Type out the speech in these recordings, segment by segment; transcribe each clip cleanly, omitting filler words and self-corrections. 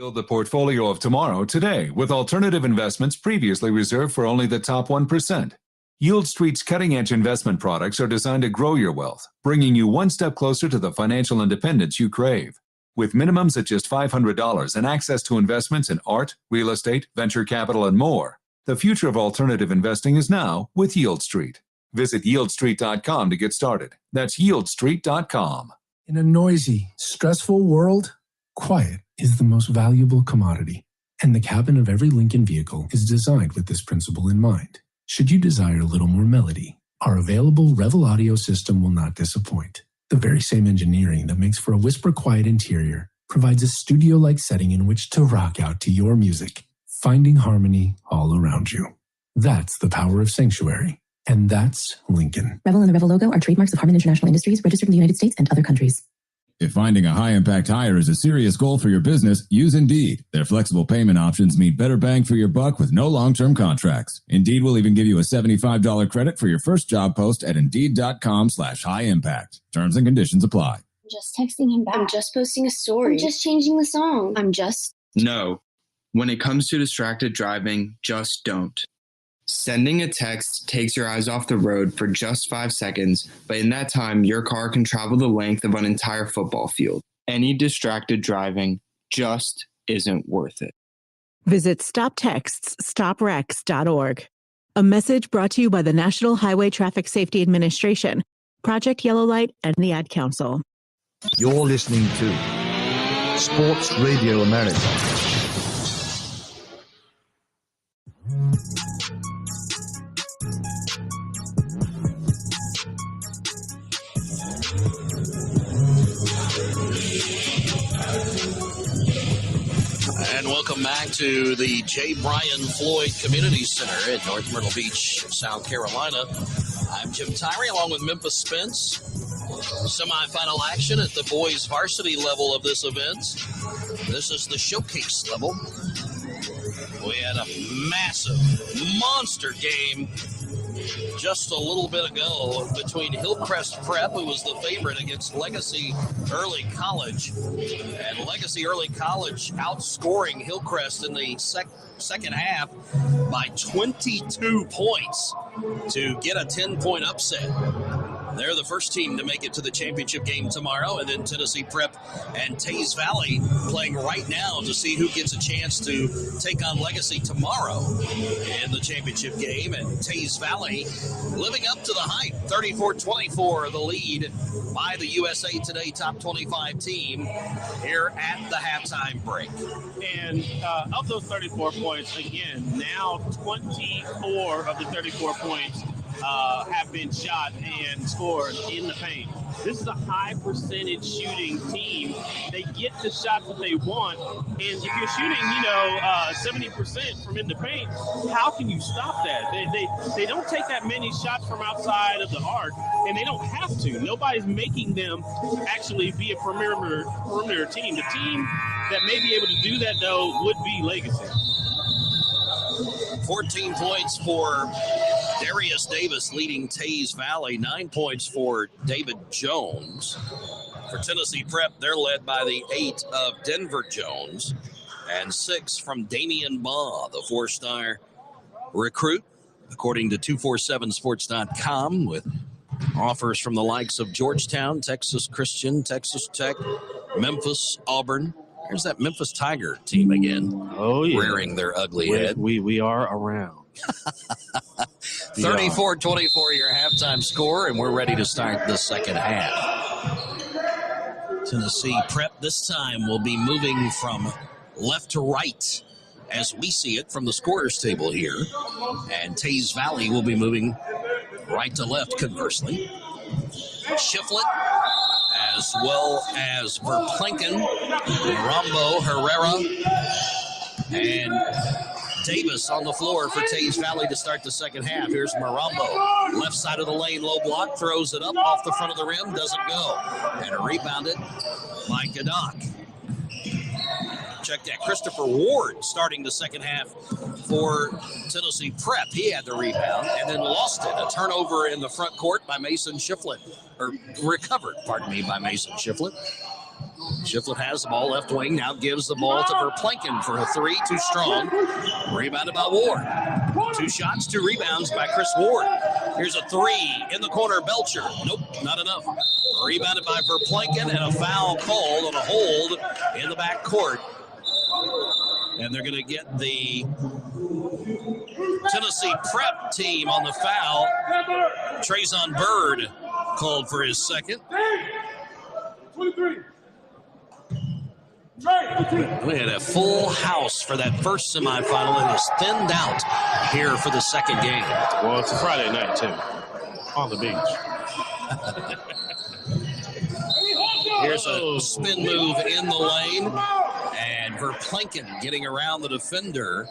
Build the portfolio of tomorrow today with alternative investments previously reserved for only the top 1%. Yield Street's cutting-edge investment products are designed to grow your wealth, bringing you one step closer to the financial independence you crave. With minimums at just $500 and access to investments in art, real estate, venture capital, and more, the future of alternative investing is now with Yield Street. Visit yieldstreet.com to get started. That's yieldstreet.com. In a noisy, stressful world, quiet is the most valuable commodity, and the cabin of every Lincoln vehicle is designed with this principle in mind. Should you desire a little more melody, our available Revel audio system will not disappoint. The very same engineering that makes for a whisper-quiet interior provides a studio-like setting in which to rock out to your music, finding harmony all around you. That's the power of Sanctuary, and that's Lincoln. Revel and the Revel logo are trademarks of Harman International Industries, registered in the United States and other countries. If finding a high-impact hire is a serious goal for your business, use Indeed. Their flexible payment options mean better bang for your buck with no long-term contracts. Indeed will even give you a $75 credit for your first job post at Indeed.com/high-impact. Terms and conditions apply. I'm just texting him back. I'm just posting a story. I'm just changing the song. No. When it comes to distracted driving, just don't. Sending a text takes your eyes off the road for just 5 seconds, but in that time, your car can travel the length of an entire football field. Any distracted driving just isn't worth it. Visit StopTextsStopWrecks.org. A message brought to you by the National Highway Traffic Safety Administration, Project Yellow Light, and the Ad Council. You're listening to Sports Radio America. And welcome back to the J. Bryan Floyd Community Center in North Myrtle Beach, South Carolina. I'm Jim Tyree along with Memphis Spence. Semifinal action at the boys varsity level of this event. This is the showcase level. We had a massive monster game just a little bit ago between Hillcrest Prep, who was the favorite, against Legacy Early College. And Legacy Early College outscoring Hillcrest in the second half by 22 points to get a 10-point upset. They're the first team to make it to the championship game tomorrow, and then Tennessee Prep and Taze Valley playing right now to see who gets a chance to take on Legacy tomorrow in the championship game. And Taze Valley living up to the hype, 34-24, the lead by the USA Today Top 25 team here at the halftime break. And of those 34 points, again, now 24 of the 34 points have been shot and scored in the paint. This is a high percentage shooting team. They get the shots that they want, and if you're shooting, 70% from in the paint, how can you stop that? They don't take that many shots from outside of the arc, and they don't have to. Nobody's making them actually be a perimeter team. The team that may be able to do that, though, would be Legacy. 14 points for Darius Davis leading Taze Valley, 9 points for David Jones. For Tennessee Prep, they're led by the 8 of Denver Jones and 6 from Damian Baugh, the 4-star recruit, according to 247sports.com, with offers from the likes of Georgetown, Texas Christian, Texas Tech, Memphis, Auburn. There's that Memphis Tiger team again. Oh, yeah. Rearing their ugly head. We are around. 34-24 your halftime score, and we're ready to start the second half. Tennessee Prep this time will be moving from left to right as we see it from the scorer's table here. And Taze Valley will be moving right to left conversely. Shiflett, as well as Verplanken, Rambo, Herrera, and Davis on the floor for Taze Valley to start the second half. Here's Marambo, left side of the lane, low block, throws it up off the front of the rim, doesn't go. And rebounded by Gadak. Check that. Christopher Ward starting the second half for Tennessee Prep. He had the rebound and then lost it. A turnover in the front court by Mason Shiflett, or recovered, by Mason Shiflett. Shiflett has the ball left wing, now gives the ball to Verplanken for a three, too strong. Rebounded by Ward. 2 shots, 2 rebounds by Chris Ward. Here's a three in the corner, Belcher. Nope, not enough. Rebounded by Verplanken, and a foul called on a hold in the back court. And they're going to get the Tennessee Prep team on the foul. Trayson Bird called for his second. 23. We had a full house for that first semifinal. It is thinned out here for the second game. Well, it's a Friday night, too, on the beach. Here's a spin move in the lane, and Verplanken getting around the defender.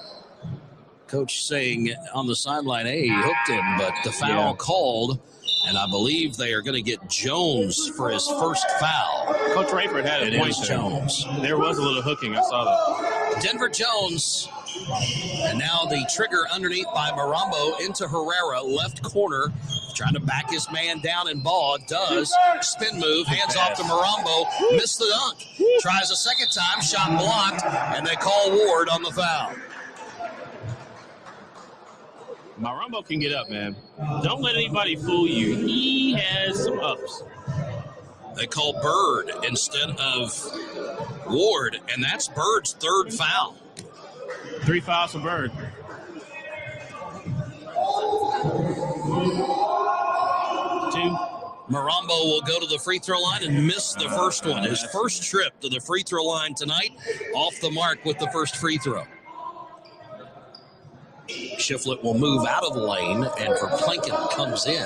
Coach saying on the sideline, hey, he hooked him, but the foul called, and I believe they are going to get Jones for his first foul. Coach Rayford had a point there. Jones. There was a little hooking. I saw that. Denver Jones, and now the trigger underneath by Marambo into Herrera, left corner, trying to back his man down, and ball does. Spin move, hands off to Marambo, missed the dunk. Tries a second time, shot blocked, and they call Ward on the foul. Marambo can get up, man. Don't let anybody fool you. He has some ups. They call Bird instead of Ward, and that's Bird's third foul. 3 fouls for Bird. Marambo will go to the free throw line and miss the first one. His first trip to the free throw line tonight, off the mark with the first free throw. Shiflett will move out of the lane, and Verplanken comes in.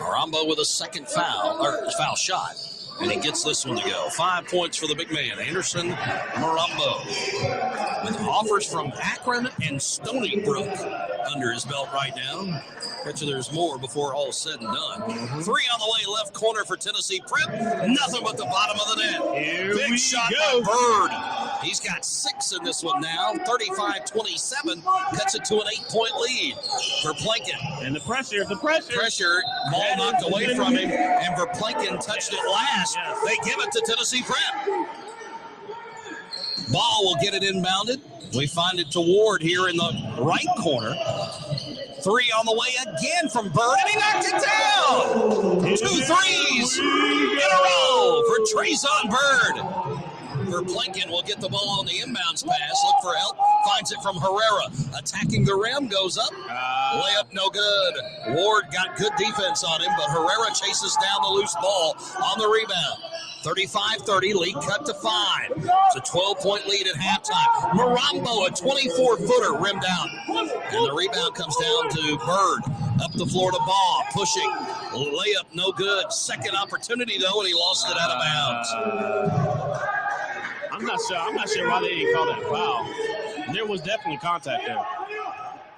Marambo with a second foul shot, and he gets this one to go. 5 points for the big man, Anderson Marambo, with offers from Akron and Stony Brook under his belt right now. Bet you there's more before all's said and done. 3 on the way, left corner for Tennessee Prep. Nothing but the bottom of the net. Big shot by Bird. He's got 6 in this one now. 35-27. Cuts it to an 8-point lead. Verplanken. And the pressure. Pressure. Ball knocked away from him. And Verplanken touched it last. Yes. They give it to Tennessee Prep. Ball will get it inbounded. We find it to Ward here in the right corner. 3 on the way again from Bird, and he knocked it down! 2 threes in a row for Trayson Bird. Verplanken will get the ball on the inbounds pass, look for help, finds it from Herrera. Attacking the rim, goes up, layup no good. Ward got good defense on him, but Herrera chases down the loose ball on the rebound. 35-30, lead cut to 5. It's a 12-point lead at halftime. Marambo, a 24-footer, rimmed out. And the rebound comes down to Bird. Up the floor to Ball, pushing. Layup, no good. Second opportunity, though, and he lost it out of bounds. I'm not sure why they didn't call that foul. There was definitely contact there.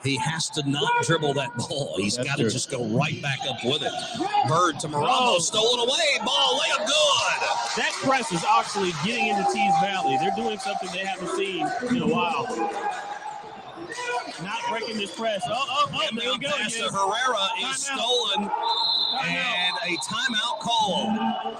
He has to not dribble that ball. He's got to just go right back up with it. Bird to Marambo, stolen away. Ball, layup good. That press is actually getting into Tees Valley. They're doing something they haven't seen in a while. Not breaking this press. There we go. Pass to Herrera is stolen. And a timeout call.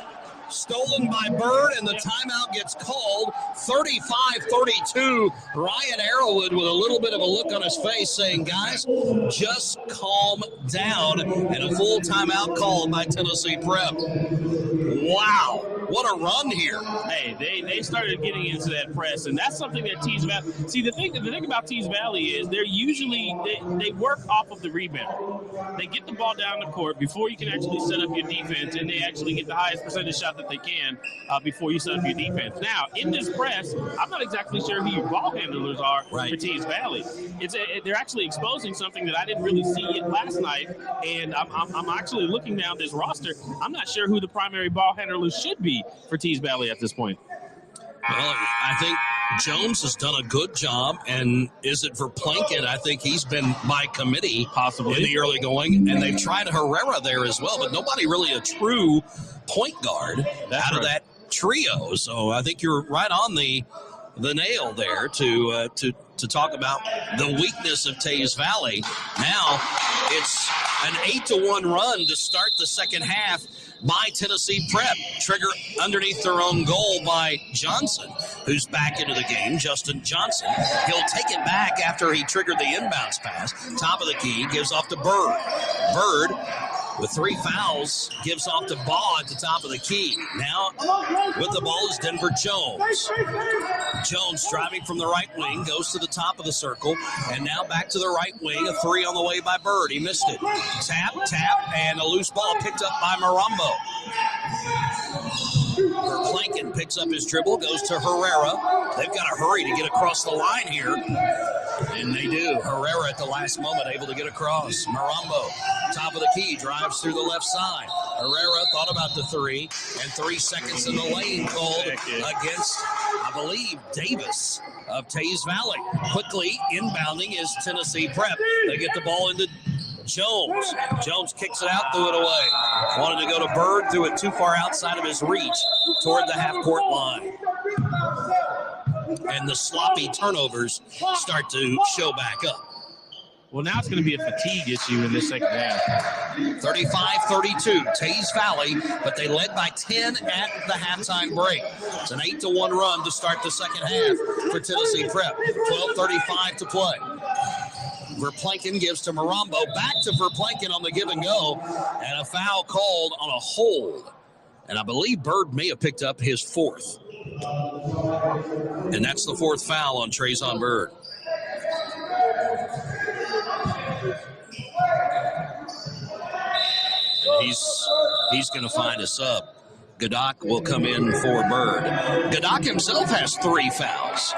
Stolen by Bird, and the timeout gets called. 35-32. Ryan Arrowwood with a little bit of a look on his face saying, guys, just calm down. And a full timeout called by Tennessee Prep. Wow. What a run here. Hey, they started getting into that press, and that's something that Tees Valley. See, the thing about Tees Valley is they're usually they work off of the rebound. They get the ball down the court before you can actually set up your defense, and they actually get the highest percentage shot that they can before you set up your defense. Now, in this press, I'm not exactly sure who your ball handlers are for Tees Valley. They're actually exposing something that I didn't really see last night, and I'm actually looking down this roster. I'm not sure who the primary ball handlers should be for Tees Valley at this point. Well, I think Jones has done a good job, and is it for Verplanken? I think he's been by committee possibly in the early going, and they've tried Herrera there as well, but nobody really a true point guard out of that trio. So I think you're right on the nail there to talk about the weakness of Tees Valley. Now it's An 8-1 run to start the second half by Tennessee Prep. Trigger underneath their own goal by Johnson, who's back into the game. Justin Johnson. He'll take it back after he triggered the inbounds pass. Top of the key, gives off to Bird. Bird, with 3 fouls, gives off to Baugh at the top of the key. Now, with the ball is Denver Jones. Jones driving from the right wing, goes to the top of the circle, and now back to the right wing. A 3 on the way by Bird. He missed it. Tap, and a loose ball picked up by Marambo. Verplanken picks up his dribble, goes to Herrera. They've got to hurry to get across the line here. And they do. Herrera at the last moment able to get across. Marambo, top of the key, drives through the left side. Herrera thought about the 3, and 3 seconds in the lane called against, I believe, Davis of Taze Valley. Quickly inbounding is Tennessee Prep. They get the ball into Jones. Jones kicks it out, threw it away. Wanted to go to Bird, threw it too far outside of his reach toward the half-court line. And the sloppy turnovers start to show back up. Well, now it's going to be a fatigue issue in this second half. 35-32, Taze Valley, but they led by 10 at the halftime break. It's an 8-1 run to start the second half for Tennessee Prep. 12:35 to play. Verplanken gives to Marambo, back to Verplanken on the give and go, and a foul called on a hold. And I believe Bird may have picked up his 4th. And that's the 4th foul on Trayson Bird. He's going to find a sub. Gadak will come in for Bird. Gadak himself has 3 fouls.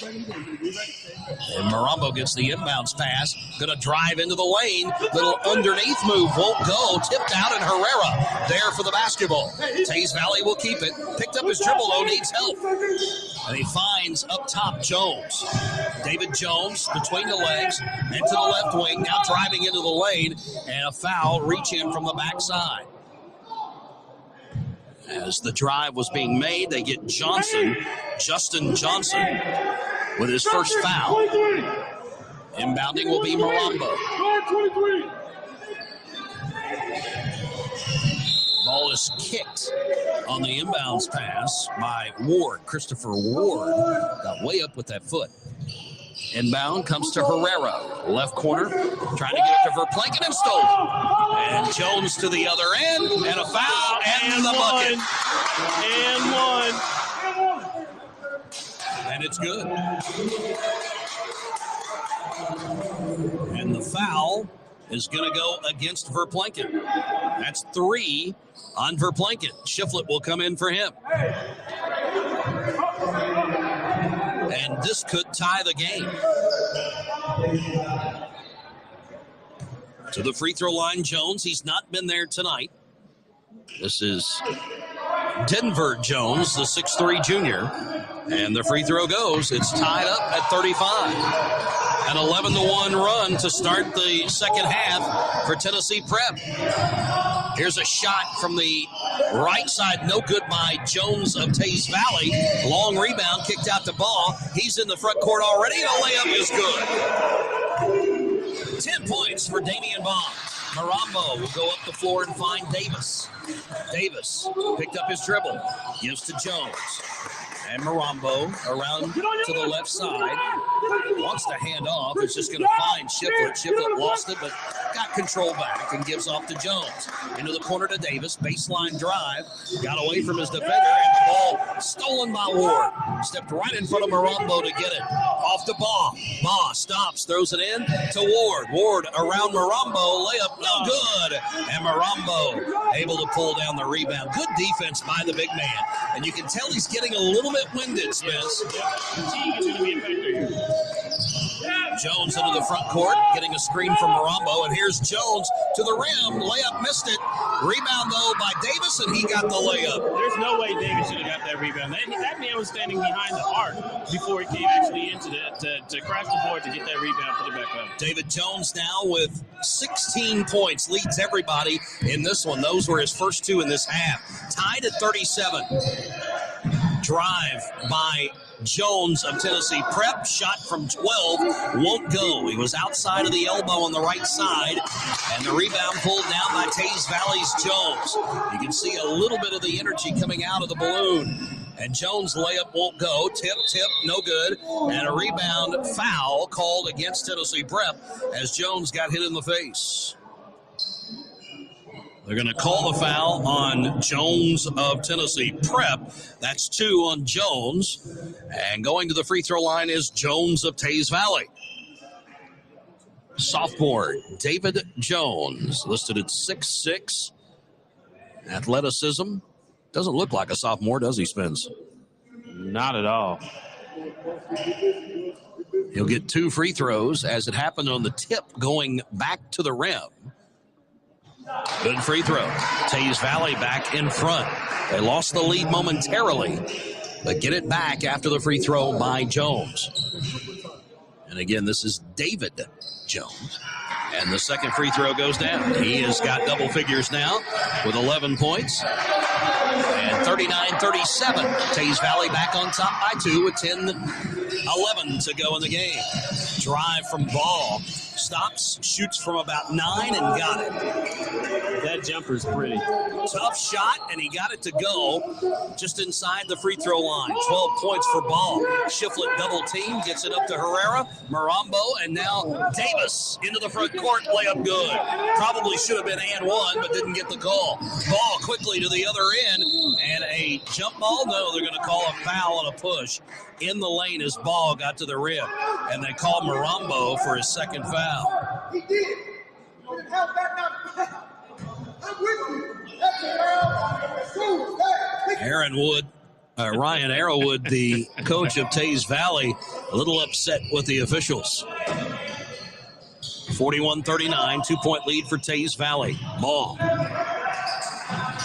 And Marambo gets the inbounds pass. Going to drive into the lane. Little underneath move won't go. Tipped out, and Herrera there for the basketball. Taze Valley will keep it. Picked up his dribble, though, needs help. And he finds up top Jones. David Jones between the legs and to the left wing. Now driving into the lane. And a foul, reach in from the backside. As the drive was being made, they get Johnson, Justin Johnson, with his first foul. Inbounding will be Marambo. Ball is kicked on the inbounds pass by Ward. Christopher Ward got way up with that foot. Inbound comes to Herrera. Left corner, trying to get it to Verplanken and stolen. And Jones to the other end, and a foul, and the bucket. And 1. And it's good. And the foul is going to go against Verplanken. That's 3 on Verplanken. Shiflett will come in for him. And this could tie the game. To the free throw line, Jones. He's not been there tonight. This is Denver Jones, the 6'3 junior. And the free throw goes. It's tied up at 35. An 11-1 run to start the second half for Tennessee Prep. Here's a shot from the right side, no good by Jones of Taze Valley. Long rebound, kicked out to Ball. He's in the front court already, and a layup is good. 10 points for Damian Bond. Marambo will go up the floor and find Davis. Davis picked up his dribble, gives to Jones. And Marambo around to the left side. Wants to hand off. It's just going to find Shiflett. Shiflett lost it, but got control back and gives off to Jones. Into the corner to Davis. Baseline drive. Got away from his defender, and the ball stolen by Ward. Stepped right in front of Marambo to get it. Off the Baugh. Baugh stops, throws it in to Ward. Ward around Marambo. Layup no good. And Marambo able to pull down the rebound. Good defense by the big man. And you can tell he's getting a little bit winded, Spence. Jones into the front court, getting a screen from Marambo, and here's Jones to the rim. Layup missed it. Rebound, though, by Davis, and he got the layup. There's no way Davis should have got that rebound. That man was standing behind the arc before he came actually into to crash the board to get that rebound, put it back up. David Jones now with 16 points, leads everybody in this one. Those were his first 2 in this half. Tied at 37. Drive by Jones of Tennessee Prep. Shot from 12 won't go. He was outside of the elbow on the right side, and the rebound pulled down by Taze Valley's Jones. You can see a little bit of the energy coming out of the balloon. And Jones' layup won't go. Tip, no good. And a rebound foul called against Tennessee Prep as Jones got hit in the face. They're going to call the foul on Jones of Tennessee Prep. That's 2 on Jones. And going to the free throw line is Jones of Taze Valley. Sophomore David Jones, listed at 6'6". Athleticism. Doesn't look like a sophomore, does he, Spence? Not at all. He'll get 2 free throws as it happened on the tip going back to the rim. Good free throw. Taze Valley back in front. They lost the lead momentarily, but get it back after the free throw by Jones. And again, this is David Jones. And the second free throw goes down. He has got double figures now with 11 points. And 39-37. Taze Valley back on top by 2 with 10-11 to go in the game. Drive from Ball. Stops, shoots from about 9 and got it. That jumper's pretty. Tough shot, and he got it to go just inside the free throw line. 12 points for Ball. Shiflett double team, gets it up to Herrera, Marambo, and now Davis into the front court. Layup good. Probably should have been and one, but didn't get the call. Ball quickly to the other end, and a jump ball? No, they're going to call a foul and a push in the lane as Ball got to the rim. And they call Marambo for his second foul. He did. Ryan Arrowwood, the coach of Taze Valley, a little upset with the officials. 41-39, 2-point lead for Taze Valley. Ball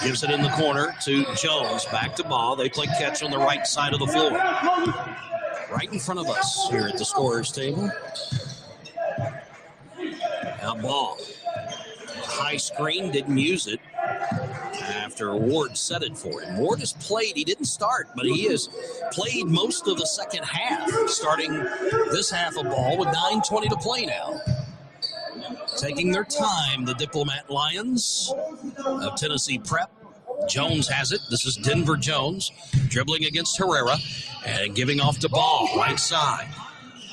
gives it in the corner to Jones. Back to Ball. They play catch on the right side of the floor. Right in front of us here at the scorer's table. Now Ball. High screen, didn't use it after Ward set it for him. Ward has played. He didn't start, but he has played most of the second half, starting this half of ball with 9:20 to play now. Taking their time, the Diplomat Lions of Tennessee Prep. Jones has it. This is Denver Jones dribbling against Herrera and giving off to Ball, right side.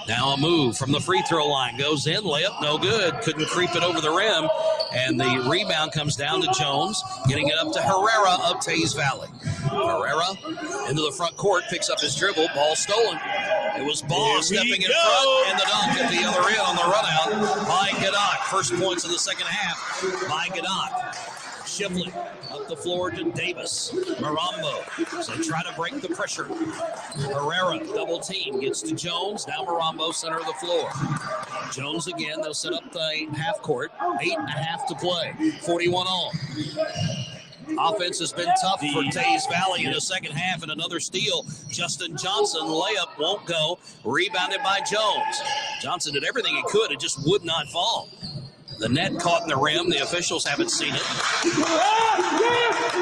Now a move from the free throw line. Goes in, layup, no good. Couldn't creep it over the rim. And the rebound comes down to Jones, getting it up to Herrera of Taze Valley. Herrera into the front court, picks up his dribble. Ball stolen. It was Ball stepping in front, and the dunk at the other end on the run out by Gadak. First points of the second half by Gadak. Shiflett up the floor to Davis. Marambo. So try to break the pressure. Herrera, double team, gets to Jones. Now Marambo, center of the floor. Jones again. They'll set up the half court. 8.5 to play. 41 all. Offense has been tough for Taze Valley in the second half, and another steal. Justin Johnson, layup won't go. Rebounded by Jones. Johnson did everything he could. It just would not fall. The net caught in the rim. The officials haven't seen it.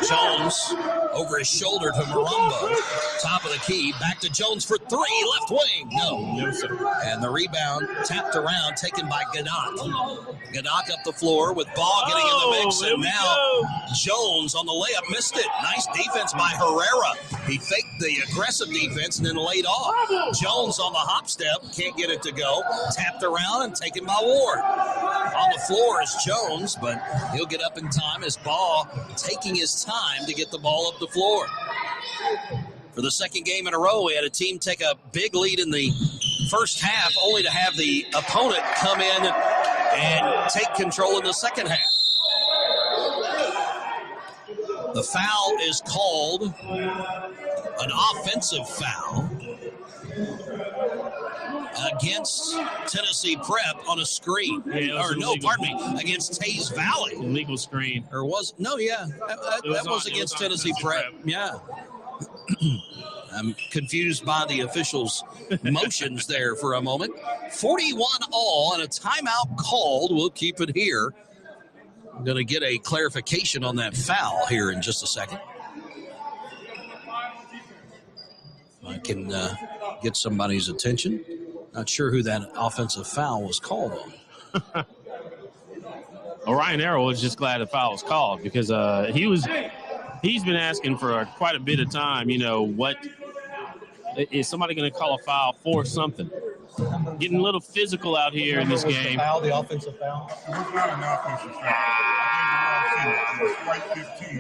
Jones over his shoulder to Marambo. Top of the key. Back to Jones for 3. Left wing. No, sir. And the rebound tapped around, taken by Gadak. Gadak up the floor with Ball getting in the mix. And now Jones on the layup missed it. Nice defense by Herrera. He faked the aggressive defense and then laid off. Jones on the hop step. Can't get it to go. Tapped around and taken by Ward. On the floor is Jones, but he'll get up in time as Ball taking his time to get the ball up the floor. For the second game in a row, we had a team take a big lead in the first half, only to have the opponent come in and take control in the second half. The foul is called an offensive foul against Tennessee Prep on a screen. Against Taze Valley. Illegal screen. Or was, that was against Tennessee Prep. Yeah. I'm confused by the officials' motions there for a moment. 41 all and a timeout called. We'll keep it here. I'm going to get a clarification on that foul here in just a second. I can get somebody's attention. Not sure who that offensive foul was called on. Well, Ryan Arrow was just glad the foul was called because he's been asking for quite a bit of time, what is somebody going to call a foul for something? Getting a little physical out here in this game. The offensive foul? It was not an offensive foul. I gave the wrong signal. It was strike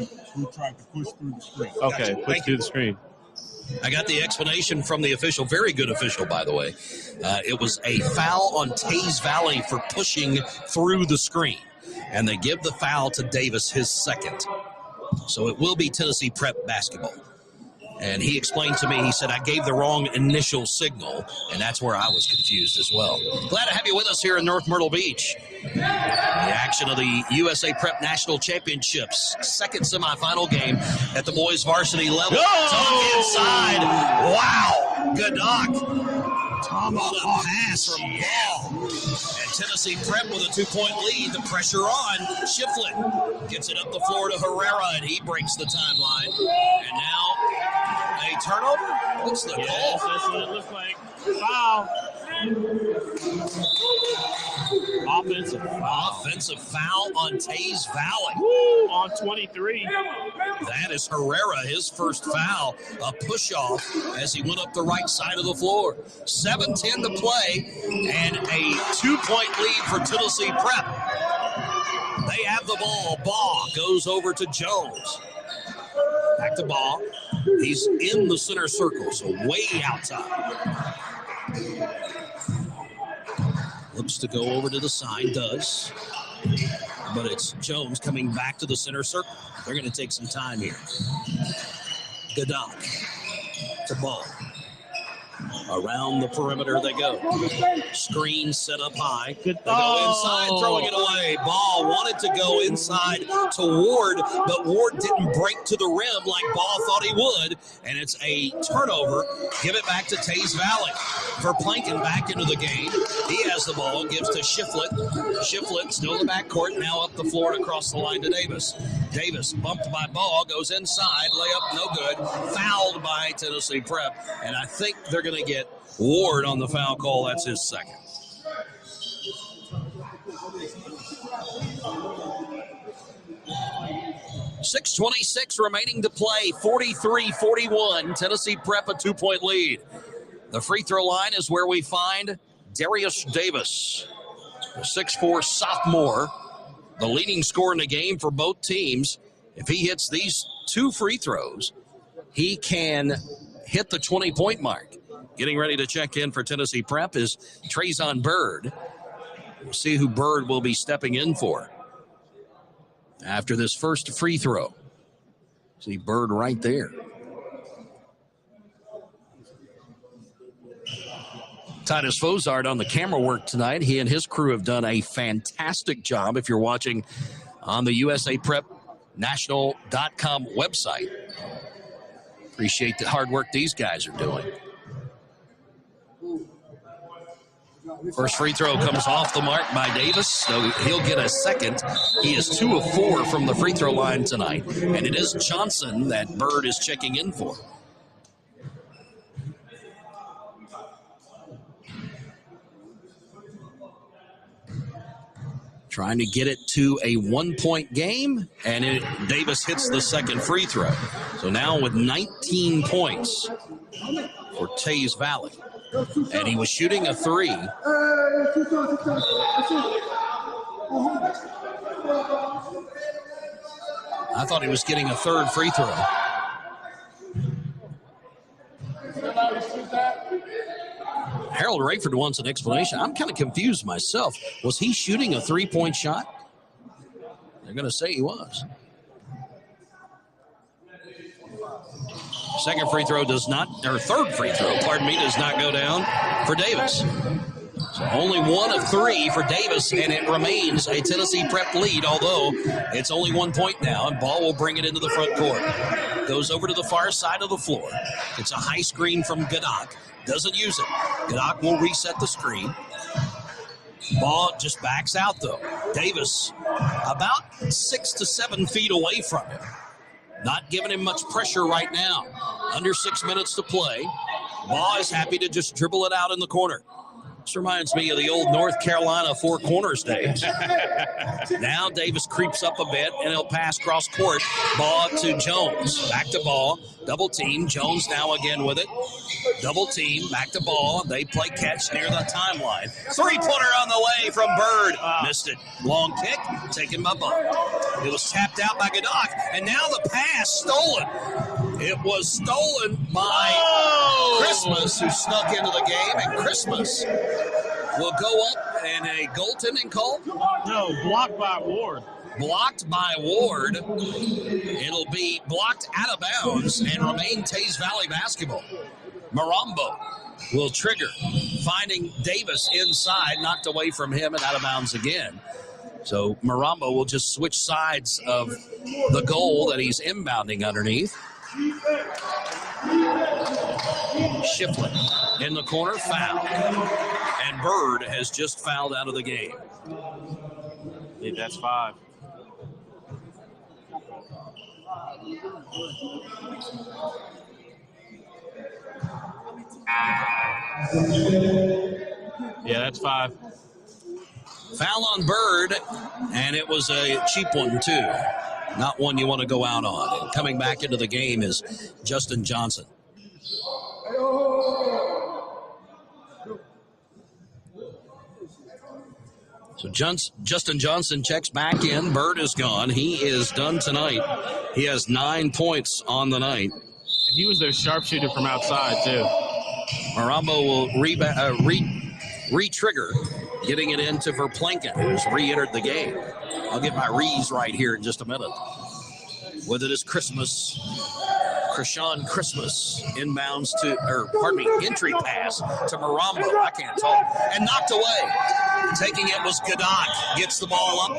15 who tried to push through the screen. Okay, push through the screen. I got the explanation from the official, very good official, by the way. It was a foul on Taze Valley for pushing through the screen, and they give the foul to Davis, his second. So it will be Tennessee Prep basketball. And he explained to me, he said, I gave the wrong initial signal, and that's where I was confused as well. Glad to have you with us here in North Myrtle Beach. The action of the USA Prep National Championships, second semifinal game at the boys varsity level. Dunk inside. Wow. Good knock. What a pass from Ball. And Tennessee Prep with a 2-point lead. The pressure on. Shiflett gets it up the floor to Herrera, and he breaks the timeline. And now a turnover. What's the call? That's what it looks like. Foul. Offensive foul on Taze Valley. Woo, on 23. That is Herrera, his first foul. A push-off as he went up the right side of the floor. 7:10 to play, and a 2-point lead for Tennessee Prep. They have the ball. Ball goes over to Jones. Back to Ball. He's in the center circle, so way outside. Looks to go over to the side, does. But it's Jones coming back to the center circle. They're going to take some time here. Gadak to Ball. Around the perimeter they go. Screen set up high. They go inside, throwing it away. Ball wanted to go inside to Ward, but Ward didn't break to the rim like Ball thought he would. And it's a turnover. Give it back to Taze Valley. Verplanken back into the game. He has the ball, gives to Shiflett. Shiflett still in the backcourt, now up the floor and across the line to Davis. Davis bumped by Ball, goes inside, layup no good. Fouled by Tennessee Prep. And I think they're going to get Ward on the foul call. That's his second. .6:26 remaining to play. 43-41. Tennessee Prep a 2-point lead. The free throw line is where we find Darius Davis, a 6'4" sophomore, the leading scorer in the game for both teams. If he hits these two free throws, he can hit the 20-point mark. Getting ready to check in for Tennessee Prep is Trayson Bird. We'll see who Bird will be stepping in for after this first free throw. See Bird right there. Titus Fozard on the camera work tonight. He and his crew have done a fantastic job. If you're watching on the USA Prep National.com website, appreciate the hard work these guys are doing. First free throw comes off the mark by Davis, so he'll get a second. He is 2 of 4 from the free throw line tonight, and it is Johnson that Bird is checking in for. Trying to get it to a 1-point game, and Davis hits the second free throw. So now with 19 points for Taze Valley. And he was shooting a 3. I thought he was getting a third free throw. Harold Rayford wants an explanation. I'm kind of confused myself. Was he shooting a 3-point shot? They're going to say he was. Second free throw does not, or third free throw, pardon me, does not go down for Davis. So only 1 of 3 for Davis, and it remains a Tennessee Prep lead, although it's only 1 point now, and Ball will bring it into the front court. Goes over to the far side of the floor. It's a high screen from Gadak. Doesn't use it. Gadak will reset the screen. Ball just backs out, though. Davis about 6 to 7 feet away from him. Not giving him much pressure right now. Under 6 minutes to play. Baugh is happy to just dribble it out in the corner. This reminds me of the old North Carolina Four Corners days. Now Davis creeps up a bit, and he'll pass cross court. Baugh to Jones. Back to Baugh. Double team. Jones now again with it. Double team. Back to Baugh. They play catch near the timeline. Three-pointer on the way from Bird. Missed it. Long kick. Taken by Baugh. It was tapped out by Gadak, and now the pass stolen. It was stolen by Christmas, who snuck into the game, and Christmas will go up, and a goaltending call? No, blocked by Ward. Blocked by Ward. It'll be blocked out of bounds and remain Taze Valley basketball. Marambo will trigger, finding Davis inside, knocked away from him and out of bounds again. So Marambo will just switch sides of the goal that he's inbounding underneath. Shiflett in the corner, foul. And Bird has just fouled out of the game. Yeah, that's 5. Yeah, that's 5. Foul on Bird, and it was a cheap one, too. Not one you want to go out on. And coming back into the game is Justin Johnson. So Justin Johnson checks back in. Bird is gone. He is done tonight. He has 9 points on the night. And he was their sharpshooter from outside, too. Marambo will re-trigger, getting it into Verplanken, who's re-entered the game. I'll get my re's right here in just a minute. With it is Christmas. Krishan Christmas inbounds entry pass to Marambo. I can't talk. And knocked away. Taking it was Gadak. Gets the ball up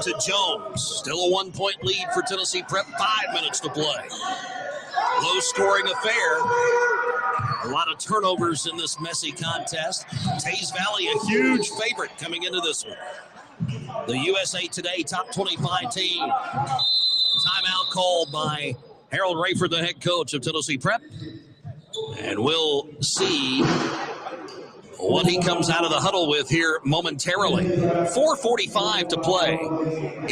to Jones. Still a 1-point lead for Tennessee Prep. 5 minutes to play. Low-scoring affair. A lot of turnovers in this messy contest. Taze Valley, a huge favorite coming into this one. The USA Today top 25 team. Timeout called by Harold Rayford, the head coach of Tennessee Prep. And we'll see what he comes out of the huddle with here momentarily. 4:45 to play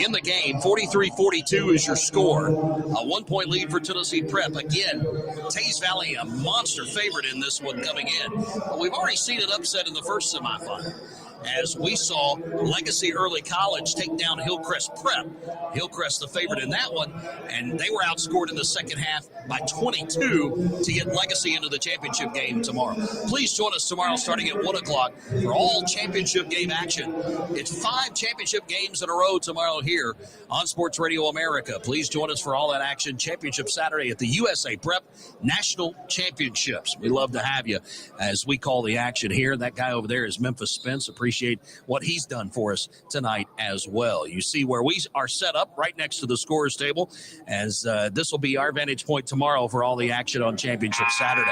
in the game. 43-42 is your score. A 1-point lead for Tennessee Prep. Again, Taze Valley, a monster favorite in this one coming in. But we've already seen an upset in the first semifinal, as we saw Legacy Early College take down Hillcrest Prep. Hillcrest the favorite in that one, and they were outscored in the second half by 22 to get Legacy into the championship game tomorrow. Please join us tomorrow starting at 1 o'clock for all championship game action. It's 5 championship games in a row tomorrow here on Sports Radio America. Please join us for all that action. Championship Saturday at the USA Prep National Championships. We love to have you as we call the action here. That guy over there is Memphis Spence. Appreciate what he's done for us tonight as well. You see where we are set up right next to the scorers table, as this will be our vantage point tomorrow for all the action on Championship Saturday.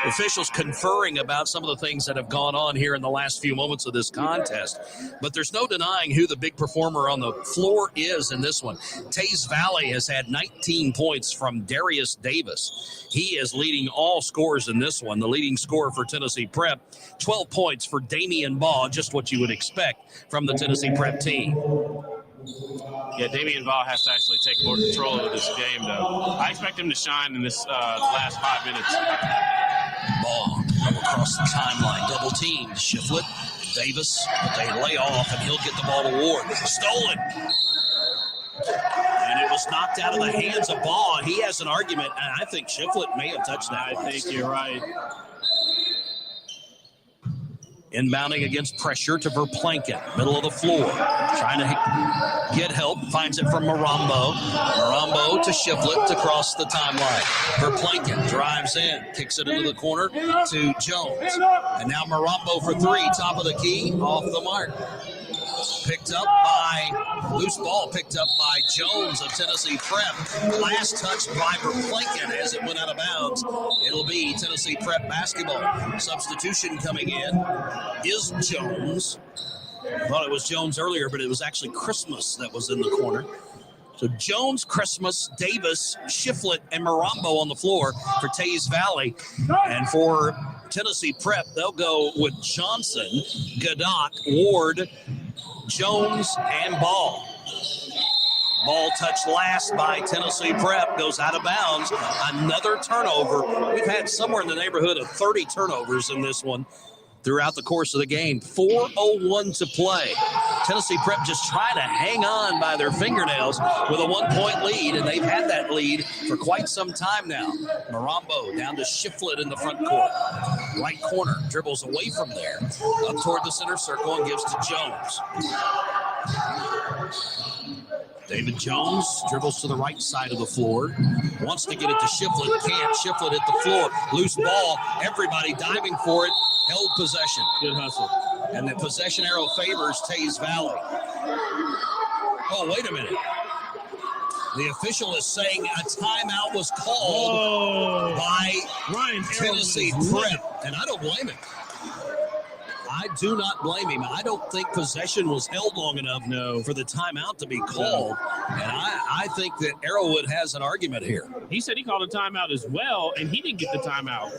Officials conferring about some of the things that have gone on here in the last few moments of this contest. But there's no denying who the big performer on the floor is in this one. Taze Valley has had 19 points from Darius Davis. He is leading all scorers in this one. The leading scorer for Tennessee Prep, 12 points for Damian Baugh, just what you would expect from the Tennessee Prep team. Yeah, Damian Baugh has to actually take more control of this game, though. I expect him to shine in this last 5 minutes. Baugh up across the timeline, double teamed. Shiflett, Davis, but they lay off, and he'll get the ball to Ward. Stolen. And it was knocked out of the hands of Baugh. He has an argument, and I think Shiflett may have touched that. I think you're right. Inbounding against pressure to Verplanken, middle of the floor. Trying to get help, finds it from Marambo. Marambo to Shiflett to cross the timeline. Verplanken drives in, kicks it into the corner to Jones. And now Marambo for 3, top of the key, off the mark. Loose ball picked up by Jones of Tennessee Prep. Last touch by Verplanken as it went out of bounds. It'll be Tennessee Prep basketball. Substitution coming in is Jones. I thought it was Jones earlier, but it was actually Christmas that was in the corner. So Jones, Christmas, Davis, Shiflett, and Marambo on the floor for Taze Valley. And for Tennessee Prep, they'll go with Johnson, Gadock, Ward, Jones, and Ball. Ball touched last by Tennessee Prep, goes out of bounds. Another turnover. We've had somewhere in the neighborhood of 30 turnovers in this one throughout the course of the game. 4:01 to play. Tennessee Prep just trying to hang on by their fingernails with a 1-point lead, and they've had that lead for quite some time now. Marambo down to Shiflett in the front court. Right corner, dribbles away from there. Up toward the center circle and gives to Jones. David Jones dribbles to the right side of the floor. Wants to get it to Shiflett. Can't. Shiflett at the floor. Loose ball. Everybody diving for it. Held possession. Good hustle. And the possession arrow favors Taze Valley. Oh, wait a minute. The official is saying a timeout was called by Ryan Tennessee Prep. And I don't blame him. I do not blame him. I don't think possession was held long enough for the timeout to be called. And I think that Arrowwood has an argument here. He said he called a timeout as well, and he didn't get the timeout.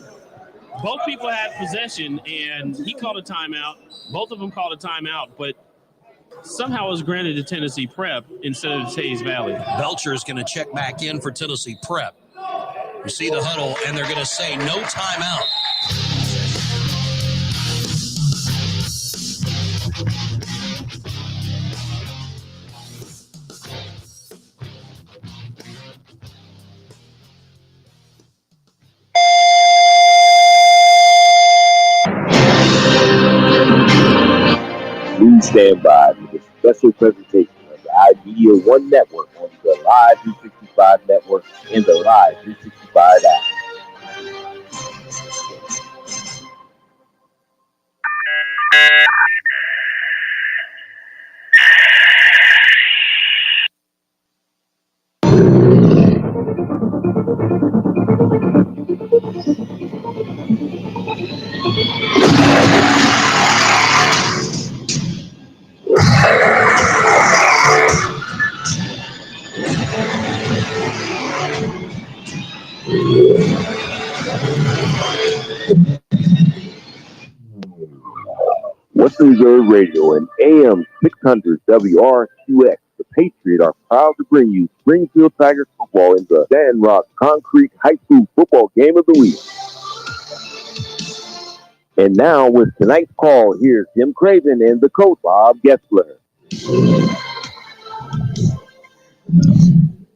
Both people had possession, and he called a timeout. Both of them called a timeout, but somehow it was granted to Tennessee Prep instead of Taze Valley. Belcher is going to check back in for Tennessee Prep. You see the huddle, and they're going to say no timeout. Please stand by for the special presentation of the iMedia One Network on the Live 365 Network and the Live 365 app. Western Reserve Radio and AM 600 WRQX, the Patriot, are proud to bring you Springfield Tigers football in the Sandrock Concrete High School Football Game of the Week. And now, with tonight's call, here's Jim Craven and the coach, Bob Gessler.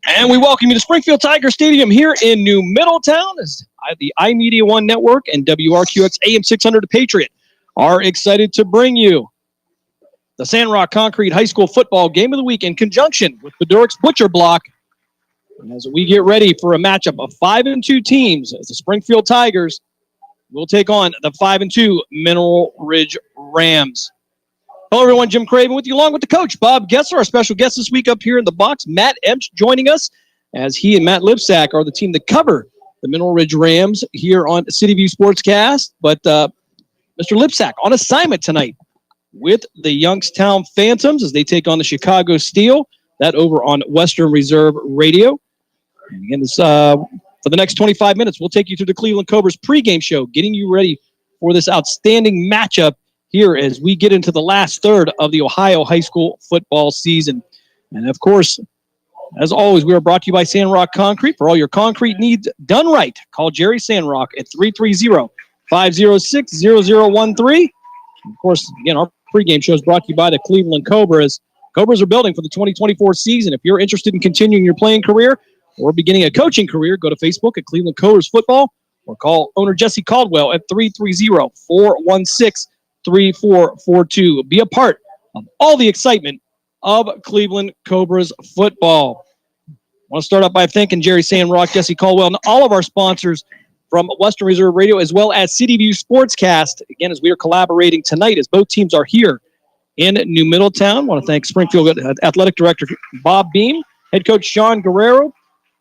And we welcome you to Springfield Tiger Stadium here in New Middletown as the iMedia One Network and WRQX AM 600 The Patriot are excited to bring you the Sandrock Concrete High School Football Game of the Week in conjunction with Beduric's Butcher Block. And as we get ready for a matchup of 5-2 teams, as the Springfield Tigers will take on the 5-2 Mineral Ridge Rams. Hello, everyone. Jim Craven with you, along with the coach, Bob Gessler. Our special guest this week up here in the box, Matt Emsch, joining us as he and Matt Lipsack are the team that cover the Mineral Ridge Rams here on City View Sportscast. But Mr. Lipsack on assignment tonight with the Youngstown Phantoms as they take on the Chicago Steel. That over on Western Reserve Radio. And again, this, for the next 25 minutes, we'll take you through the Cleveland Cobras pregame show, getting you ready for this outstanding matchup here as we get into the last third of the Ohio high school football season. And of course, as always, we are brought to you by Sandrock Concrete. For all your concrete needs done right, call Jerry Sandrock at 330-506-0013. Of course, again, our pregame show is brought to you by the Cleveland Cobras. Cobras are building for the 2024 season. If you're interested in continuing your playing career or beginning a coaching career, go to Facebook at Cleveland Cobras Football or call owner Jesse Caldwell at 330-416-3442. Be a part of all the excitement of Cleveland Cobras football. I want to start out by thanking Jerry Sandrock, Jesse Caldwell, and all of our sponsors from Western Reserve Radio, as well as City View Sportscast. Again, as we are collaborating tonight, as both teams are here in New Middletown. I want to thank Springfield Athletic Director Bob Beam, head coach Sean Guerrero,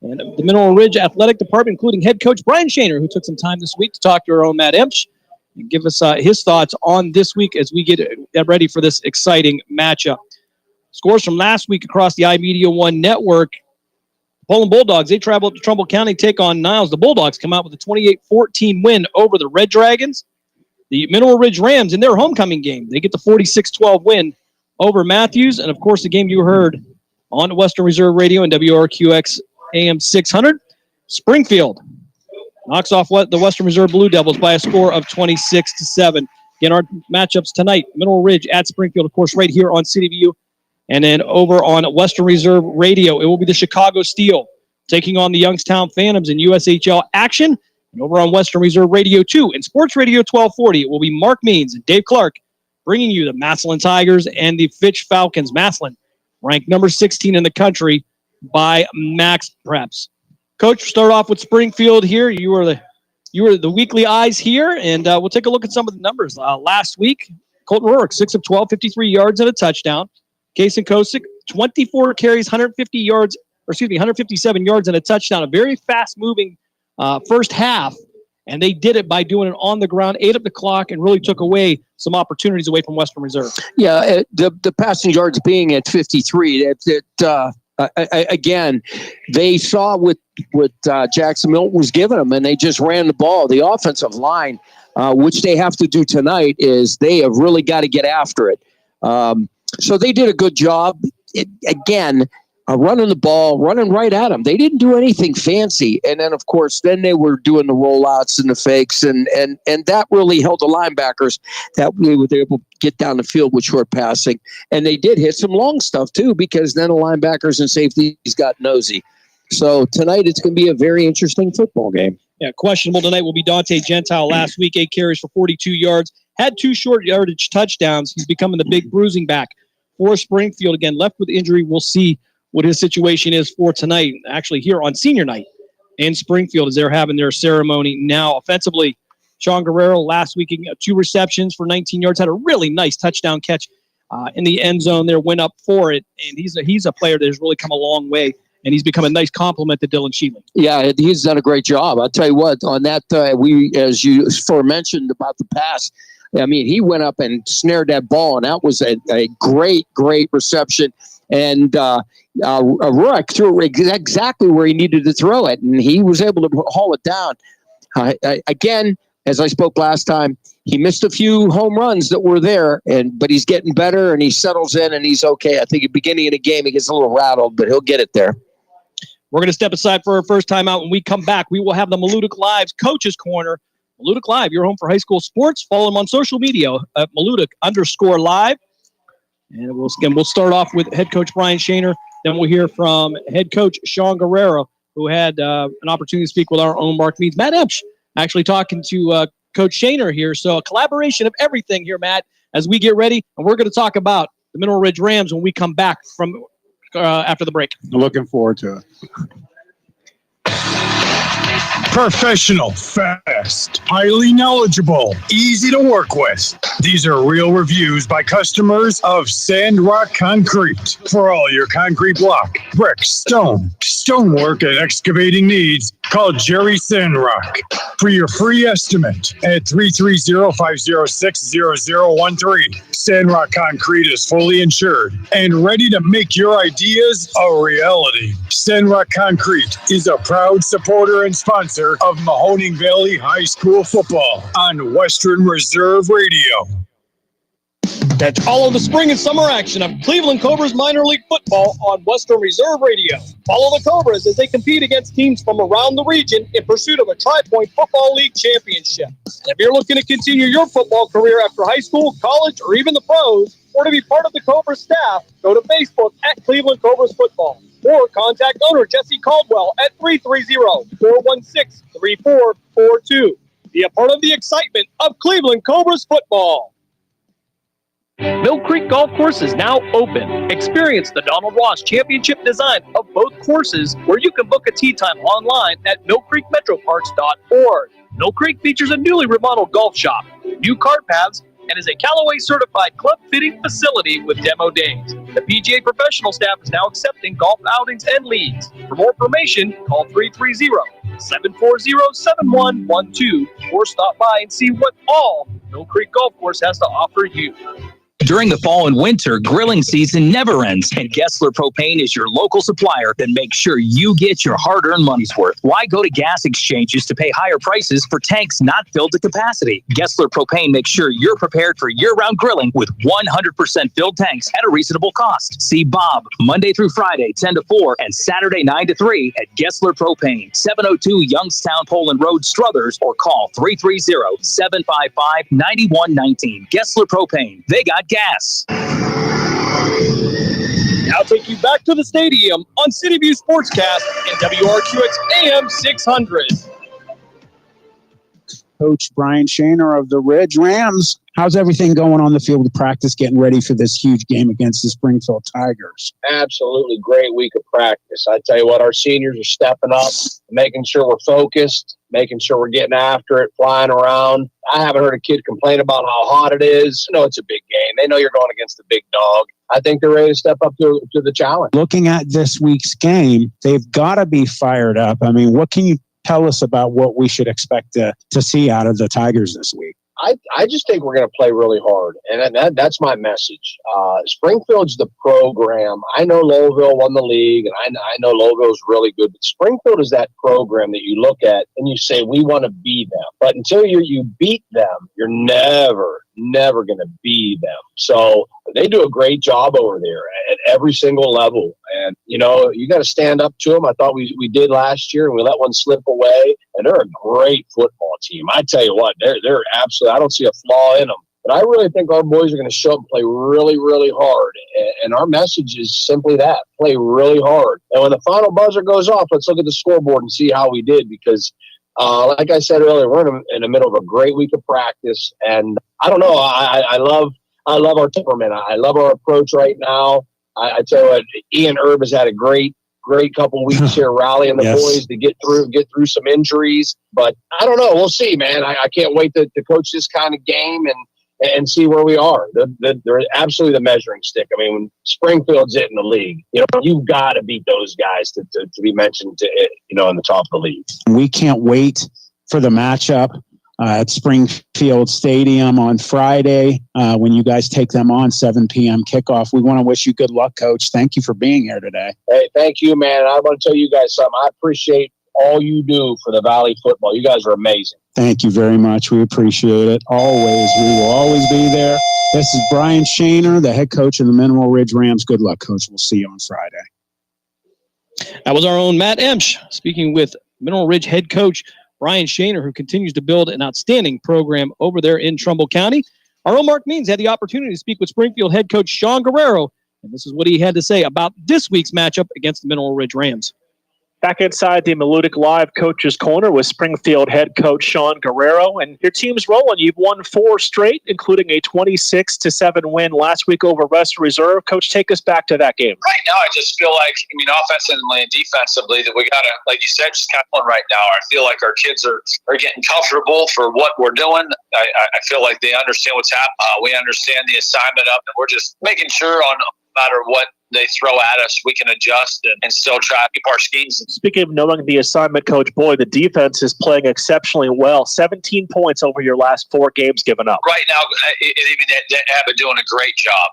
and the Mineral Ridge Athletic Department, including head coach Brian Shaner, who took some time this week to talk to our own Matt Emsch and give us his thoughts on this week as we get ready for this exciting matchup. Scores from last week across the iMedia One network. Poland Bulldogs, they travel up to Trumbull County, take on Niles. The Bulldogs come out with a 28-14 win over the Red Dragons. The Mineral Ridge Rams, in their homecoming game, they get the 46-12 win over Matthews. And, of course, the game you heard on Western Reserve Radio and WRQX AM 600. Springfield knocks off the Western Reserve Blue Devils by a score of 26-7. Again, our matchups tonight, Mineral Ridge at Springfield, of course, right here on CityView. And then over on Western Reserve Radio, it will be the Chicago Steel taking on the Youngstown Phantoms in USHL action. And over on Western Reserve Radio 2 and Sports Radio 1240, it will be Mark Means and Dave Clark bringing you the Massillon Tigers and the Fitch Falcons. Massillon ranked number 16 in the country by Max Preps. Coach, start off with Springfield here. You were the weekly eyes here, and we'll take a look at some of the numbers. Last week, Colton Rourke, 6 of 12, 53 yards and a touchdown. Kason Kosick, 24 carries, 157 yards and a touchdown. A very fast-moving first half, and they did it by doing it on the ground, ate up the clock, and really took away some opportunities away from Western Reserve. Yeah, the passing yards being at 53, again, they saw what Jackson Milton was giving them, and they just ran the ball. The offensive line, which they have to do tonight, is they have really got to get after it. So they did a good job. Running the ball, running right at them. They didn't do anything fancy. And then, of course, they were doing the rollouts and the fakes, and that really held the linebackers that they were able to get down the field with short passing. And they did hit some long stuff, too, because then the linebackers and safeties got nosy. So tonight it's going to be a very interesting football game. Yeah, questionable tonight will be Dante Gentile. Last week, 8 carries for 42 yards. Had 2 short yardage touchdowns. He's becoming the big bruising back for Springfield. Again, left with injury. We'll see what his situation is for tonight, actually here on senior night in Springfield as they're having their ceremony now. Offensively, Sean Guerrero last week, 2 receptions for 19 yards, had a really nice touchdown catch in the end zone there, went up for it, and he's a player that has really come a long way, and he's become a nice complement to Dylan Shealy. Yeah, he's done a great job. I'll tell you what, on that, as you mentioned about the pass, I mean, he went up and snared that ball, and that was a great, great reception. And Rourke threw it exactly where he needed to throw it, and he was able to haul it down. Again, as I spoke last time, he missed a few home runs that were there, but he's getting better, and he settles in, and he's okay. I think at the beginning of the game, he gets a little rattled, but he'll get it there. We're going to step aside for our first time out. When we come back, we will have the Malutic Live's Coaches Corner. Malutic Live, your home for high school sports. Follow them on social media at Malutic_Live. And we'll start off with head coach Brian Shaner. Then we'll hear from head coach Sean Guerrero, who had an opportunity to speak with our own Mark Meads. Matt Epsch actually talking to Coach Shaner here. So a collaboration of everything here, Matt, as we get ready. And we're going to talk about the Mineral Ridge Rams when we come back from after the break. Looking forward to it. Professional, fast, highly knowledgeable, easy to work with. These are real reviews by customers of Sandrock Concrete. For all your concrete block, brick, stone, stonework, and excavating needs, call Jerry Sandrock for your free estimate at 330-506-0013. Sandrock Concrete is fully insured and ready to make your ideas a reality. Sandrock Concrete is a proud supporter and sponsor of Mahoning Valley High School football on Western Reserve Radio. That's all of the spring and summer action of Cleveland Cobras minor league football on Western Reserve Radio. Follow the Cobras as they compete against teams from around the region in pursuit of a Tri-Point Football League championship. And if you're looking to continue your football career after high school, college, or even the pros, or to be part of the Cobras staff, go to Facebook at Cleveland Cobras Football. Or contact owner Jesse Caldwell at 330-416-3442. Be a part of the excitement of Cleveland Cobras football. Mill Creek Golf Course is now open. Experience the Donald Ross Championship design of both courses, where you can book a tee time online at millcreekmetroparks.org. Mill Creek features a newly remodeled golf shop, new cart paths, and is a Callaway certified club fitting facility with demo days. The PGA professional staff is now accepting golf outings and leagues. For more information, call 330-740-7112 or stop by and see what all Mill Creek Golf Course has to offer you. During the fall and winter, grilling season never ends, and Gessler Propane is your local supplier that makes sure you get your hard-earned money's worth. Why go to gas exchanges to pay higher prices for tanks not filled to capacity? Gessler Propane makes sure you're prepared for year-round grilling with 100% filled tanks at a reasonable cost. See Bob Monday through Friday, 10 to 4, and Saturday, 9 to 3 at Gessler Propane, 702 Youngstown Poland Road, Struthers, or call 330-755-9119. Gessler Propane. They got gas. Now take you back to the stadium on City View Sportscast and WRQX AM 600. Coach Brian Shaner of the Ridge Rams. How's everything going on the field of practice, getting ready for this huge game against the Springfield Tigers? Absolutely great week of practice. I tell you what, our seniors are stepping up, making sure we're focused, making sure we're getting after it, flying around. I haven't heard a kid complain about how hot it is. You know, it's a big game. They know you're going against the big dog. I think they're ready to step up to the challenge. Looking at this week's game, they've got to be fired up. I mean, what can you tell us about what we should expect to see out of the Tigers this week? I just think we're going to play really hard, and that's my message. Springfield's the program. I know Lowellville won the league, and I know Lowellville's really good, but Springfield is that program that you look at and you say, we want to be them. But until you beat them, you're never going to be them. So they do a great job over there at every single level. And, you know, you got to stand up to them. I thought we did last year, and we let one slip away. And they're a great football team. I tell you what, they're absolutely, I don't see a flaw in them. But I really think our boys are going to show up and play really, really hard. And our message is simply that, play really hard. And when the final buzzer goes off, let's look at the scoreboard and see how we did, because like I said earlier, we're in the middle of a great week of practice. And I don't know, I love our temperament. I love our approach right now. I tell you what, Ian Erb has had a great couple weeks here rallying the boys to get through some injuries. But I don't know. We'll see, man. I can't wait to coach this kind of game and see where we are. They're absolutely the measuring stick. I mean, when Springfield's it in the league, you know, you've got to beat those guys to be mentioned to it, you know, in the top of the league. We can't wait for the matchup at Springfield Stadium on Friday when you guys take them on 7 p.m. kickoff. We want to wish you good luck, Coach. Thank you for being here today. Hey, thank you, man. I want to tell you guys something. I appreciate all you do for the Valley football. You guys are amazing. Thank you very much. We appreciate it. Always. We will always be there. This is Brian Shaner, the head coach of the Mineral Ridge Rams. Good luck, Coach. We'll see you on Friday. That was our own Matt Emsch speaking with Mineral Ridge head coach Brian Shaner, who continues to build an outstanding program over there in Trumbull County. Our own Mark Means had the opportunity to speak with Springfield head coach Sean Guerrero, and this is what he had to say about this week's matchup against the Mineral Ridge Rams. Back inside the Malutic Live Coach's Corner with Springfield head coach Sean Guerrero, and your team's rolling. You've won 4 straight, including a 26-7 win last week over West Reserve. Coach, take us back to that game. Right now, I just feel like, I mean, offensively and defensively, that we got to, like you said, just kind of right now. I feel like our kids are getting comfortable for what we're doing. I feel like they understand what's happening. We understand the assignment up, and we're just making sure on no matter what they throw at us, we can adjust and still try to keep our schemes. Speaking of knowing the assignment, Coach, boy, the defense is playing exceptionally well. 17 points over your last 4 games given up. Right now, they have been doing a great job.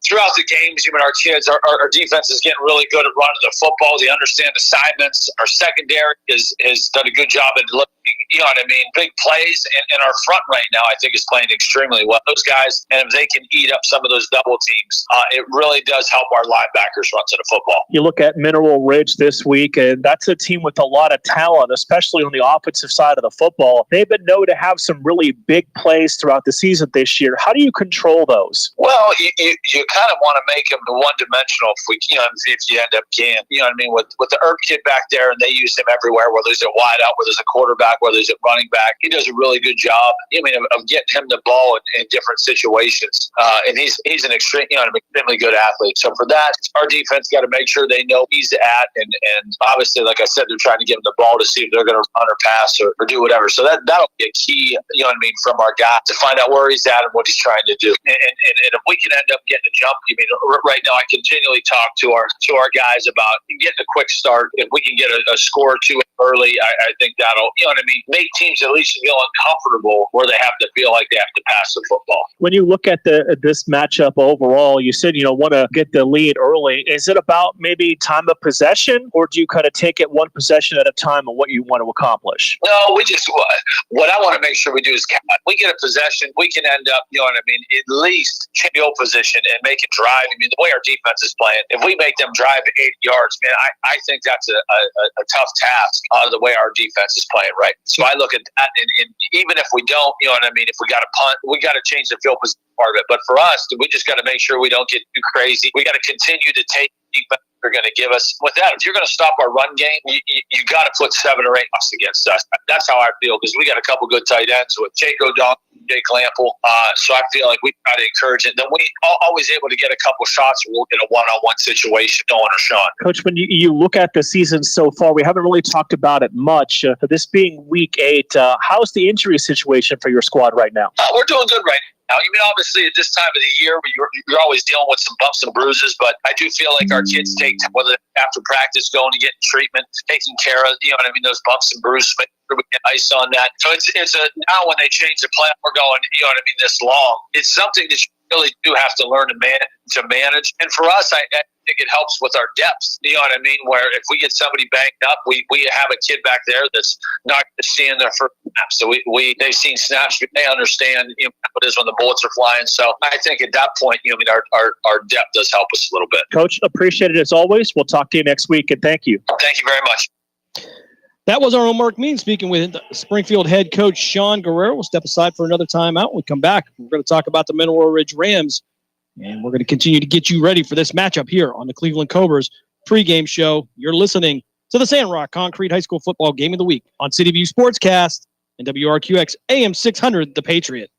Throughout the games, even our kids, our defense is getting really good at running the football. They understand assignments. Our secondary has done a good job at looking, you know what I mean, big plays. And our front right now, I think, is playing extremely well. Those guys, and if they can eat up some of those double teams, it really does help our linebackers run to the football. You look at Mineral Ridge this week, and that's a team with a lot of talent, especially on the offensive side of the football. They've been known to have some really big plays throughout the season this year. How do you control those? Well, you kind of want to make them one-dimensional if you end up can. You know what I mean? With the Erb kid back there, and they use him everywhere, whether he's at wide out, whether he's a quarterback, whether he's at running back. He does a really good job, of getting him the ball in different situations. And he's an extremely good athlete. So for that, our defense got to make sure they know he's at, and obviously, like I said, they're trying to give him the ball to see if they're going to run or pass or do whatever. So that'll be a key, you know what I mean, from our guy to find out where he's at and what he's trying to do. And if we can end up getting a jump, I mean, right now I continually talk to our guys about getting a quick start. If we can get a score or two early, I think that'll, you know what I mean, make teams at least feel uncomfortable where they have to feel like they have to pass the football. When you look at this matchup overall, you said want to get the lead early. Is it about maybe time of possession, or do you kind of take it one possession at a time on what you want to accomplish? No, we just what I want to make sure we do is we get a possession, we can end up, you know what I mean, at least field position and make it drive. I mean, the way our defense is playing, if we make them drive 80 yards, man, I think that's a tough task the way our defense is playing, right? So I look at that, and even if we don't, you know what I mean, if we got to punt, we got to change the field position part of it. But for us, we just got to make sure we don't get too crazy. We got to continue to take defense they're going to give us. With that, if you're going to stop our run game, you got to put 7 or 8 us against us. That's how I feel, because we got a couple good tight ends with Jake O'Donnell, Jake Lample. So I feel like we got to encourage it. Then we always able to get a couple shots where we'll get a one-on-one situation going or Sean. Coach, when you look at the season so far, we haven't really talked about it much. This being week 8, how's the injury situation for your squad right now? We're doing good right now. I mean, obviously, at this time of the year, you're always dealing with some bumps and bruises, but I do feel like our kids take, whether after practice, going to get treatment, taking care of, you know what I mean, those bumps and bruises, make sure we get ice on that. So it's now when they change the plan, we're going, you know what I mean, this long. It's something that you really do have to learn to manage. And for us, I think it helps with our depth. You know what I mean? Where if we get somebody banged up, we have a kid back there that's not seeing their first snaps. So they've seen snaps, they understand what it is when the bullets are flying. So I think at that point, I mean, our depth does help us a little bit. Coach, appreciate it as always. We'll talk to you next week, and thank you. Thank you very much. That was our own Mark Mean speaking with Springfield head coach Sean Guerrero. We'll step aside for another timeout. When we come back, we're going to talk about the Mineral Ridge Rams, and we're going to continue to get you ready for this matchup here on the Cleveland Cobras pregame show. You're listening to the Sandrock Concrete High School Football Game of the Week on City View Sportscast and WRQX AM 600, The Patriot.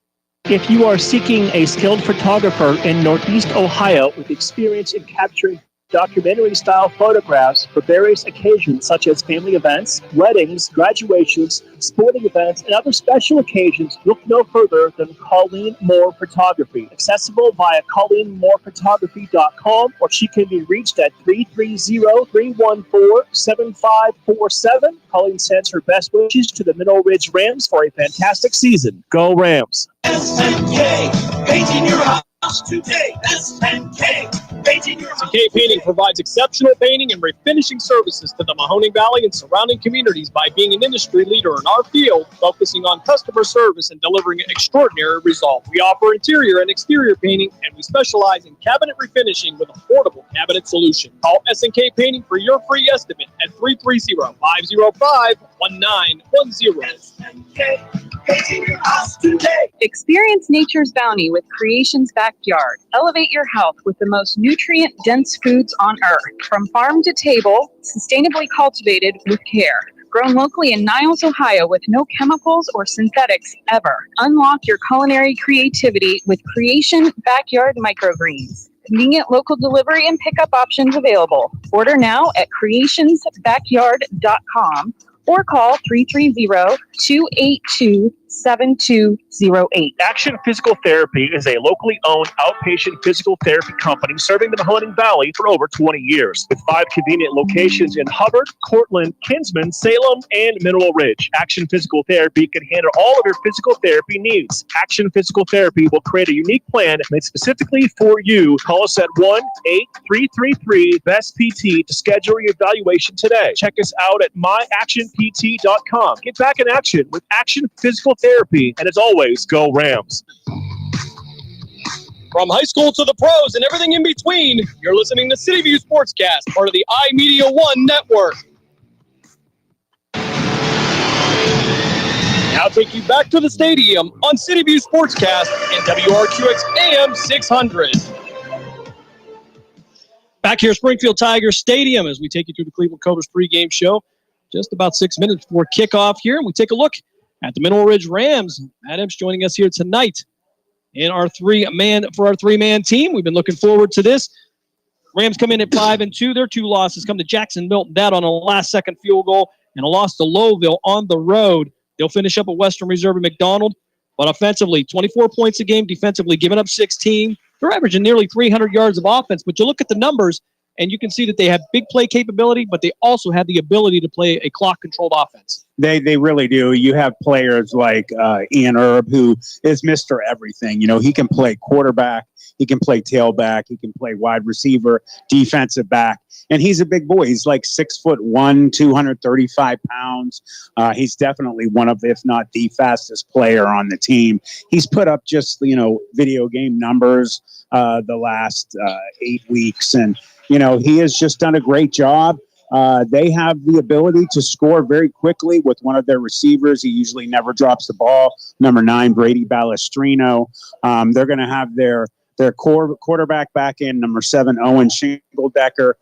If you are seeking a skilled photographer in Northeast Ohio with experience in capturing documentary-style photographs for various occasions such as family events, weddings, graduations, sporting events, and other special occasions, look no further than Colleen Moore Photography. Accessible via ColleenMoorePhotography.com, or she can be reached at 330-314-7547. Colleen sends her best wishes to the Mineral Ridge Rams for a fantastic season. Go Rams! SNK, painting your house today. SNK, painting your house. SNK Painting provides exceptional painting and refinishing services to the Mahoning Valley and surrounding communities by being an industry leader in our field, focusing on customer service and delivering extraordinary results. We offer interior and exterior painting, and we specialize in cabinet refinishing with affordable cabinet solutions. Call SNK Painting for your free estimate at 330-505-1910. SNK, painting your house today. Experience nature's bounty with Creation's Backyard. Elevate your health with the most nutrient-dense foods on earth. From farm to table, sustainably cultivated with care. Grown locally in Niles, Ohio with no chemicals or synthetics ever. Unlock your culinary creativity with Creation Backyard Microgreens. Convenient local delivery and pickup options available. Order now at creationsbackyard.com or call 330-282-7208. Action Physical Therapy is a locally owned outpatient physical therapy company serving the Mahoning Valley for over 20 years. With 5 convenient locations in Hubbard, Cortland, Kinsman, Salem, and Mineral Ridge. Action Physical Therapy can handle all of your physical therapy needs. Action Physical Therapy will create a unique plan made specifically for you. Call us at 1-8333-BEST-PT to schedule your evaluation today. Check us out at myactionpt.com. Get back in action with Action Physical Therapy, and as always, go Rams. From high school to the pros and everything in between, you're listening to City View Sportscast, part of the iMedia One network. Now take you back to the stadium on City View Sportscast and WRQX AM 600. Back here at Springfield Tigers Stadium as we take you through the Cleveland Cobras pregame show. Just about 6 minutes before kickoff here, and we take a look at the Mineral Ridge Rams. Adams joining us here tonight in our three-man team. We've been looking forward to this. Rams come in at 5-2. Their 2 losses come to Jackson Milton, that on a last-second field goal, and a loss to Lowville on the road. They'll finish up at Western Reserve and McDonald. But offensively, 24 points a game. Defensively, giving up 16. They're averaging nearly 300 yards of offense. But you look at the numbers, and you can see that they have big play capability, but they also have the ability to play a clock-controlled offense. They really do. You have players like Ian Erb, who is Mr. Everything. You know, he can play quarterback, he can play tailback, he can play wide receiver, defensive back, and he's a big boy. He's like 6'1", 235 pounds. He's definitely one of, if not the fastest player on the team. He's put up just, video game numbers the last 8 weeks, and he has just done a great job. They have the ability to score very quickly with one of their receivers. He usually never drops the ball. Number 9, Brady Balestrino. They're going to have their quarterback back in, number 7, Owen Shingledecker.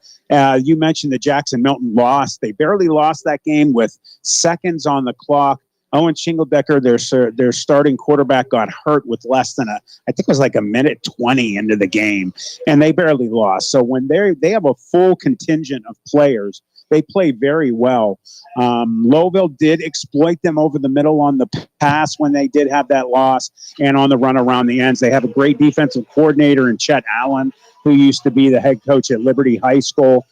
You mentioned the Jackson Milton loss. They barely lost that game with seconds on the clock. Owen Shingledecker, their starting quarterback, got hurt with less than I think it was like a minute 20 into the game, and they barely lost. So when they have a full contingent of players, they play very well. Lowville did exploit them over the middle on the pass when they did have that loss, and on the run around the ends. They have a great defensive coordinator in Chet Allen, who used to be the head coach at Liberty High School.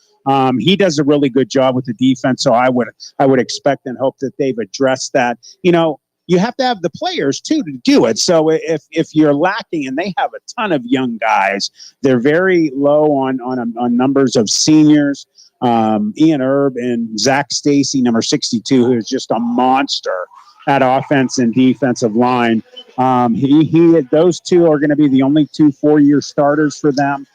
He does a really good job with the defense, so I would expect and hope that they've addressed that. You have to have the players too to do it. So if you're lacking, and they have a ton of young guys, they're very low on numbers of seniors. Ian Erb and Zach Stacy, number 62, who is just a monster at offense and defensive line. Those two are going to be the only 2 4-year starters for them.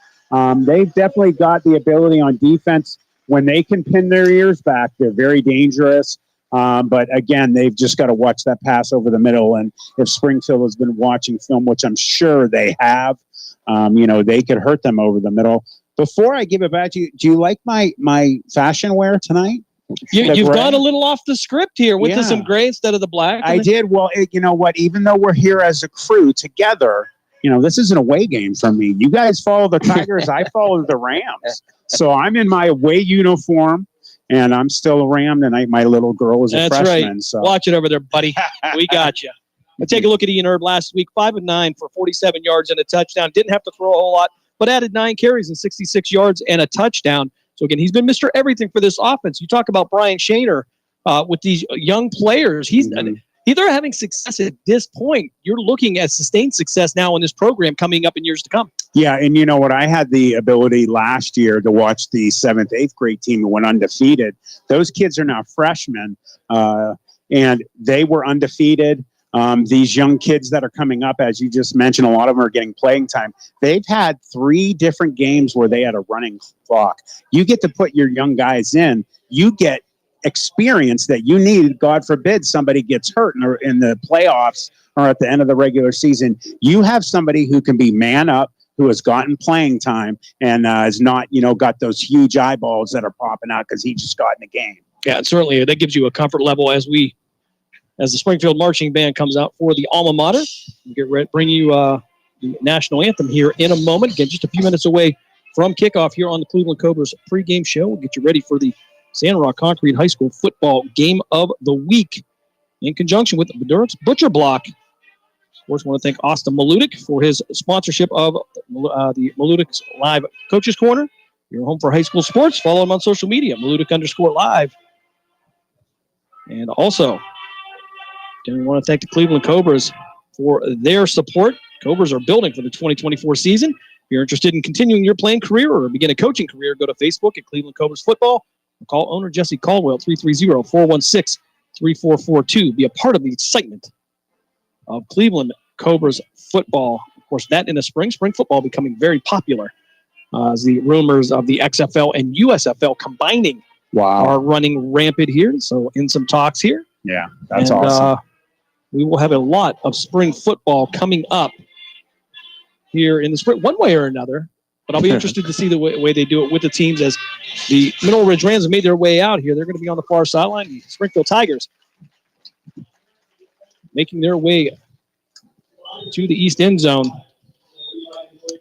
They've definitely got the ability on defense. When they can pin their ears back, they're very dangerous. But again, they've just got to watch that pass over the middle. And if Springfield has been watching film, which I'm sure they have, they could hurt them over the middle. Before I give it back to you, do you like my fashion wear tonight? You've gone a little off the script here. Went to some gray instead of the black. I did. Well, you know what? Even though we're here as a crew together, this is an away game for me. You guys follow the Tigers. I follow the Rams. So I'm in my away uniform, and I'm still a Ram tonight. My little girl is a freshman. Right. So watch it over there, buddy. We got you. Let's take a look at Ian Erb last week. 5 of 9 for 47 yards and a touchdown. Didn't have to throw a whole lot, but added 9 carries and 66 yards and a touchdown. So, again, he's been Mr. Everything for this offense. You talk about Brian Shaner with these young players. They're having success at this point. You're looking at sustained success now in this program coming up in years to come. Yeah, and you know what? I had the ability last year to watch the 7th, 8th grade team who went undefeated. Those kids are now freshmen, and they were undefeated. These young kids that are coming up, as you just mentioned, a lot of them are getting playing time. They've had 3 different games where they had a running clock. You get to put your young guys in. You get experience that you need. God forbid somebody gets hurt in the playoffs or at the end of the regular season. You have somebody who can be man up, who has gotten playing time and has not, got those huge eyeballs that are popping out because he just got in the game. Yeah, certainly that gives you a comfort level as the Springfield Marching Band comes out for the alma mater. We'll get ready, bring you the national anthem here in a moment. Again, just a few minutes away from kickoff here on the Cleveland Cobras pregame show. We'll get you ready for the Sandrock Concrete High School football game of the week in conjunction with the Durance Butcher Block. Of course, I want to thank Austin Maludik for his sponsorship of the Maludik's Live Coaches Corner. Your home for high school sports. Follow him on social media, Maludik_live. And also, we want to thank the Cleveland Cobras for their support. Cobras are building for the 2024 season. If you're interested in continuing your playing career or begin a coaching career, go to Facebook at Cleveland Cobras Football. Call owner Jesse Caldwell, 330-416-3442. Be a part of the excitement of Cleveland Cobras football. Of course, that in the spring football becoming very popular as the rumors of the XFL and USFL combining are running rampant here. So in some talks here. Yeah, that's awesome. We will have a lot of spring football coming up here in the spring, one way or another. But I'll be interested to see the way they do it with the teams as the Mineral Ridge Rams have made their way out here. They're going to be on the far sideline. The Springfield Tigers making their way to the east end zone.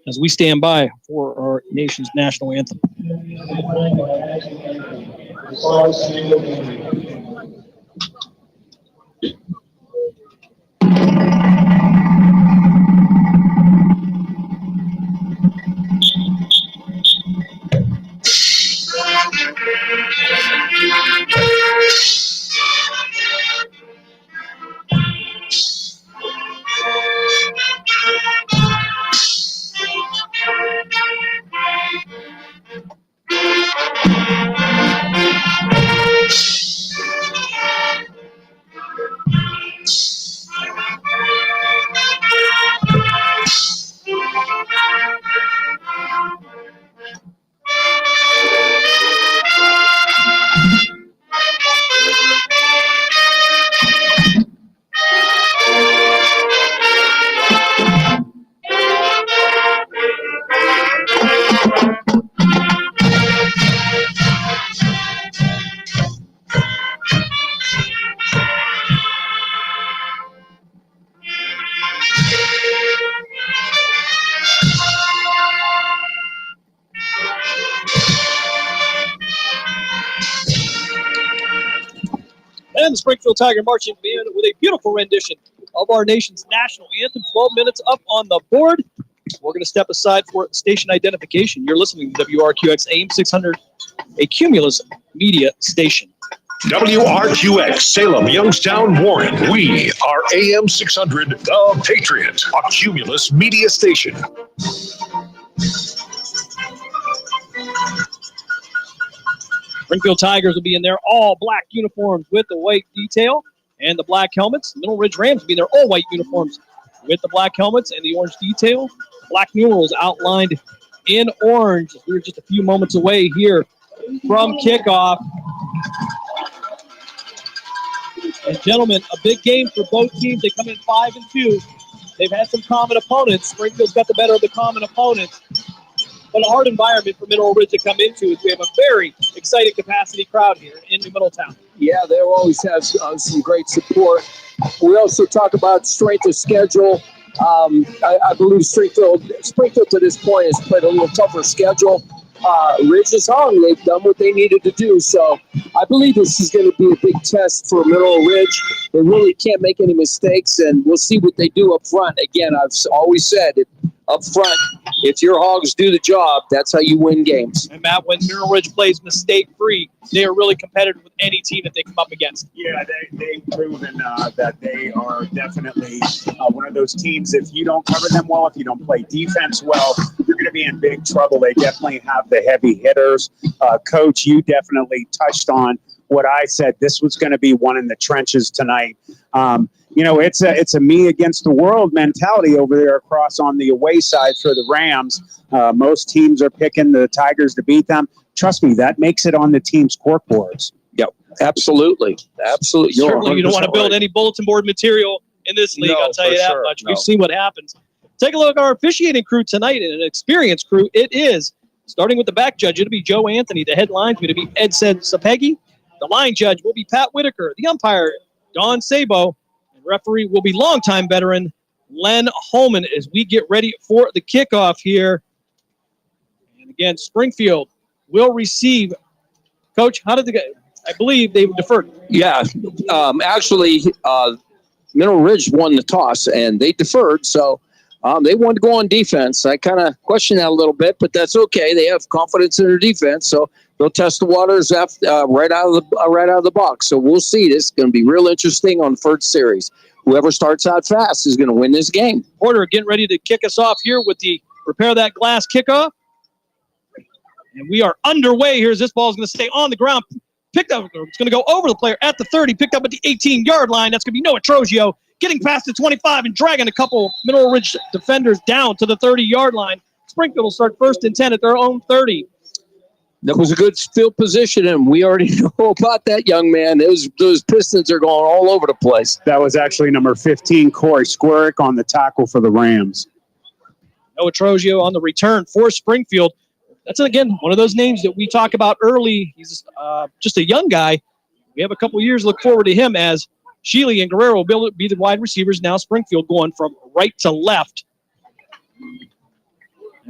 as we stand by for our nation's national anthem. And the Springfield Tiger Marching Band with a beautiful rendition of our nation's national anthem. 12 minutes up on the board. We're going to step aside for station identification. You're listening to WRQX AM 600, a Cumulus media station. WRQX, Salem, Youngstown, Warren. We are AM 600, The Patriot, a Cumulus media station. Springfield Tigers will be in their all-black uniforms with the white detail and the black helmets. Middle Ridge Rams will be in their all-white uniforms with the black helmets and the orange detail. Black numerals outlined in orange. We're just a few moments away here from kickoff. And gentlemen, a big game for both teams. They come in 5-2. They've had some common opponents. Springfield's got the better of the common opponents. But a hard environment for Middle Ridge to come into as we have a very excited capacity crowd here in New Middletown. Yeah, they'll always have some great support. We also talk about strength of schedule. I believe Springfield to this point has played a little tougher schedule. Ridge is hung. They've done what they needed to do. So I believe this is going to be a big test for Middle Ridge. They really can't make any mistakes, and we'll see what they do up front. Again, I've always said up front, if your Hogs do the job, that's how you win games. And Matt, when Middle Ridge plays mistake-free, they are really competitive with any team that they come up against. Yeah, they've proven that they are definitely one of those teams. If you don't cover them well, if you don't play defense well, you're going to be in big trouble. They definitely have the heavy hitters. Coach, you definitely touched on what I said. This was going to be one in the trenches tonight. It's a me against the world mentality over there across on the away side for the Rams. Most teams are picking the Tigers to beat them. Trust me, that makes it on the team's corkboards. Yep, absolutely. Certainly, you don't want to build any bulletin board material in this league. I'll tell you that much. We've seen what happens. Take a look at our officiating crew tonight, and an experienced crew it is. Starting with the back judge, it'll be Joe Anthony. The headlines going to be Ed Sapegi. The line judge will be Pat Whitaker. The umpire, Don Sabo. And referee will be longtime veteran Len Holman as we get ready for the kickoff here. And again, Springfield will receive. Coach, how did I believe they deferred. Yeah, actually, Middle Ridge won the toss, and they deferred, so they wanted to go on defense. I kind of question that a little bit, but that's okay. They have confidence in their defense, so they'll test the waters right out of the box. So we'll see. This is going to be real interesting on the first series. Whoever starts out fast is going to win this game. Porter getting ready to kick us off here with the Repair That Glass kickoff. And we are underway here as this ball is going to stay on the ground. Picked up. It's going to go over the player at the 30, picked up at the 18-yard line. That's going to be Noah Trogio getting past the 25 and dragging a couple Middle Ridge defenders down to the 30-yard line. Springfield will start 1st and 10 at their own 30. That was a good field position, and we already know about that young man. Those Pistons are going all over the place. That was actually number 15, Corey Squarick, on the tackle for the Rams. Noah Trogio on the return for Springfield. That's, again, one of those names that we talk about early. He's just a young guy. We have a couple years to look forward to him as Sheely and Guerrero will be the wide receivers. Now Springfield going from right to left.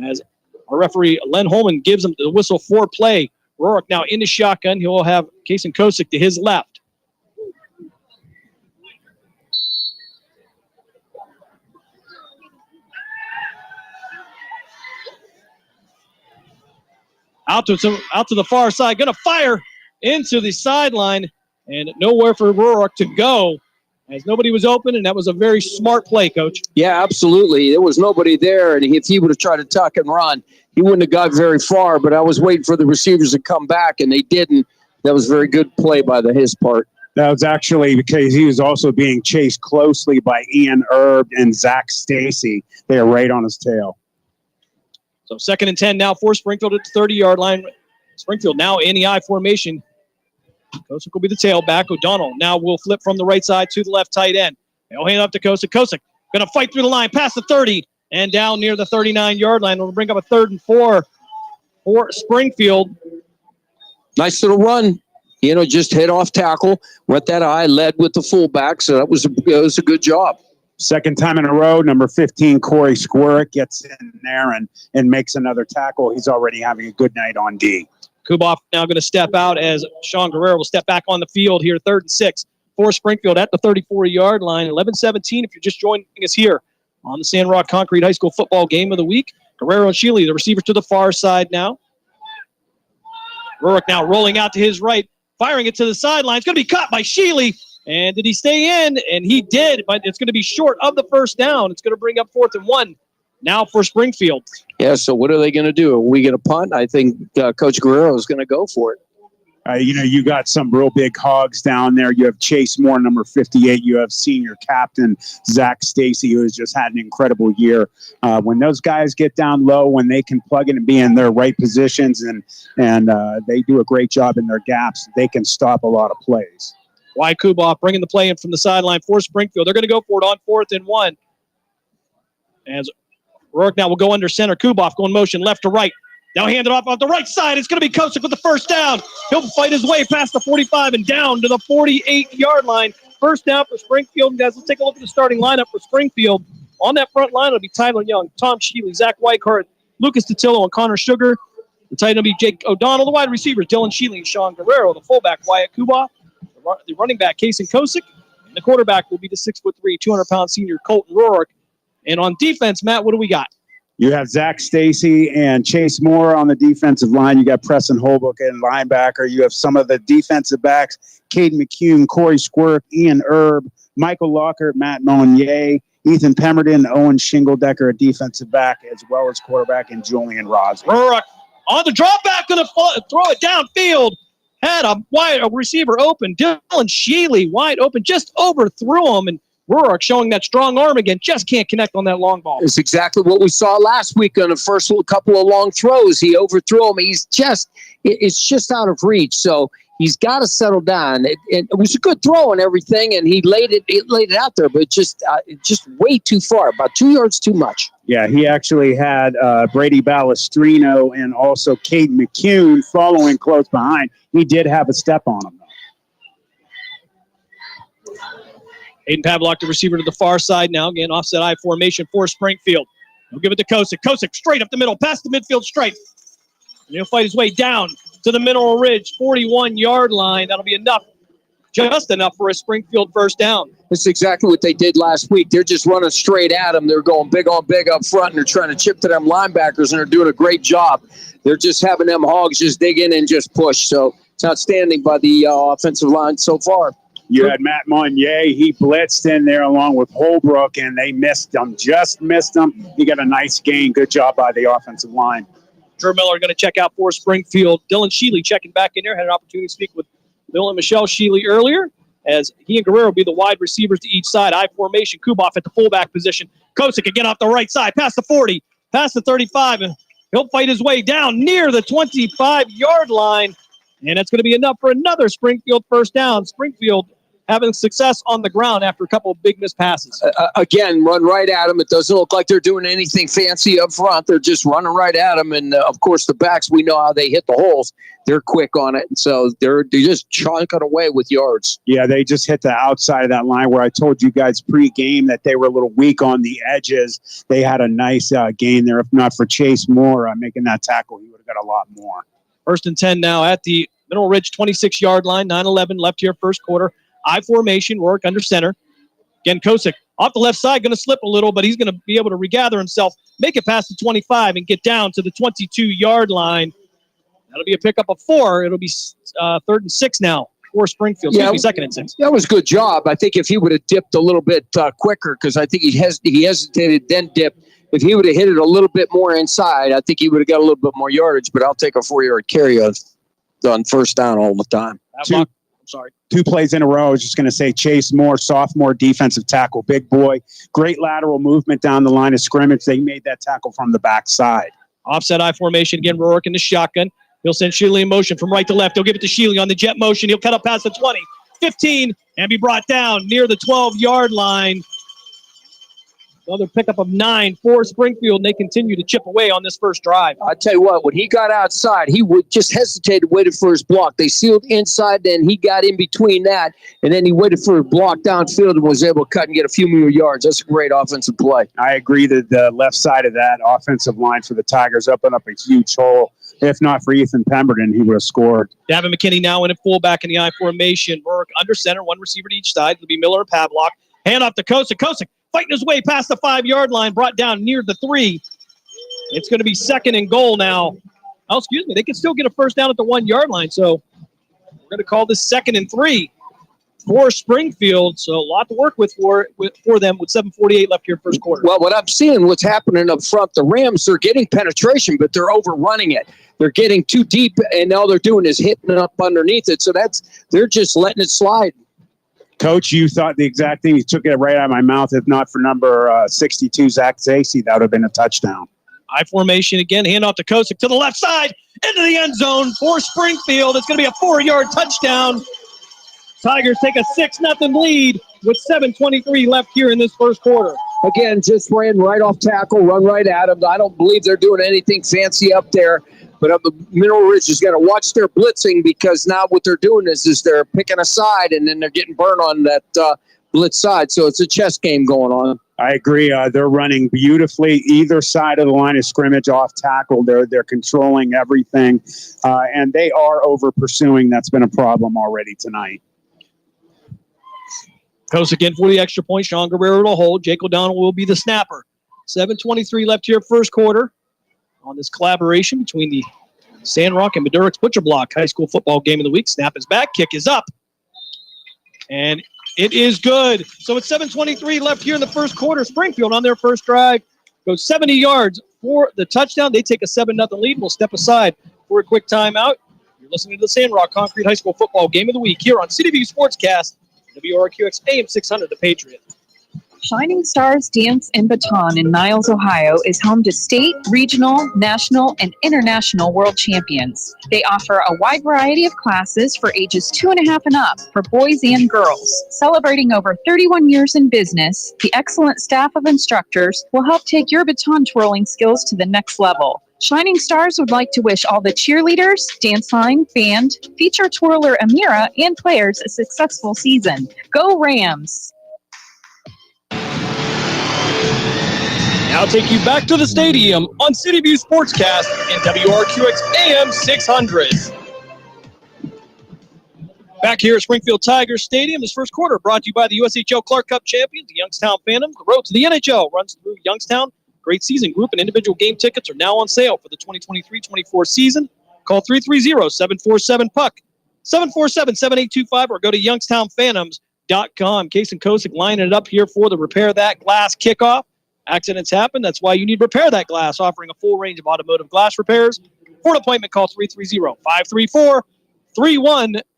as our referee, Len Holman, gives him the whistle for play. Rorick now in the shotgun. He will have Kason Kosick to his left. Out to the far side, going to fire into the sideline, and nowhere for Rorick to go, as nobody was open, and that was a very smart play, Coach. Yeah, absolutely. There was nobody there, and if he would have tried to tuck and run, he wouldn't have got very far, but I was waiting for the receivers to come back, and they didn't. That was very good play by his part. That was actually because he was also being chased closely by Ian Erb and Zach Stacy. They are right on his tail. So 2nd and 10 now for Springfield at the 30-yard line. Springfield now in the I formation. Kosick will be the tailback. O'Donnell now will flip from the right side to the left tight end. They'll hand up to Kosick. Kosick going to fight through the line, past the 30, and down near the 39-yard line. It'll bring up a 3rd and 4 for Springfield. Nice little run. Just hit off tackle, went that eye, led with the fullback, so that was a good job. Second time in a row, number 15, Corey Squirrick, gets in there and makes another tackle. He's already having a good night on D. Kuboff now going to step out as Sean Guerrero will step back on the field here, 3rd and 6 for Springfield at the 34-yard line. 11-17 if you're just joining us here on the Sandrock Concrete High School football game of the week. Guerrero and Shealy, the receivers to the far side now. Rorick now rolling out to his right, firing it to the sideline. It's going to be caught by Shealy. And did he stay in? And he did, but it's going to be short of the first down. It's going to bring up 4th and 1 now for Springfield. Yeah, so what are they going to do? Are we going to punt? I think Coach Guerrero is going to go for it. You got some real big hogs down there. You have Chase Moore, number 58. You have senior captain Zach Stacy, who has just had an incredible year. When those guys get down low, when they can plug in and be in their right positions and they do a great job in their gaps, they can stop a lot of plays. Wyatt Kuboff bringing the play in from the sideline for Springfield. They're going to go for it on 4th and 1. As Rorick now will go under center. Kuboff going motion left to right. Now hand it off the right side. It's going to be Kosick with the first down. He'll fight his way past the 45 and down to the 48-yard line. First down for Springfield. Guys, let's take a look at the starting lineup for Springfield. On that front line, it'll be Tyler Young, Tom Shealy, Zach Weichart, Lucas Totillo, and Connor Sugar. The tight end will be Jake O'Donnell. The wide receivers, Dylan Shealy and Sean Guerrero. The fullback, Wyatt Kuboff. The running back, Kason Kosick. And the quarterback will be the 6'3", 200-pound senior Colton Rorick. And on defense, Matt, what do we got? You have Zach Stacy and Chase Moore on the defensive line. You got Preston Holbrook and linebacker. You have some of the defensive backs, Caden McCune, Corey Squirk, Ian Erb, Michael Lockhart, Matt Monnier, Ethan Pemberton, Owen Shingledecker, a defensive back, as well as quarterback, and Julian Rosler. Rorick on the drop back, going to throw it downfield. Had a receiver open. Dylan Shealy wide open, just overthrew him, and Rorick showing that strong arm again, just can't connect on that long ball. It's exactly what we saw last week on the first couple of long throws. He overthrew him. It's just out of reach. So he's got to settle down. It was a good throw and everything, and he laid it out there, but just way too far, about 2 yards too much. Yeah, he actually had Brady Balestrino and also Caden McCune following close behind. He did have a step on him, though. Aiden Pavlock, the receiver to the far side now. Again, offset I formation for Springfield. He'll give it to Kosick. Kosick straight up the middle, past the midfield stripe. And he'll fight his way down to the middle ridge, 41-yard line. That'll be enough, just enough for a Springfield first down. That's exactly what they did last week. They're just running straight at them. They're going big on big up front, and they're trying to chip to them linebackers, and they're doing a great job. They're just having them hogs just dig in and just push. So it's outstanding by the offensive line so far. You had Matt Monnier. He blitzed in there along with Holbrook, and they missed him, just missed him. He got a nice gain. Good job by the offensive line. Drew Miller going to check out for Springfield. Dylan Shealy checking back in there. Had an opportunity to speak with Bill and Michelle Shealy earlier, as he and Guerrero will be the wide receivers to each side. I formation, Kuboff at the fullback position. Kosick again off the right side, past the 40, past the 35, and he'll fight his way down near the 25-yard line. And that's going to be enough for another Springfield first down. Springfield having success on the ground after a couple of big missed passes. Again, run right at them. It doesn't look like they're doing anything fancy up front. They're just running right at them. And, of course, the backs, we know how they hit the holes. They're quick on it. And so they're just chunking away with yards. Yeah, they just hit the outside of that line where I told you guys pre-game that they were a little weak on the edges. They had a nice gain there. If not for Chase Moore making that tackle, he would have got a lot more. 1st and 10 now at the Mineral Ridge 26-yard line, 9-11 left here first quarter. I formation, work under center. Again, Kosick off the left side, going to slip a little, but he's going to be able to regather himself, make it past the 25, and get down to the 22-yard line. That'll be a pickup of 4. It'll be 3rd and 6 now for Springfield. Excuse me, 2nd and 6. That was a good job. I think if he would have dipped a little bit quicker, because I think he hesitated, then dipped. If he would have hit it a little bit more inside, I think he would have got a little bit more yardage, but I'll take a 4-yard carry on 1st down all the time. I'm sorry. 2 plays in a row. I was just going to say Chase Moore, sophomore defensive tackle, big boy, great lateral movement down the line of scrimmage. They made that tackle from the backside. Offset I formation again. Rourke in the shotgun. He'll send Shealy in motion from right to left. He'll give it to Shealy on the jet motion. He'll cut up past the 20, 15, and be brought down near the 12-yard line. Another pickup of 9 for Springfield, and they continue to chip away on this first drive. I tell you what, when he got outside, he would just hesitate, waited for his block. They sealed inside, then he got in between that, and then he waited for his block downfield and was able to cut and get a few more yards. That's a great offensive play. I agree that the left side of that offensive line for the Tigers opened up a huge hole. If not for Ethan Pemberton, he would have scored. Davin McKinney now in at fullback in the I formation. Rourke under center, 1 receiver to each side. It'll be Miller and Pavlock. Hand off to Kosick. Kosick fighting his way past the 5-yard line, brought down near the 3. It's going to be 2nd and goal now. Oh, excuse me. They can still get a first down at the 1-yard line, so we're going to call this 2nd and 3 for Springfield. So a lot to work with for them with 7:48 left here first quarter. Well, what I'm seeing, what's happening up front, the Rams, they're getting penetration, but they're overrunning it. They're getting too deep, and all they're doing is hitting it up underneath it. So they're just letting it slide. Coach, you thought the exact thing. You took it right out of my mouth. If not for number 62, Zach Zacey, that would have been a touchdown. I formation again. Hand off to Kosick to the left side into the end zone for Springfield. It's going to be a 4-yard touchdown. Tigers take a 6-0 lead with 7:23 left here in this first quarter. Again, just ran right off tackle, run right at him. I don't believe they're doing anything fancy up there. But Mineral Ridge is going to watch their blitzing, because now what they're doing is they're picking a side, and then they're getting burned on that blitz side. So it's a chess game going on. I agree. They're running beautifully either side of the line of scrimmage off tackle. They're controlling everything, and they are over pursuing. That's been a problem already tonight. Kosick again for the extra point. Sean Guerrero will hold. Jake O'Donnell will be the snapper. 7:23 left here first quarter on this collaboration between the Sandrock and Madurix Butcher Block High School Football Game of the Week. Snap is back. Kick is up. And it is good. So it's 7:23 left here in the first quarter. Springfield on their first drive goes 70 yards for the touchdown. They take a 7-0 lead. We'll step aside for a quick timeout. You're listening to the Sandrock Concrete High School Football Game of the Week here on CWB Sportscast, WRQX AM 600, The Patriot. Shining Stars Dance and Baton in Niles, Ohio is home to state, regional, national, and international world champions. They offer a wide variety of classes for ages 2.5 and up for boys and girls. Celebrating over 31 years in business, the excellent staff of instructors will help take your baton twirling skills to the next level. Shining Stars would like to wish all the cheerleaders, dance line, band, feature twirler Amira, and players a successful season. Go Rams! Now take you back to the stadium on CityView Sportscast and WRQX AM 600. Back here at Springfield Tigers Stadium, this first quarter brought to you by the USHL Clark Cup champions, the Youngstown Phantoms. The road to the NHL runs through Youngstown. Great season group and individual game tickets are now on sale for the 2023-24 season. Call 330-747-PUCK, 747-7825, or go to youngstownphantoms.com. Case and Kosick lining it up here for the Repair That Glass kickoff. Accidents happen. That's why you need Repair That Glass, offering a full range of automotive glass repairs. For an appointment, call 330-534-3192.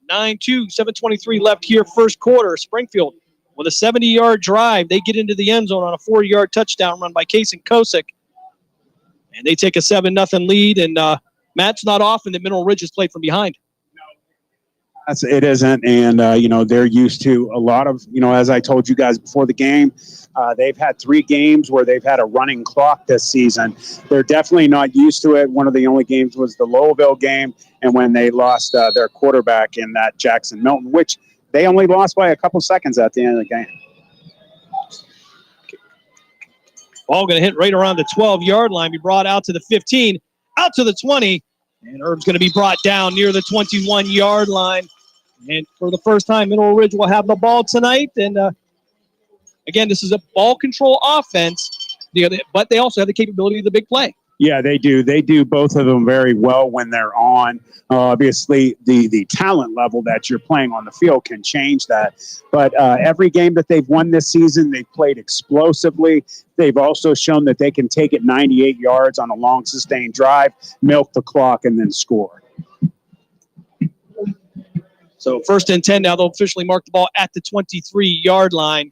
7:23 left here, first quarter. Springfield with a 70-yard drive. They get into the end zone on a 4-yard touchdown run by Case and Kosick. And they take a 7-0 lead. And Matt's not often that Mineral Ridge has played from behind. It isn't, and they're used to a lot of, as I told you guys before the game, they've had 3 games where they've had a running clock this season. They're definitely not used to it. One of the only games was the Louisville game, and when they lost their quarterback in that Jackson Milton, which they only lost by a couple seconds at the end of the game. Ball going to hit right around the 12-yard line, be brought out to the 15, out to the 20, and Herb's going to be brought down near the 21-yard line. And for the first time, Mineral Ridge will have the ball tonight. And, again, this is a ball control offense, but they also have the capability of the big play. Yeah, they do. They do both of them very well when they're on. Obviously, the talent level that you're playing on the field can change that. But every game that they've won this season, they've played explosively. They've also shown that they can take it 98 yards on a long sustained drive, milk the clock, and then score. So 1st and 10 now. They'll officially mark the ball at the 23-yard line.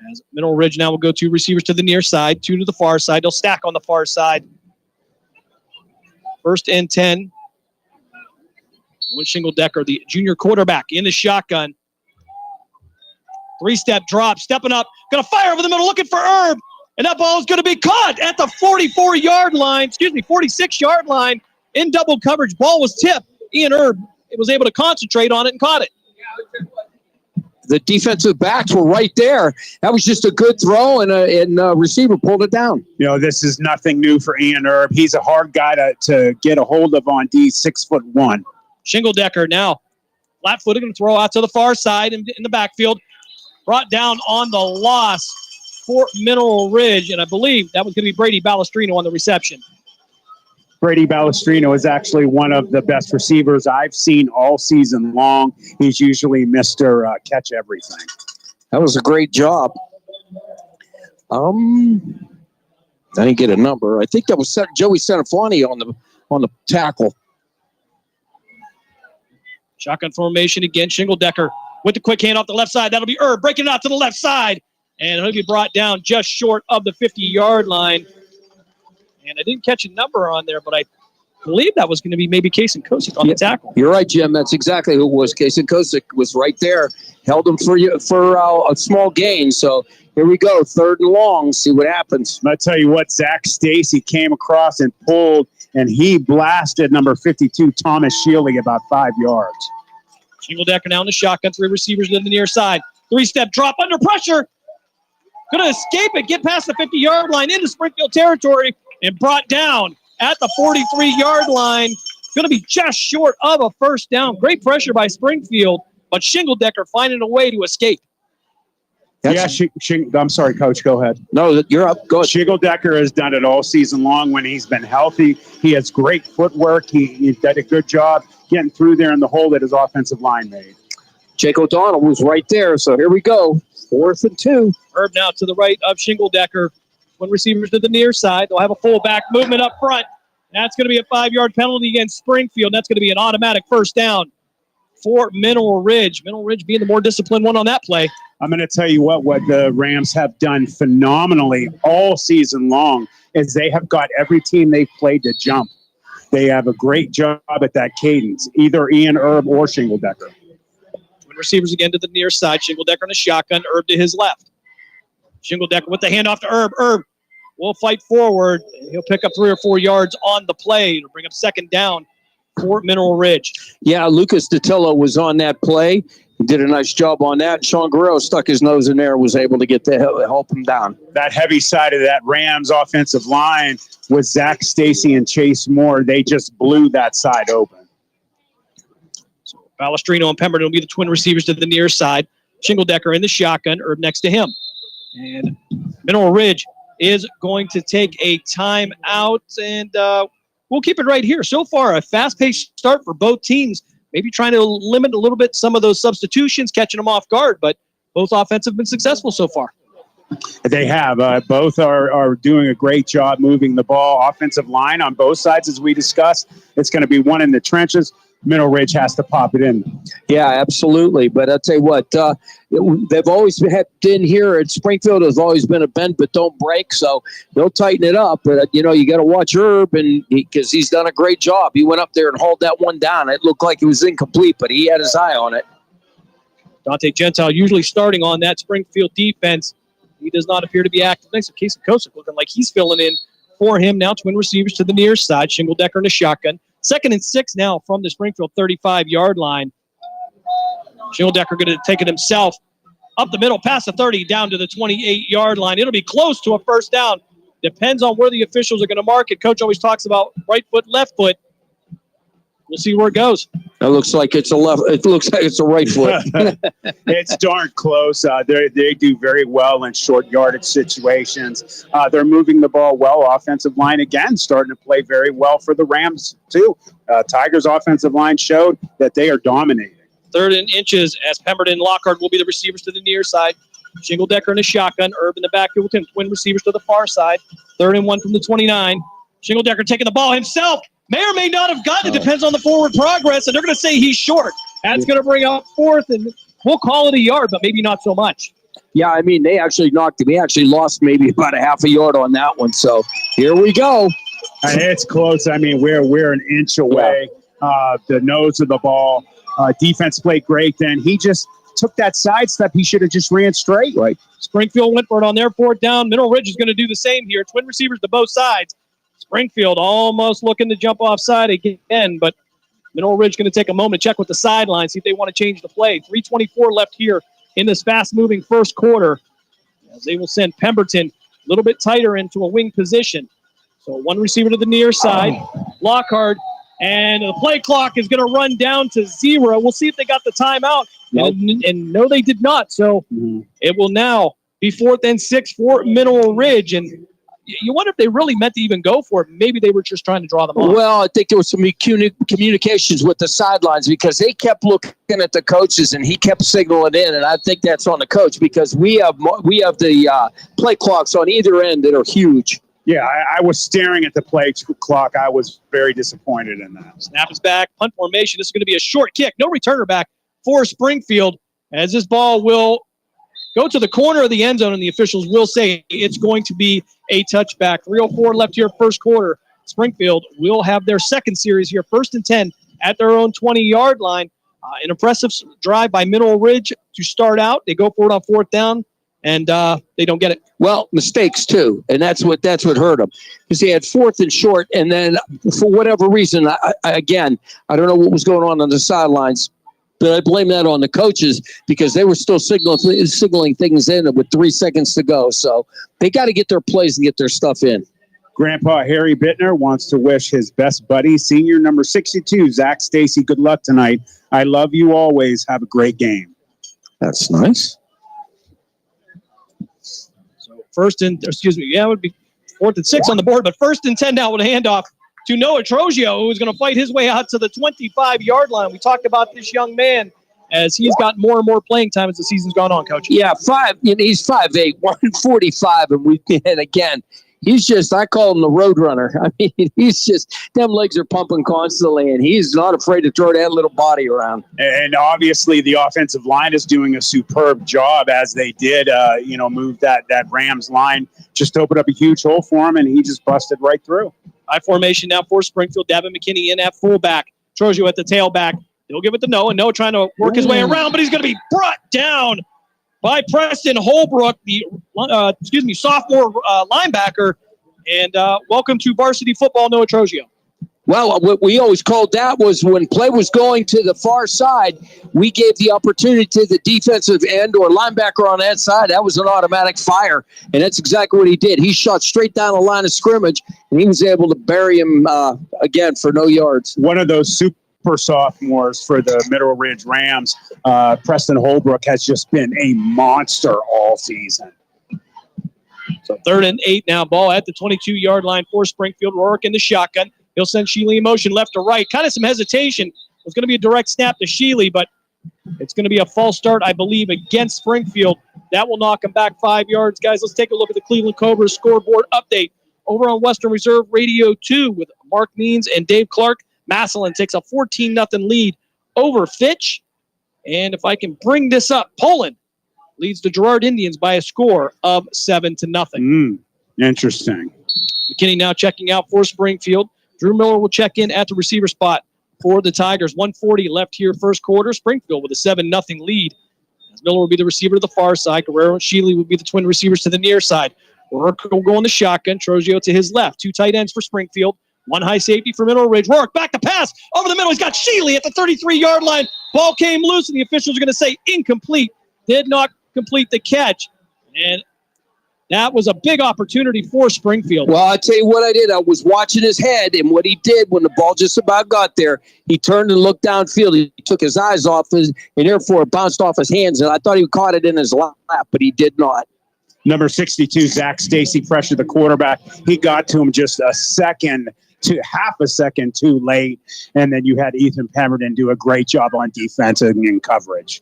As Mineral Ridge now will go 2 receivers to the near side, 2 to the far side. They'll stack on the far side. 1st and 10. Owen Shingledecker, the junior quarterback, in the shotgun. 3-step drop, stepping up, going to fire over the middle, looking for Herb. And that ball is going to be caught at the 46-yard line in double coverage. Ball was tipped. Ian Herb was able to concentrate on it and caught it. The defensive backs were right there. That was just a good throw, and receiver pulled it down. This is nothing new for Ian Herb. He's a hard guy to get a hold of on D, 6'1". Shingledecker now flat-footed, going to throw out to the far side in the backfield. Brought down on the loss for Mineral Ridge, and I believe that was going to be Brady Balestrino on the reception. Brady Balestrino is actually one of the best receivers I've seen all season long. He's usually Mr. Catch Everything. That was a great job. I didn't get a number. I think that was Joey Senaflani on the tackle. Shotgun formation again. Shingledecker with the quick hand off the left side. That'll be Herb breaking it out to the left side. And he'll be brought down just short of the 50-yard line. And I didn't catch a number on there, but I believe that was going to be maybe Kason Kosick on the tackle. You're right, Jim. That's exactly who it was. Kason Kosick was right there. Held him for a small gain. So here we go. 3rd and long. See what happens. I'll tell you what, Zach Stacy came across and pulled, and he blasted number 52, Thomas Shealy, about 5 yards. Shingledecker now in the shotgun. 3 receivers to the near side. 3-step drop under pressure. Going to escape it. Get past the 50-yard line into Springfield territory. And brought down at the 43-yard line. Going to be just short of a first down. Great pressure by Springfield, but Shingledecker finding a way to escape. I'm sorry, Coach. Go ahead. No, you're up. Go ahead. Shingledecker has done it all season long when he's been healthy. He has great footwork. He did a good job getting through there in the hole that his offensive line made. Jake O'Donnell was right there, so here we go. 4th and 2. Herb now to the right of Shingledecker. 1 receivers to the near side. They'll have a fullback movement up front. That's going to be a 5-yard penalty against Springfield. That's going to be an automatic first down for Mineral Ridge. Mineral Ridge being the more disciplined one on that play. I'm going to tell you what the Rams have done phenomenally all season long is they have got every team they've played to jump. They have a great job at that cadence, either Ian Herb or Shingledecker. 2 receivers again to the near side. Shingledecker in a shotgun. Herb to his left. Shingledecker with the handoff to Herb. Herb will fight forward. He'll pick up 3 or 4 yards on the play to bring up 2nd down for Mineral Ridge. Yeah, Lucas Datillo was on that play. He did a nice job on that. Sean Guerrero stuck his nose in there and was able to get to help him down. That heavy side of that Rams offensive line with Zach Stacy and Chase Moore, they just blew that side open. So Balestrino and Pemberton will be the twin receivers to the near side. Shingledecker in the shotgun. Herb next to him. And Mineral Ridge is going to take a timeout, and we'll keep it right here. So far, a fast-paced start for both teams, maybe trying to limit a little bit some of those substitutions, catching them off guard, but both offenses have been successful so far. They have. Both are doing a great job moving the ball. Offensive line on both sides, as we discussed. It's going to be one in the trenches. Middle Ridge has to pop it in. Yeah, absolutely. But I'll tell you what, they've always been here at Springfield. Has always been a bend but don't break. So they'll tighten it up. But you got to watch Herb, and because he's done a great job. He went up there and hauled that one down. It looked like it was incomplete, but he had his eye on it. Dante Gentile usually starting on that Springfield defense. He does not appear to be active. Next to Casey Kosick looking like he's filling in for him. Now twin receivers to the near side. Shingledecker in a shotgun. 2nd and 6 now from the Springfield 35-yard line. Shingledecker going to take it himself up the middle, past the 30, down to the 28-yard line. It'll be close to a first down. Depends on where the officials are going to mark it. Coach always talks about right foot, left foot. We'll see where it goes. It looks like it's a left. It looks like it's a right foot. It's darn close. They do very well in short yardage situations. They're moving the ball well. Offensive line, again, starting to play very well for the Rams, too. Tigers' offensive line showed that they are dominating. 3rd and inches as Pemberton and Lockhart will be the receivers to the near side. Shingledecker in a shotgun. Herb in the backfield with him. Twin receivers to the far side. 3rd and 1 from the 29. Shingledecker taking the ball himself. May or may not have gotten it. Depends on the forward progress, and they're going to say he's short. That's going to bring up 4th, and we'll call it a yard, but maybe not so much. Yeah, I mean, they actually knocked him. He actually lost maybe about a half a yard on that one. So here we go. It's close. I mean, we're an inch away. The nose of the ball. Defense played great. Then he just took that sidestep. He should have just ran straight. Right. Springfield went for it on their 4th down. Middle Ridge is going to do the same here. Twin receivers to both sides. Springfield almost looking to jump offside again, but Mineral Ridge going to take a moment to check with the sideline, see if they want to change the play. 3:24 left here in this fast-moving first quarter, as they will send Pemberton a little bit tighter into a wing position. So one receiver to the near side, Lockhart, and the play clock is going to run down to 0. We'll see if they got the timeout, and no, they did not. So it will now be 4th and 6 for Mineral Ridge, and you wonder if they really meant to even go for it. Maybe they were just trying to draw them off. Well, I think there was some communications with the sidelines because they kept looking at the coaches and he kept signaling in, and I think that's on the coach because we have the play clocks on either end that are huge. Yeah, I was staring at the play clock. I was very disappointed in that. Snap is back. Punt formation. This is going to be a short kick. No returner back for Springfield as this ball will go to the corner of the end zone, and the officials will say it's going to be a touchback. 3:04 left here, first quarter. Springfield will have their second series here, 1st and 10 at their own 20-yard line. An impressive drive by Mineral Ridge to start out. They go for it on 4th down, and they don't get it. Well, mistakes too, and that's what hurt them because they had 4th and short, and then for whatever reason, I don't know what was going on the sidelines. But I blame that on the coaches because they were still signaling things in with 3 seconds to go. So they got to get their plays and get their stuff in. Grandpa Harry Bittner wants to wish his best buddy, senior number 62, Zach Stacy, good luck tonight. I love you always. Have a great game. That's nice. So it would be 4th and 6 on the board, but 1st and 10 now with a handoff to Noah Trogio, who is going to fight his way out to the 25-yard line. We talked about this young man as he's got more and more playing time as the season's gone on, Coach. Yeah, he's 5'8", 145, and again, he's just, I call him the road runner. I mean, he's just, them legs are pumping constantly, and he's not afraid to throw that little body around. And obviously the offensive line is doing a superb job as they did, move that Rams line, just opened up a huge hole for him, and he just busted right through. High formation now for Springfield. Davin McKinney in at fullback. Trogio at the tailback. They'll give it to Noah. Noah trying to work his way around, but he's going to be brought down by Preston Holbrook, the sophomore linebacker. And welcome to varsity football, Noah Trogio. Well, what we always called that was when play was going to the far side, we gave the opportunity to the defensive end or linebacker on that side. That was an automatic fire, and that's exactly what he did. He shot straight down the line of scrimmage, and he was able to bury him again for no yards. One of those super sophomores for the Mineral Ridge Rams, Preston Holbrook, has just been a monster all season. So 3rd and 8 now, ball at the 22-yard line for Springfield. Rourke in the shotgun. He'll send Shealy in motion left to right. Kind of some hesitation. It was going to be a direct snap to Shealy, but it's going to be a false start, I believe, against Springfield. That will knock him back 5 yards. Guys, let's take a look at the Cleveland Cobras scoreboard update over on Western Reserve Radio 2 with Mark Means and Dave Clark. Massillon takes a 14-0 lead over Fitch. And if I can bring this up, Poland leads the Girard Indians by a score of 7-0. Interesting. McKinney now checking out for Springfield. Drew Miller will check in at the receiver spot for the Tigers. 1:40 left here, first quarter. Springfield with a 7-0 lead. As Miller will be the receiver to the far side. Guerrero and Shealy will be the twin receivers to the near side. Rourke will go on the shotgun. Trogio to his left. Two tight ends for Springfield. One high safety for Mineral Ridge. Rourke back to pass. Over the middle. He's got Shealy at the 33-yard line. Ball came loose, and the officials are going to say incomplete. Did not complete the catch. And that was a big opportunity for Springfield. Well, I'll tell you what I did. I was watching his head, and what he did when the ball just about got there, he turned and looked downfield. He took his eyes off his, and therefore it bounced off his hands, and I thought he caught it in his lap, but he did not. Number 62, Zach Stacy, pressured the quarterback. He got to him just half a second too late, and then you had Ethan Pemberton do a great job on defense and in coverage.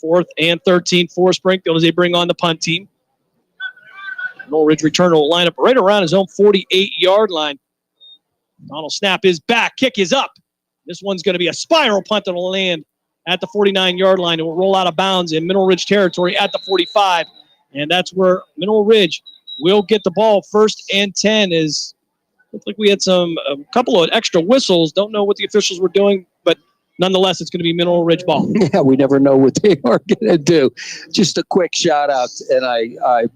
4th and 13 for Springfield as they bring on the punt team. Mineral Ridge returner will line up right around his own 48-yard line. Donald snap is back. Kick is up. This one's going to be a spiral punt that will land at the 49-yard line. It will roll out of bounds in Mineral Ridge territory at the 45. And that's where Mineral Ridge will get the ball. 1st and 10 is, looks like we had a couple of extra whistles. Don't know what the officials were doing, but nonetheless, it's going to be Mineral Ridge ball. Yeah, we never know what they are going to do. Just a quick shout out, and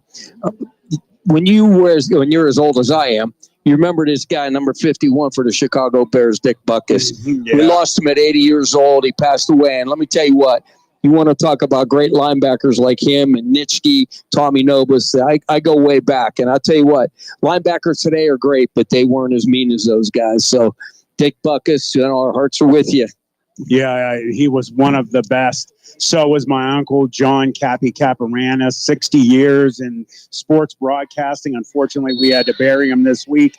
when you're as old as I am, you remember this guy, number 51 for the Chicago Bears, Dick Butkus. Yeah. We lost him at 80 years old. He passed away, and let me tell you what. You want to talk about great linebackers like him and Nitschke, Tommy Nobis. I go way back, and I'll tell you what, linebackers today are great, but they weren't as mean as those guys. So, Dick Butkus, our hearts are with you. Yeah, he was one of the best. So was my uncle, John Cappy Caparana, 60 years in sports broadcasting. Unfortunately, we had to bury him this week.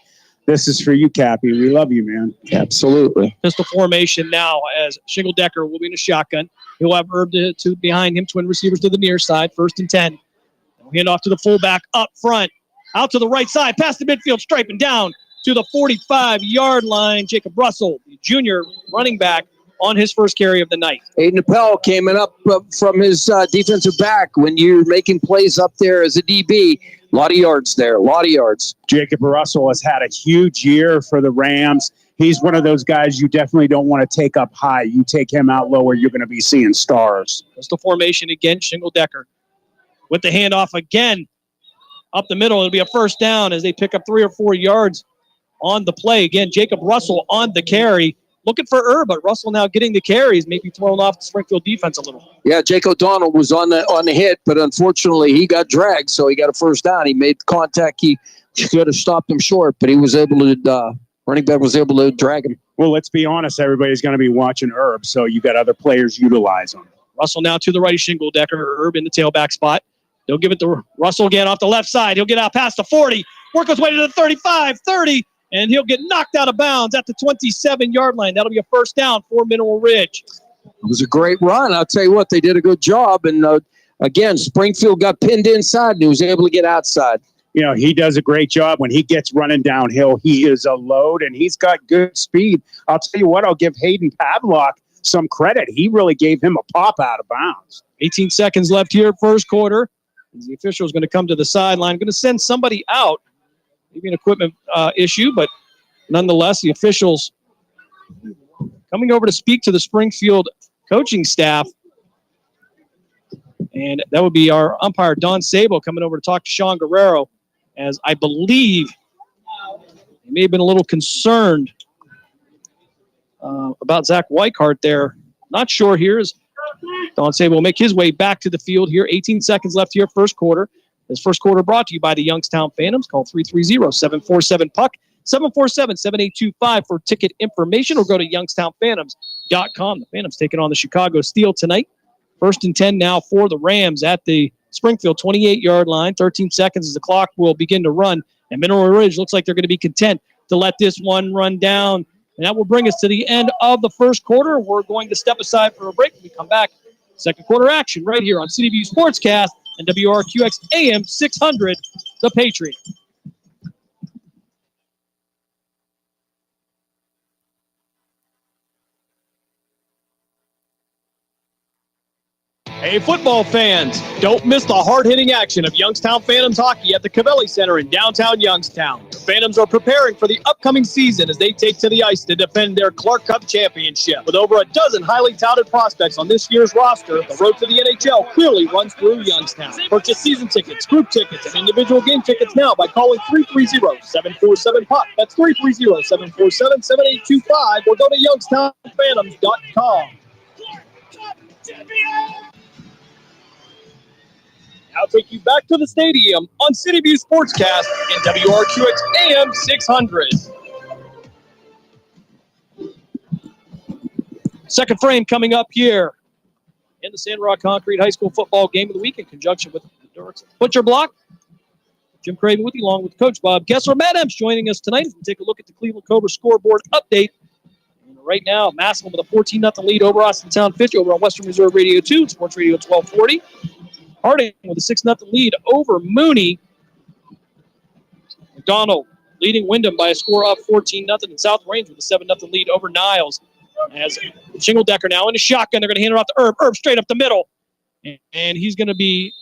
This is for you, Cappy. We love you, man. Absolutely. Pistol formation now as Shingle Decker will be in a shotgun. He'll have Herb to behind him, twin receivers to the near side, 1st and 10. He'll hand off to the fullback up front, out to the right side, past the midfield, striping down to the 45-yard line. Jacob Russell, the junior running back, on his first carry of the night. Aiden Appel came up from his defensive back. When you're making plays up there as a DB, a lot of yards there, a lot of yards. Jacob Russell has had a huge year for the Rams. He's one of those guys you definitely don't want to take up high. You take him out lower, you're going to be seeing stars. Pistol formation again, Shingle Decker. With the handoff again, up the middle, it'll be a 1st down as they pick up 3 or 4 yards on the play. Again, Jacob Russell on the carry. Looking for Herb, but Russell now getting the carries, maybe throwing off the Springfield defense a little. Yeah, Jake O'Donnell was on the hit, but unfortunately he got dragged, so he got a 1st down. He made contact. He could have stopped him short, but he was able to, running back was able to drag him. Well, let's be honest, everybody's going to be watching Herb, so you got other players utilize him. Russell now to the right, Shingle Decker, Herb in the tailback spot. They'll give it to Russell again off the left side. He'll get out past the 40, work his way to the 35, 30, and he'll get knocked out of bounds at the 27-yard line. That'll be a 1st down for Mineral Ridge. It was a great run. I'll tell you what, they did a good job. And, again, Springfield got pinned inside, and he was able to get outside. You know, he does a great job. When he gets running downhill, he is a load, and he's got good speed. I'll tell you what, I'll give Hayden Pavlock some credit. He really gave him a pop out of bounds. 18 seconds left here, first quarter. The official is going to come to the sideline. Going to send somebody out. Maybe an equipment issue, but nonetheless, the officials coming over to speak to the Springfield coaching staff. And that would be our umpire, Don Sabo, coming over to talk to Sean Guerrero, as I believe he may have been a little concerned about Zach Weichart there. Not sure here as Don Sabo will make his way back to the field here. 18 seconds left here, first quarter. This first quarter brought to you by the Youngstown Phantoms. Call 330-747-PUCK, 747-7825 for ticket information, or go to youngstownphantoms.com. The Phantoms taking on the Chicago Steel tonight. 1st and 10 now for the Rams at the Springfield 28-yard line. 13 seconds as the clock will begin to run. And Mineral Ridge looks like they're going to be content to let this one run down. And that will bring us to the end of the first quarter. We're going to step aside for a break. When we come back, second quarter action right here on CDVU Sportscast and WRQX AM 600, The Patriot. Hey, football fans, don't miss the hard-hitting action of Youngstown Phantoms hockey at the Cavelli Center in downtown Youngstown. The Phantoms are preparing for the upcoming season as they take to the ice to defend their Clark Cup championship. With over a dozen highly touted prospects on this year's roster, the road to the NHL clearly runs through Youngstown. Purchase season tickets, group tickets, and individual game tickets now by calling 330-747-POP. That's 330-747-7825 or go to youngstownphantoms.com. I'll take you back to the stadium on City View Sportscast and WRQX AM 600. Second frame coming up here in the Sandrock Concrete High School football game of the week in conjunction with the Dorks Butcher Block. Jim Craven with you, along with Coach Bob Kessler. Matt Emps joining us tonight as we take a look at the Cleveland Cobra scoreboard update. And right now, Massillon with a 14-0 lead over Austintown Fitch over on Western Reserve Radio 2, Sports Radio 1240. Harding with a 6-0 lead over Mooney. McDonald leading Wyndham by a score of 14-0. And South Range with a 7-0 lead over Niles. As Shingledecker now in a shotgun, they're going to hand it off to Herb. Herb straight up the middle. And he's going to be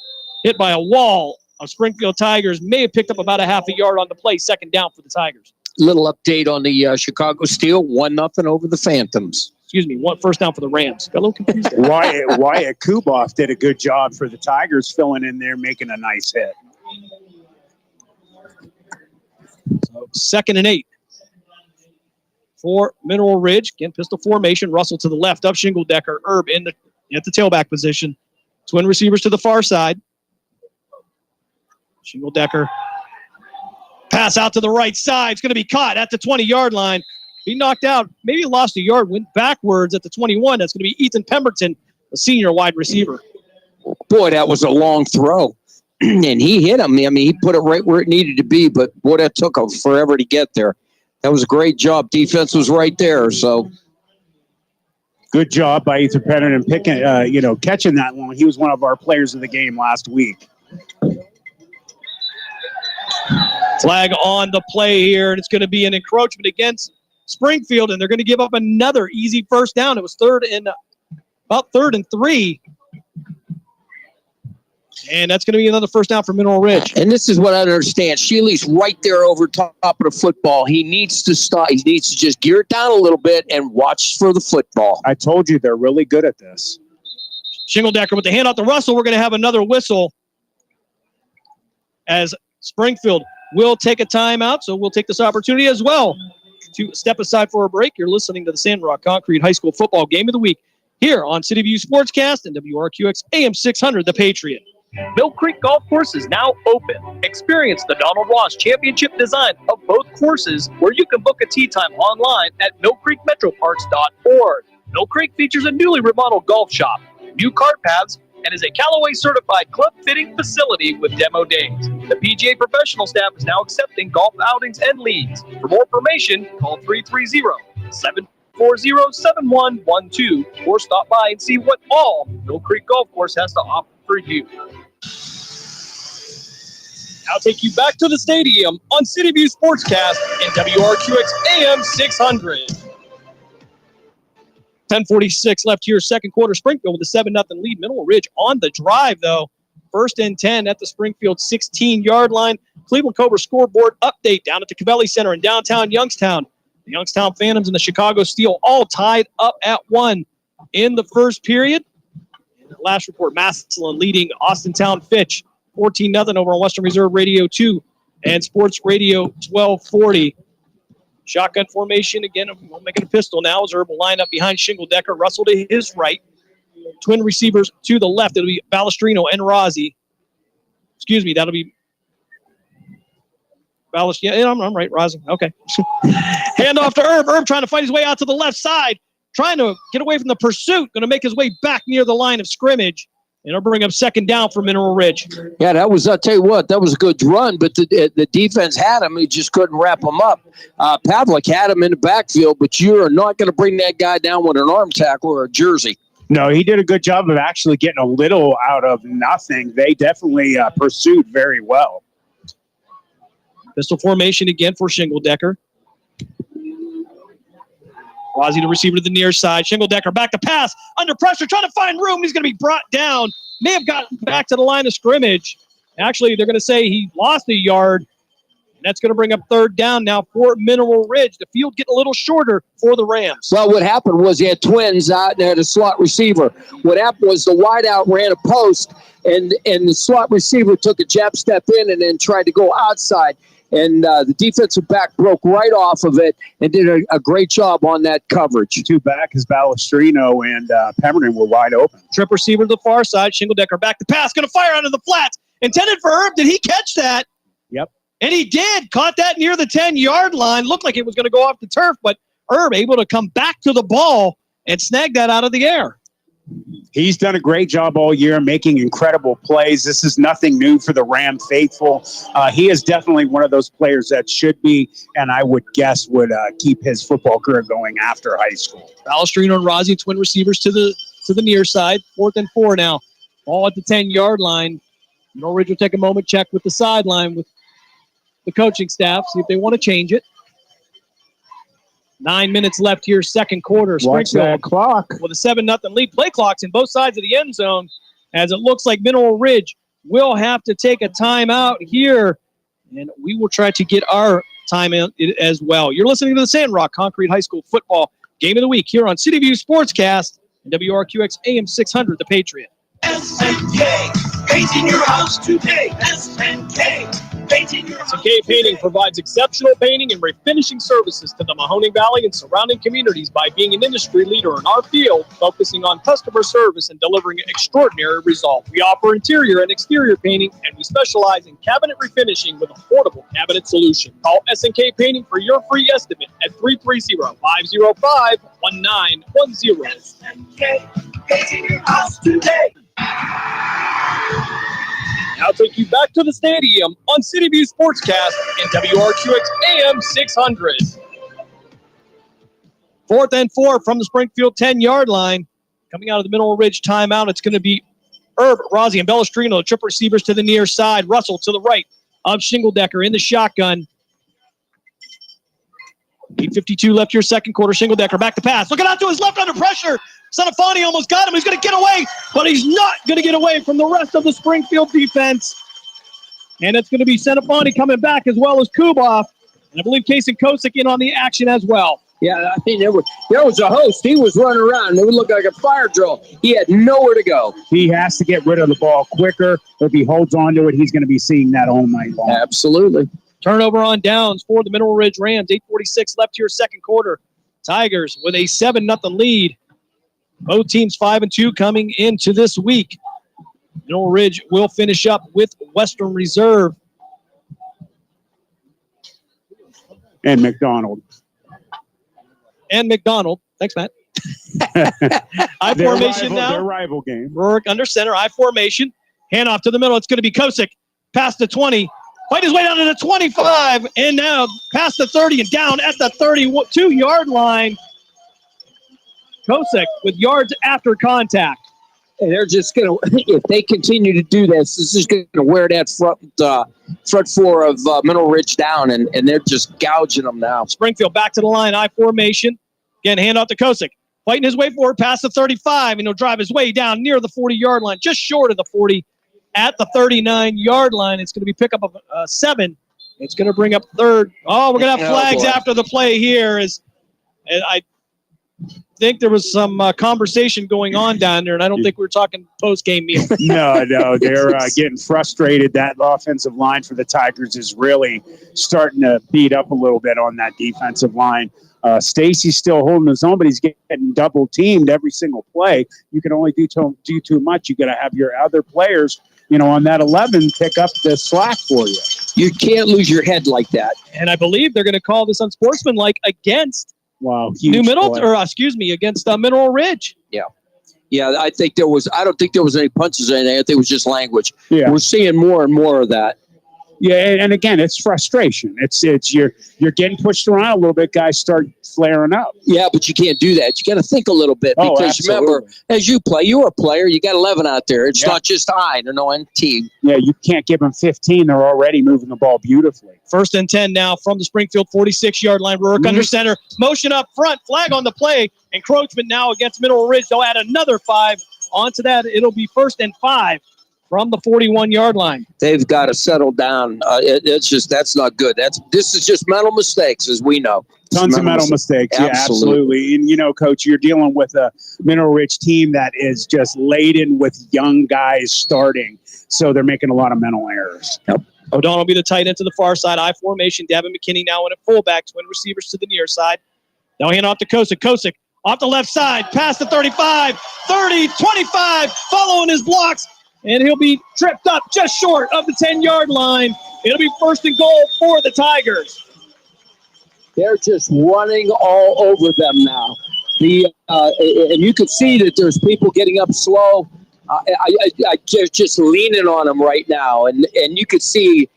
hit by a wall of Springfield Tigers. May have picked up about a half a yard on the play. Second down for the Tigers. Little update on the Chicago Steel. 1-0 over the Phantoms. Excuse me, one first down for the Rams. Got a little confused there. Wyatt Kuboff did a good job for the Tigers, filling in there, making a nice hit. So 2nd and 8 for Mineral Ridge. Again, pistol formation. Russell to the left of Shingledecker. Herb at the tailback position. Twin receivers to the far side. Shingledecker. Pass out to the right side. It's going to be caught at the 20-yard line. He knocked out, maybe lost a yard, went backwards at the 21. That's going to be Ethan Pemberton, the senior wide receiver. Boy, that was a long throw. And he hit him. I mean, he put it right where it needed to be, but boy, that took him forever to get there. That was a great job. Defense was right there, so. Good job by Ethan Pemberton picking, catching that one. He was one of our players of the game last week. Flag on the play here, and it's going to be an encroachment against Springfield, and they're going to give up another easy first down. It was about 3rd and 3. And that's going to be another first down for Mineral Ridge. And this is what I understand. Shealy's right there over top of the football. He needs to stop. He needs to just gear it down a little bit and watch for the football. I told you they're really good at this. Shingledecker with the handout to Russell. We're going to have another whistle as Springfield will take a timeout. So we'll take this opportunity as well to step aside for a break. You're listening to the Sandrock Concrete High School football game of the week here on City View Sportscast and WRQX AM 600, The Patriot. Mill Creek Golf Course is now open. Experience the Donald Ross Championship design of both courses, where you can book a tee time online at millcreekmetroparks.org. Mill Creek features a newly remodeled golf shop, new cart paths, and is a Callaway certified club fitting facility with demo days. The PGA professional staff is now accepting golf outings and leads. For more information, call 330-740-7112 or stop by and see what all Mill Creek Golf Course has to offer you. I'll take you back to the stadium on City View Sportscast and WRQX AM 600. 10:46 left here, second quarter. Springfield with a 7-0 lead. Mineral Ridge on the drive, though. 1st and 10 at the Springfield 16-yard line. Cleveland Cobra scoreboard update down at the Cavelli Center in downtown Youngstown. The Youngstown Phantoms and the Chicago Steel all tied up at 1 in the first period. Last report, Massillon leading Austintown Fitch 14-0 over on Western Reserve Radio 2 and Sports Radio 1240. Shotgun formation again. We'll make it a pistol now as Herb will line up behind Shingledecker. Russell to his right. Twin receivers to the left. It'll be Balestrino and Rossi. Excuse me, that'll be Balestrino. Yeah, I'm right, Rossi. Okay. Hand off to Herb. Herb trying to fight his way out to the left side. Trying to get away from the pursuit. Going to make his way back near the line of scrimmage. And it'll bring up second down for Mineral Ridge. Yeah, that was, I'll tell you what, that was a good run, but the defense had him. He just couldn't wrap him up. Pavlik had him in the backfield, but you're not going to bring that guy down with an arm tackle or a jersey. No, he did a good job of actually getting a little out of nothing. They definitely pursued very well. Pistol formation again for Shingledecker. Quasi the receiver to the near side. Shingledecker back to pass. Under pressure, trying to find room. He's going to be brought down. May have gotten back to the line of scrimmage. Actually, they're going to say he lost a yard. And that's going to bring up third down now for Mineral Ridge. The field getting a little shorter for the Rams. Well, what happened was he had twins out and had a slot receiver. What happened was the wideout ran a post, and the slot receiver took a jab step in and then tried to go outside. And the defensive back broke right off of it and did a great job on that coverage. Two back is Balestrino and Pemberton were wide open. Trip receiver to the far side. Shingledecker back to pass. Going to fire out of the flats. Intended for Herb. Did he catch that? Yep. And he did. Caught that near the 10-yard line. Looked like it was going to go off the turf, but Herb able to come back to the ball and snag that out of the air. He's done a great job all year making incredible plays. This is nothing new for the Ram faithful. He is definitely one of those players that should be, and I would guess would keep his football career going after high school. Balestrino and Rossi, twin receivers to the near side. 4th and 4 now. Ball at the 10-yard line. Norridge will take a moment, check with the sideline with the coaching staff, see if they want to change it. 9 minutes left here, second quarter. Watch that clock. With a 7-0 lead. Play clocks in both sides of the end zone, as it looks like Mineral Ridge will have to take a timeout here, and we will try to get our time in as well. You're listening to the Sandrock Concrete High School Football Game of the Week here on City View Sportscast and WRQX AM 600, The Patriot. SNK, painting your house today. SNK. SNK Painting provides exceptional painting and refinishing services to the Mahoning Valley and surrounding communities by being an industry leader in our field, focusing on customer service and delivering extraordinary results. We offer interior and exterior painting, and we specialize in cabinet refinishing with affordable cabinet solutions. Call SNK Painting for your free estimate at 330-505-1910. SNK, painting your house today. Now take you back to the stadium on City View Sportscast and WRQX AM 600. 4th and 4 from the Springfield 10-yard line. Coming out of the Mineral Ridge timeout, it's going to be Herb, Rossi, and Balestrino, the trip receivers to the near side. Russell to the right of Shingledecker in the shotgun. 8:52 left here, second quarter. Shingledecker back to pass. Looking out to his left under pressure. Sanafani almost got him. He's going to get away, but he's not going to get away from the rest of the Springfield defense. And it's going to be Sanafani coming back as well as Kuboff. And I believe Kason Kosick in on the action as well. Yeah, I mean, there was a host. He was running around. It would look like a fire drill. He had nowhere to go. He has to get rid of the ball quicker. If he holds on to it, he's going to be seeing that all night long. Absolutely. Turnover on downs for the Mineral Ridge Rams. 8:46 left here, second quarter. Tigers with a 7-0 lead. Both teams 5-2 coming into this week. Mineral Ridge will finish up with Western Reserve. And McDonald. Thanks, Matt. I formation now. Their rival game. Rurik under center. I formation. Handoff to the middle. It's going to be Kosick. Past the 20. Fight his way down to the 25. And now past the 30 and down at the 32-yard line. Kosick with yards after contact. And they're just going to, if they continue to do this is going to wear that front four of Mineral Ridge down, and they're just gouging them now. Springfield back to the line, I formation. Again, handoff to Kosick. Fighting his way forward past the 35, and he'll drive his way down near the 40-yard line, just short of the 40 at the 39-yard line. It's going to be pickup of 7. It's going to bring up third. Oh, we're going to have flags after the play here. I think there was some conversation going on down there, and I don't think we were talking post-game meal. No, they're getting frustrated. That offensive line for the Tigers is really starting to beat up a little bit on that defensive line. Stacy's still holding his own, but he's getting double teamed every single play. You can only do too much. You got to have your other players, on that 11 pick up the slack for you. You can't lose your head like that. And I believe they're going to call this unsportsmanlike against against Mineral Ridge. Yeah. Yeah, I think I don't think there was any punches or anything. I think it was just language. Yeah. We're seeing more and more of that. Yeah, and again, it's frustration. It's you're getting pushed around a little bit. Guys start flaring up. Yeah, but you can't do that. You got to think a little bit because remember, as you play, you're a player. You got 11 out there. It's not just I. No NT. Yeah, you can't give them 15. They're already moving the ball beautifully. 1st and 10 now from the Springfield 46-yard line. Rourke under center. Motion up front. Flag on the play. Encroachment now against Mineral Ridge. They'll add another 5 onto that. It'll be 1st and 5 from the 41-yard line. They've got to settle down. That's not good. This is just mental mistakes, as we know. Tons of mental mistakes. Yeah, absolutely. And, Coach, you're dealing with a Mineral Ridge team that is just laden with young guys starting. So they're making a lot of mental errors. Yep. O'Donnell will be the tight end to the far side. I formation. Davin McKinney now in a fullback. Twin receivers to the near side. Now hand off to Kosick. Kosick off the left side. Past the 35, 30, 25. Following his blocks. And he'll be tripped up just short of the 10-yard line. It'll be 1st and goal for the Tigers. They're just running all over them now. And you can see that there's people getting up slow. I just leaning on them right now, and you could see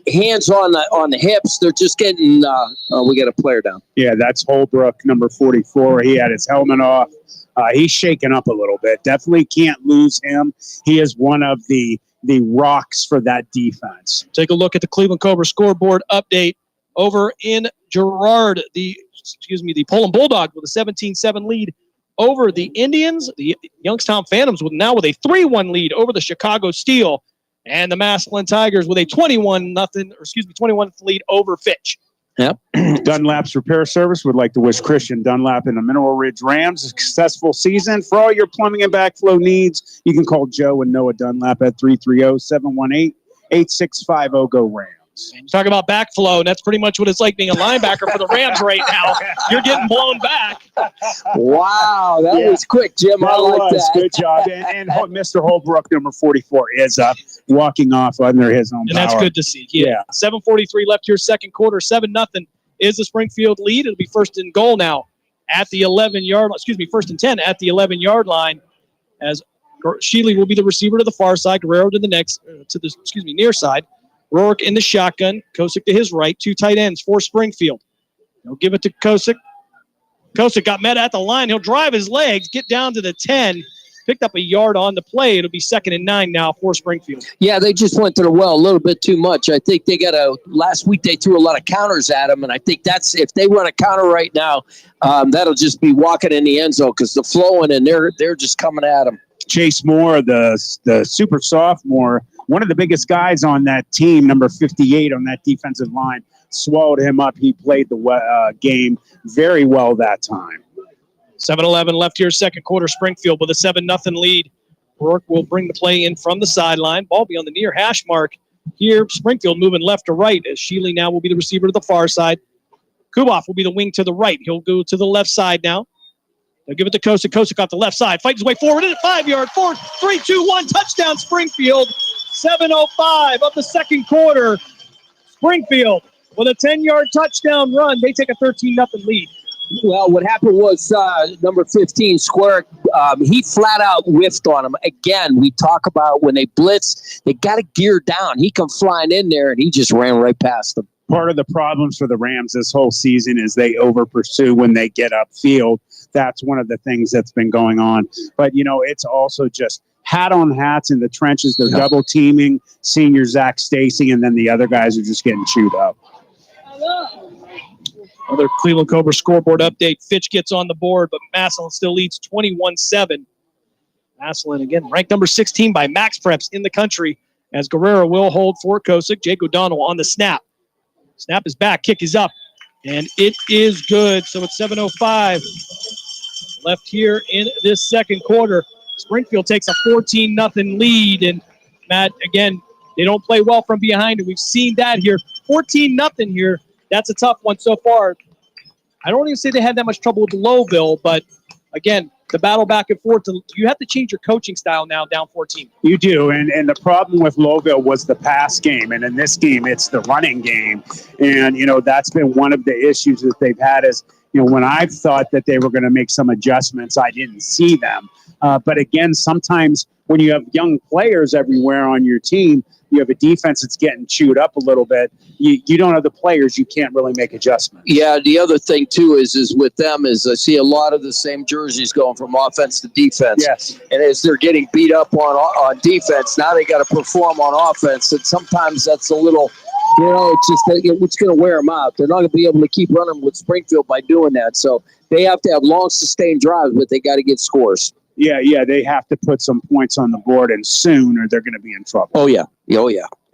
hands on the hips. They're just getting. We got a player down. Yeah, that's Holbrook, number 44. He had his helmet off. He's shaken up a little bit. Definitely can't lose him. He is one of the rocks for that defense. Take a look at the Cleveland Cobra scoreboard update over in Girard. The Poland Bulldogs with a 17-7 lead over the Indians. The Youngstown Phantoms with a 3-1 lead over the Chicago Steel, and the Massillon Tigers with a 21 lead over Fitch. Yep. Dunlap's Repair Service would like to wish Christian Dunlap and the Mineral Ridge Rams a successful season. For all your plumbing and backflow needs, you can call Joe and Noah Dunlap at 330-718-8650. Go Rams. Talk about backflow, and that's pretty much what it's like being a linebacker for the Rams right now. You're getting blown back. Wow, that was quick, Jim. I like that. Good job. And Mr. Holbrook, number 44, is walking off under his own And power. that's good to see. Yeah. 7:43 left here, second quarter. 7-0 is the Springfield lead. It'll be 1st and goal now at the 11-yard. 1st and 10 at the 11-yard line, as Shealy will be the receiver to the far side. Guerrero to the near side. Rourke in the shotgun. Kosick to his right. 2 tight ends for Springfield. He'll give it to Kosick. Kosick got met at the line. He'll drive his legs, get down to the 10. Picked up a yard on the play. It'll be 2nd and 9 now for Springfield. Yeah, they just went to the well a little bit too much. I think they last week they threw a lot of counters at them, and I think if they run a counter right now, that'll just be walking in the end zone because they're flowing and they're just coming at them. Chase Moore, the super sophomore, one of the biggest guys on that team, number 58 on that defensive line, swallowed him up. He played the game very well that time. 7-11 left here, second quarter. Springfield with a 7-0 lead. Rourke will bring the play in from the sideline. Ball be on the near hash mark here. Springfield moving left to right as Shealy now will be the receiver to the far side. Kuboff will be the wing to the right. He'll go to the left side now. They'll give it to Kosick. Kosick off the left side. Fights his way forward in a 5-yard. 4, 3, 2, 1. Touchdown, Springfield. 7:05 of the second quarter. Springfield with a 10-yard touchdown run. They take a 13-0 lead. Well, what happened was number 15, Square, he flat out whiffed on him. Again, we talk about when they blitz, they got to gear down. He come flying in there, and he just ran right past them. Part of the problems for the Rams this whole season is they over-pursue when they get upfield. That's one of the things that's been going on. But, it's also just hat on hats in the trenches. They're double teaming senior Zach Stacy, and then the other guys are just getting chewed up. Another Cleveland Cobra scoreboard update. Fitch gets on the board, but Massillon still leads 21-7. Massillon, again, ranked number 16 by Max Preps in the country, as Guerrero will hold for Kosick. Jake O'Donnell on the snap. Snap is back. Kick is up. And it is good. So it's 7:05 left here in this second quarter. Springfield takes a 14-0 lead. And, Matt, again, they don't play well from behind. And we've seen that here. 14-0 here. That's a tough one so far. I don't even say they had that much trouble with Lowville, but, again, the battle back and forth. You have to change your coaching style now down 14. You do, and the problem with Lowville was the pass game, and in this game, it's the running game. And, that's been one of the issues that they've had is, when I've thought that they were going to make some adjustments, I didn't see them. But, again, sometimes when you have young players everywhere on your team, you have a defense that's getting chewed up a little bit. You don't have the players. You can't really make adjustments. Yeah, the other thing too is with them is I see a lot of the same jerseys going from offense to defense. Yes. And as they're getting beat up on defense, now they got to perform on offense. And sometimes that's a little, it's just it's going to wear them out. They're not going to be able to keep running with Springfield by doing that. So they have to have long, sustained drives, but they got to get scores. Yeah, they have to put some points on the board and soon, or they're going to be in trouble. Oh yeah,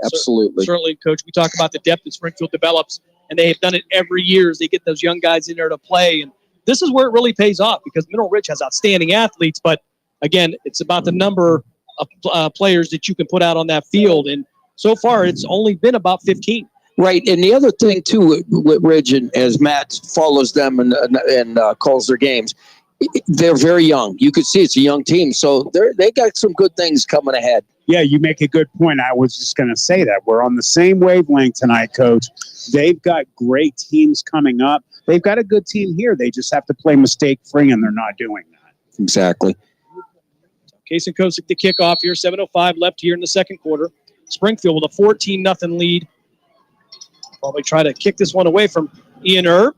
absolutely. Certainly, Coach. We talk about the depth that Springfield develops, and they have done it every year as they get those young guys in there to play. And this is where it really pays off because Mineral Ridge has outstanding athletes, but again, it's about the number of players that you can put out on that field. And so far, it's only been about 15. Right, and the other thing too with Ridge, and as Matt follows them and calls their games, they're very young. You could see it's a young team, so they got some good things coming ahead. Yeah, you make a good point. I was just going to say that. We're on the same wavelength tonight, Coach. They've got great teams coming up. They've got a good team here. They just have to play mistake-free, and they're not doing that. Exactly. Case and Kosick to kick off here. 7:05 left here in the second quarter. Springfield with a 14-0 lead. Probably try to kick this one away from Ian Erb.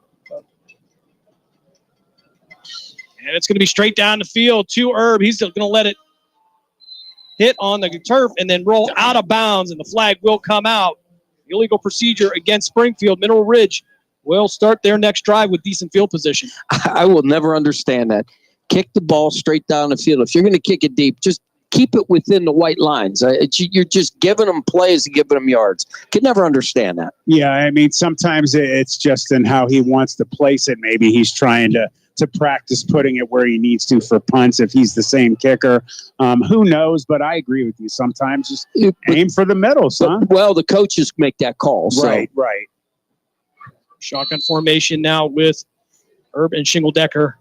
And it's going to be straight down the field to Erb. He's going to let it hit on the turf and then roll out of bounds, and the flag will come out. Illegal procedure against Springfield. Mineral Ridge will start their next drive with decent field position. I will never understand that. Kick the ball straight down the field. If you're going to kick it deep, just keep it within the white lines. You're just giving them plays and giving them yards. Could never understand that. Yeah, I mean, sometimes it's just in how he wants to place it. Maybe he's trying to practice putting it where he needs to for punts if he's the same kicker. Who knows? But I agree with you. Sometimes just aim for the middle, son. Well, the coaches make that call. So. Right. Shotgun formation now with Erb and Shingledecker.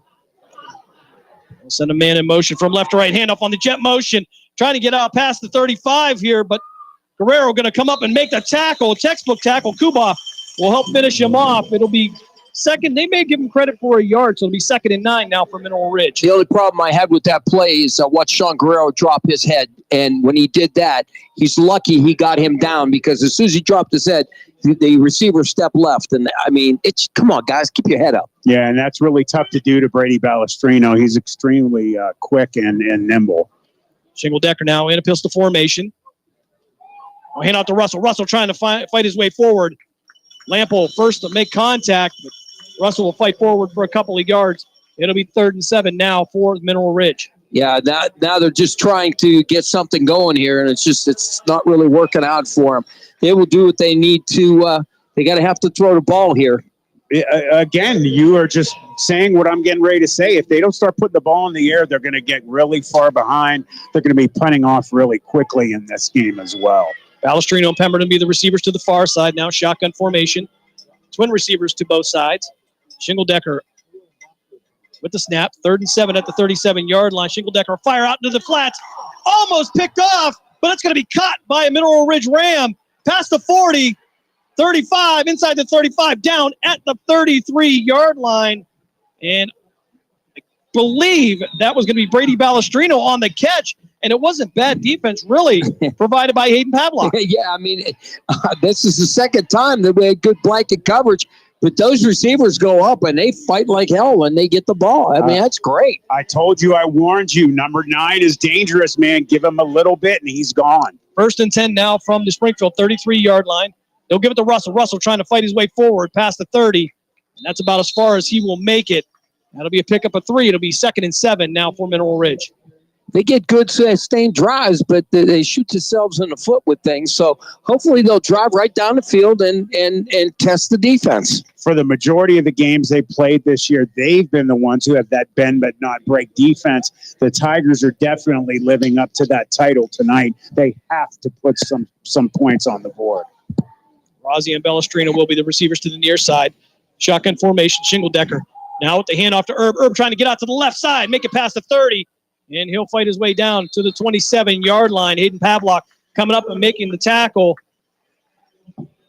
We'll send a man in motion from left to right, hand off on the jet motion, trying to get out past the 35 here, but Guerrero going to come up and make the tackle, textbook tackle. Kuba will help finish him off. It'll be second. They may give him credit for a yard, so it'll be 2nd and 9 now for Mineral Ridge. The only problem I had with that play is I watched Sean Guerrero drop his head, and when he did that, he's lucky he got him down because as soon as he dropped his head, the receiver stepped left. And, I mean, come on, guys, keep your head up. Yeah, and that's really tough to do to Brady Balestrino. He's extremely quick and nimble. Shingledecker now in a pistol formation. I'll hand out to Russell. Russell trying to fight his way forward. Lample first to make contact, but Russell will fight forward for a couple of yards. It'll be 3rd and 7 now for Mineral Ridge. Yeah, now they're just trying to get something going here, and it's not really working out for them. They will do what they need to. They got to have to throw the ball here. Again, you are just saying what I'm getting ready to say. If they don't start putting the ball in the air, they're going to get really far behind. They're going to be punting off really quickly in this game as well. Balestrino and Pemberton be the receivers to the far side now. Shotgun formation. Twin receivers to both sides. Shingledecker with the snap. 3rd and 7 at the 37-yard line. Shingledecker fire out into the flats. Almost picked off, but it's going to be caught by a Mineral Ridge Ram. Past the 40, 35, inside the 35, down at the 33-yard line. And I believe that was going to be Brady Balestrino on the catch. And it wasn't bad defense, really, provided by Hayden Pavlock. Yeah, I mean, this is the second time that we had good blanket coverage. But those receivers go up, and they fight like hell when they get the ball. I mean, that's great. I told you, I warned you. Number 9 is dangerous, man. Give him a little bit, and he's gone. 1st and 10 now from the Springfield 33-yard line. They'll give it to Russell. Russell trying to fight his way forward past the 30, and that's about as far as he will make it. That'll be a pickup of 3. It'll be 2nd and 7 now for Mineral Ridge. They get good sustained drives, but they shoot themselves in the foot with things. So hopefully they'll drive right down the field and test the defense. For the majority of the games they played this year, they've been the ones who have that bend but not break defense. The Tigers are definitely living up to that title tonight. They have to put some points on the board. Rossi and Balestrino will be the receivers to the near side. Shotgun formation, Shingledecker. Now with the handoff to Erb. Erb trying to get out to the left side, make it past the 30. And he'll fight his way down to the 27-yard line. Hayden Pavlock coming up and making the tackle.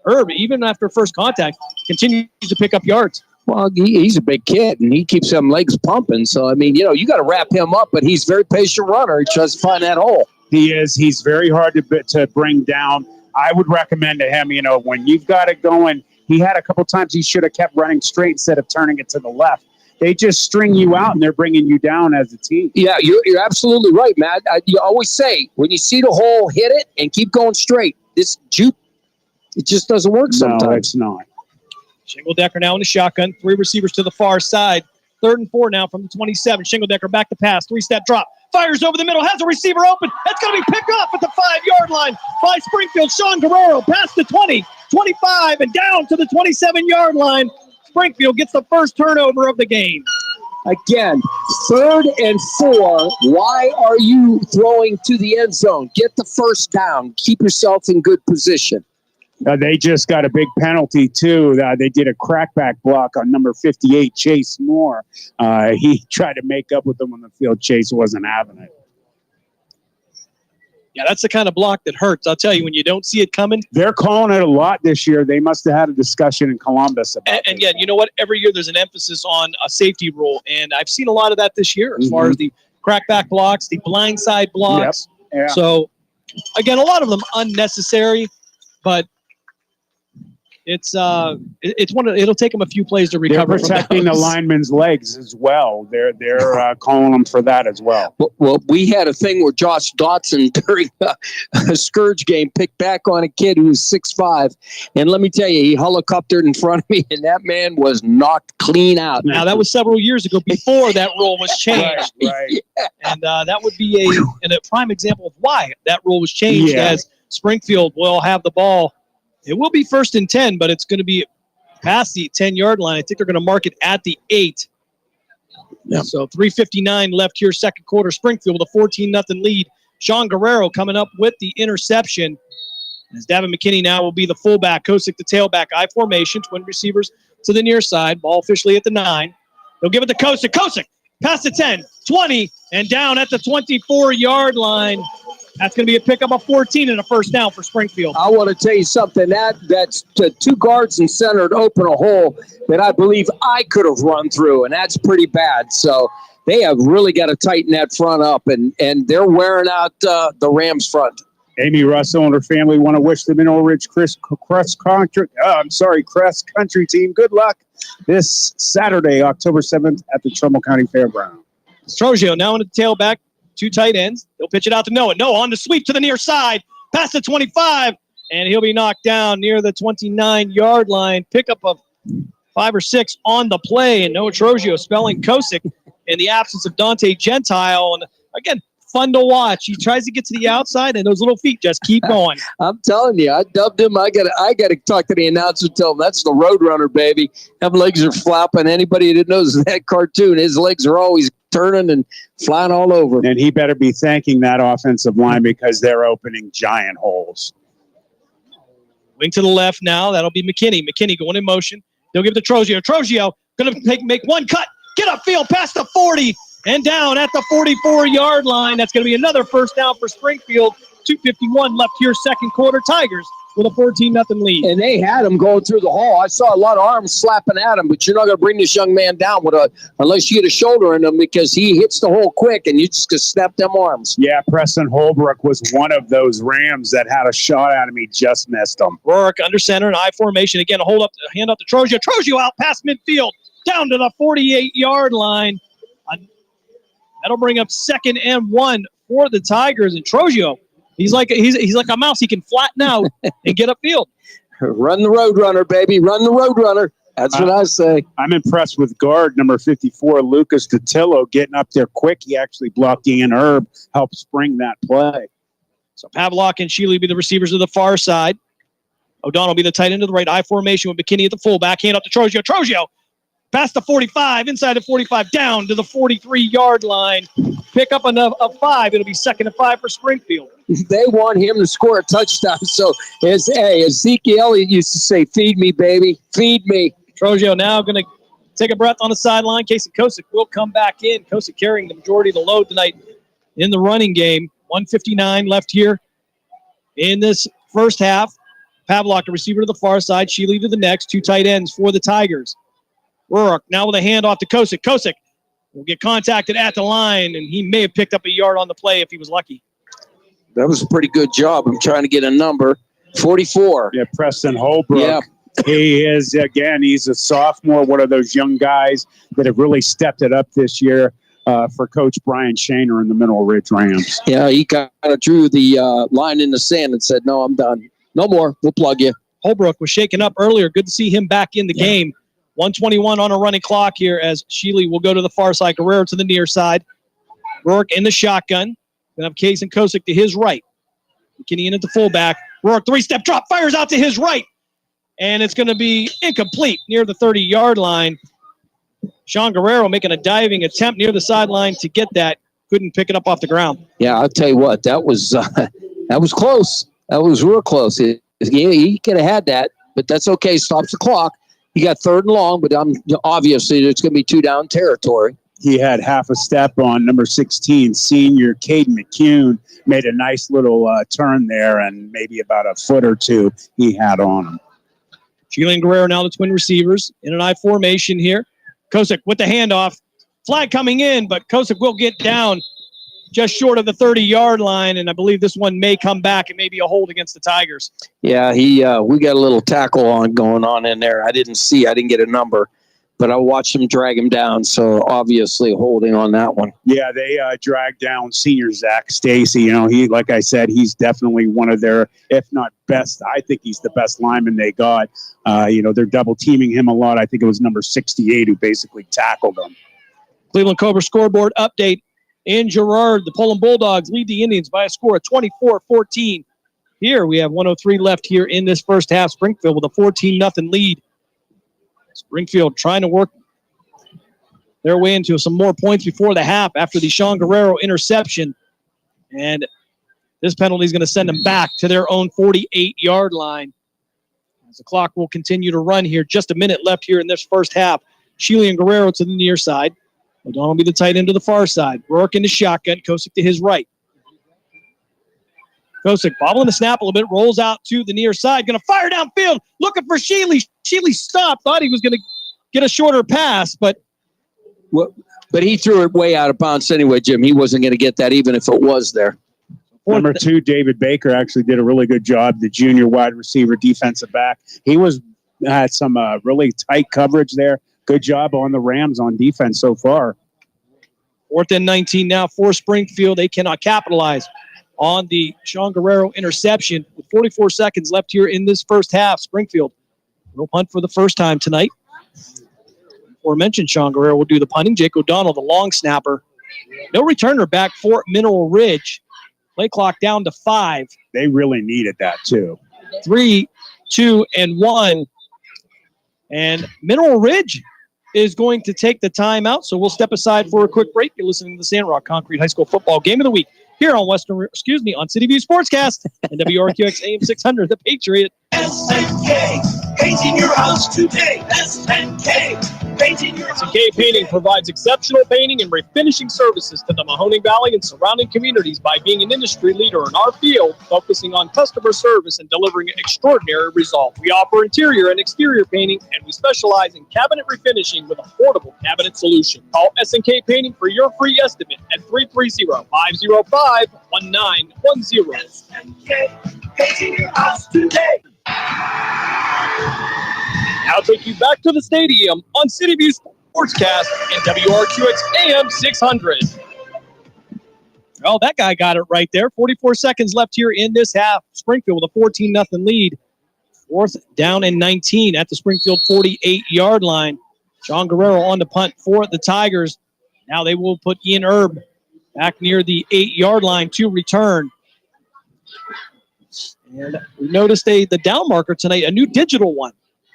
Erb, even after first contact, continues to pick up yards. Well, he's a big kid, and he keeps them legs pumping. So, I mean, you got to wrap him up, but he's a very patient runner. He tries to find that hole. He is. He's very hard to bring down. I would recommend to him, when you've got it going, he had a couple times he should have kept running straight instead of turning it to the left. They just string you out and they're bringing you down as a team. Yeah, you're absolutely right, Matt. You always say, when you see the hole, hit it and keep going straight. This juke, it just doesn't work sometimes. No, it's not. Shingledecker now in the shotgun. 3 receivers to the far side. 3rd and 4 now from the 27. Shingledecker back to pass. 3-step drop. Fires over the middle. Has a receiver open. That's going to be picked off at the 5-yard line by Springfield. Sean Guerrero past the 20, 25, and down to the 27-yard line. Springfield gets the first turnover of the game. Again, 3rd and 4. Why are you throwing to the end zone? Get the first down. Keep yourself in good position. They just got a big penalty, too. They did a crackback block on number 58, Chase Moore. He tried to make up with them on the field. Chase wasn't having it. Yeah, that's the kind of block that hurts. I'll tell you, when you don't see it coming. They're calling it a lot this year. They must have had a discussion in Columbus about and yet, you know what? Every year there's an emphasis on a safety rule, and I've seen a lot of that this year as far as the crackback blocks, the blindside blocks. Yep. Yeah. So, again, a lot of them unnecessary, but it's it'll take them a few plays to recover. They're protecting the lineman's legs as well. They're calling them for that as well. Well, we had a thing where Josh Dotson during a scourge game picked back on a kid who was 6'5", and let me tell you, he helicoptered in front of me, and that man was knocked clean out. Now that was several years ago, before that rule was changed, right. And that would be a prime example of why that rule was changed. As Springfield will have the ball. It will be 1st and 10, but it's going to be past the 10-yard line. I think they're going to mark it at the 8. Yep. So 3:59 left here, second quarter. Springfield with a 14-0 lead. Sean Guerrero coming up with the interception. As Davin McKinney now will be the fullback. Kosick the tailback. I formation. Twin receivers to the near side. Ball officially at the 9. They'll give it to Kosick. Kosick past the 10, 20, and down at the 24-yard line. That's going to be a pickup of 14 and a first down for Springfield. I want to tell you something. That's 2 guards and center to open a hole that I believe I could have run through, and that's pretty bad. So they have really got to tighten that front up, and they're wearing out the Rams front. Amy Russell and her family want to wish the Mineral Ridge Crest Country team good luck this Saturday, October 7th at the Trumbull County Fairground. Strogio now in the tailback. 2 tight ends. They'll pitch it out to Noah. Noah on the sweep to the near side. Past the 25. And he'll be knocked down near the 29-yard line. Pickup of 5 or 6 on the play. And Noah Trogio spelling Kosick in the absence of Dante Gentile. And again, fun to watch. He tries to get to the outside, and those little feet just keep going. I'm telling you, I dubbed him. I got to talk to the announcer, tell him that's the Roadrunner, baby. Them legs are flopping. Anybody that knows that cartoon, his legs are always turning and flying all over. And he better be thanking that offensive line because they're opening giant holes. Wing to the left now. That'll be McKinney. McKinney going in motion. They'll give it to Trogio. Trogio going to make one cut. Get upfield past the 40 and down at the 44-yard line. That's going to be another first down for Springfield. 2:51 left here, second quarter. Tigers with a 14-0 lead. And they had him going through the hall. I saw a lot of arms slapping at him, but you're not going to bring this young man down unless you get a shoulder in him because he hits the hole quick and you just going to snap them arms. Yeah, Preston Holbrook was one of those Rams that had a shot at him. He just missed him. Rourke under center and I formation. Again, hand up to Trogio. Trogio out past midfield, down to the 48-yard line. That'll bring up 2nd and 1 for the Tigers. And Trogio, he's like a mouse. He can flatten out and get upfield. Run the Roadrunner, baby. Run the Roadrunner. That's what I say. I'm impressed with guard number 54, Lucas Totillo, getting up there quick. He actually blocked Ian Herb, helped spring that play. So Pavlock and Shealy will be the receivers to the far side. O'Donnell will be the tight end to the right. I formation with McKinney at the fullback. Hand up to Trogio. Trogio past the 45, inside the 45, down to the 43-yard line. Pick up enough of 5. It'll be 2nd and 5 for Springfield. They want him to score a touchdown. So, as Ezekiel Elliott used to say, feed me, baby. Feed me. Trogio now going to take a breath on the sideline. Casey Kosick will come back in. Kosick carrying the majority of the load tonight in the running game. 1:59 left here in this first half. Pavlock, the receiver to the far side. Shealy to the next. 2 tight ends for the Tigers. Rourke now with a handoff to Kosick. Kosick will get contacted at the line, and he may have picked up a yard on the play if he was lucky. That was a pretty good job. I'm trying to get a number. 44. Yeah, Preston Holbrook. Yeah. He is, again, he's a sophomore, one of those young guys that have really stepped it up this year for Coach Brian Shaner in the Mineral Ridge Rams. Yeah, he kind of drew the line in the sand and said, no, I'm done. No more. We'll plug you. Holbrook was shaken up earlier. Good to see him back in the game. 1:21 on a running clock here as Sheely will go to the far side. Guerrero to the near side. Rourke in the shotgun. Going to have Case and Kosick to his right. McKinney in at the fullback. Rourke, three-step drop, fires out to his right. And it's going to be incomplete near the 30-yard line. Sean Guerrero making a diving attempt near the sideline to get that. Couldn't pick it up off the ground. Yeah, I'll tell you what, that was close. That was real close. He could have had that, but that's okay. Stops the clock. He got 3rd and long, but obviously it's going to be 2 down territory. He had half a step on number 16, senior Caden McCune. Made a nice little turn there, and maybe about a foot or two he had on him. Sheely and Guerrero now the twin receivers in an I formation here. Kosick with the handoff. Flag coming in, but Kosick will get down just short of the 30-yard line, and I believe this one may come back. It may be a hold against the Tigers. Yeah, we got a little tackle going on in there. I didn't get a number, but I watched him drag him down, so obviously holding on that one. Yeah, they dragged down senior Zach Stacy. You know, he, like I said, he's definitely one of their, if not best, I think he's the best lineman they got. They're double teaming him a lot. I think it was number 68 who basically tackled him. Cleveland Cobra scoreboard update. In Girard, the Poland Bulldogs lead the Indians by a score of 24-14. Here we have 1:03 left here in this first half. Springfield with a 14-0 lead. Springfield trying to work their way into some more points before the half after the Sean Guerrero interception. And this penalty is going to send them back to their own 48-yard line. As the clock will continue to run here, just a minute left here in this first half. Sheely and Guerrero to the near side. O'Donnell will be the tight end to the far side. Rourke in the shotgun. Kosick to his right. Kosick bobbling the snap a little bit. Rolls out to the near side. Going to fire downfield. Looking for Sheely. Sheely stopped. Thought he was going to get a shorter pass, but he threw it way out of bounds anyway, Jim. He wasn't going to get that even if it was there. Number 2, David Baker, actually did a really good job. The junior wide receiver, defensive back. He had some really tight coverage there. Good job on the Rams on defense so far. 4th and 19 now for Springfield. They cannot capitalize on the Sean Guerrero interception with 44 seconds left here in this first half. Springfield will punt for the first time tonight. Before mentioned, Sean Guerrero will do the punting. Jake O'Donnell, the long snapper. No returner back for Mineral Ridge. Play clock down to 5. They really needed that too. 3, 2, and 1. And Mineral Ridge is going to take the timeout, so we'll step aside for a quick break. You're listening to the Sandrock Concrete High School Football Game of the Week here on on City View Sportscast and WRQX AM 600, The Patriot. SNK, painting your house today. SNK, painting your house. SNK Painting provides exceptional painting and refinishing services to the Mahoning Valley and surrounding communities by being an industry leader in our field, focusing on customer service and delivering extraordinary results. We offer interior and exterior painting, and we specialize in cabinet refinishing with affordable cabinet solutions. Call SNK Painting for your free estimate at 330-505-1910. SNK, painting your house today. Now take you back to the stadium on City View Sportscast and WRQX AM 600. Well, that guy got it right there. 44 seconds left here in this half. Springfield with a 14-0 lead. 4th down and 19 at the Springfield 48-yard line. Sean Guerrero on the punt for the Tigers. Now they will put Ian Erb back near the 8-yard line to return. And we noticed the down marker tonight, a new digital one.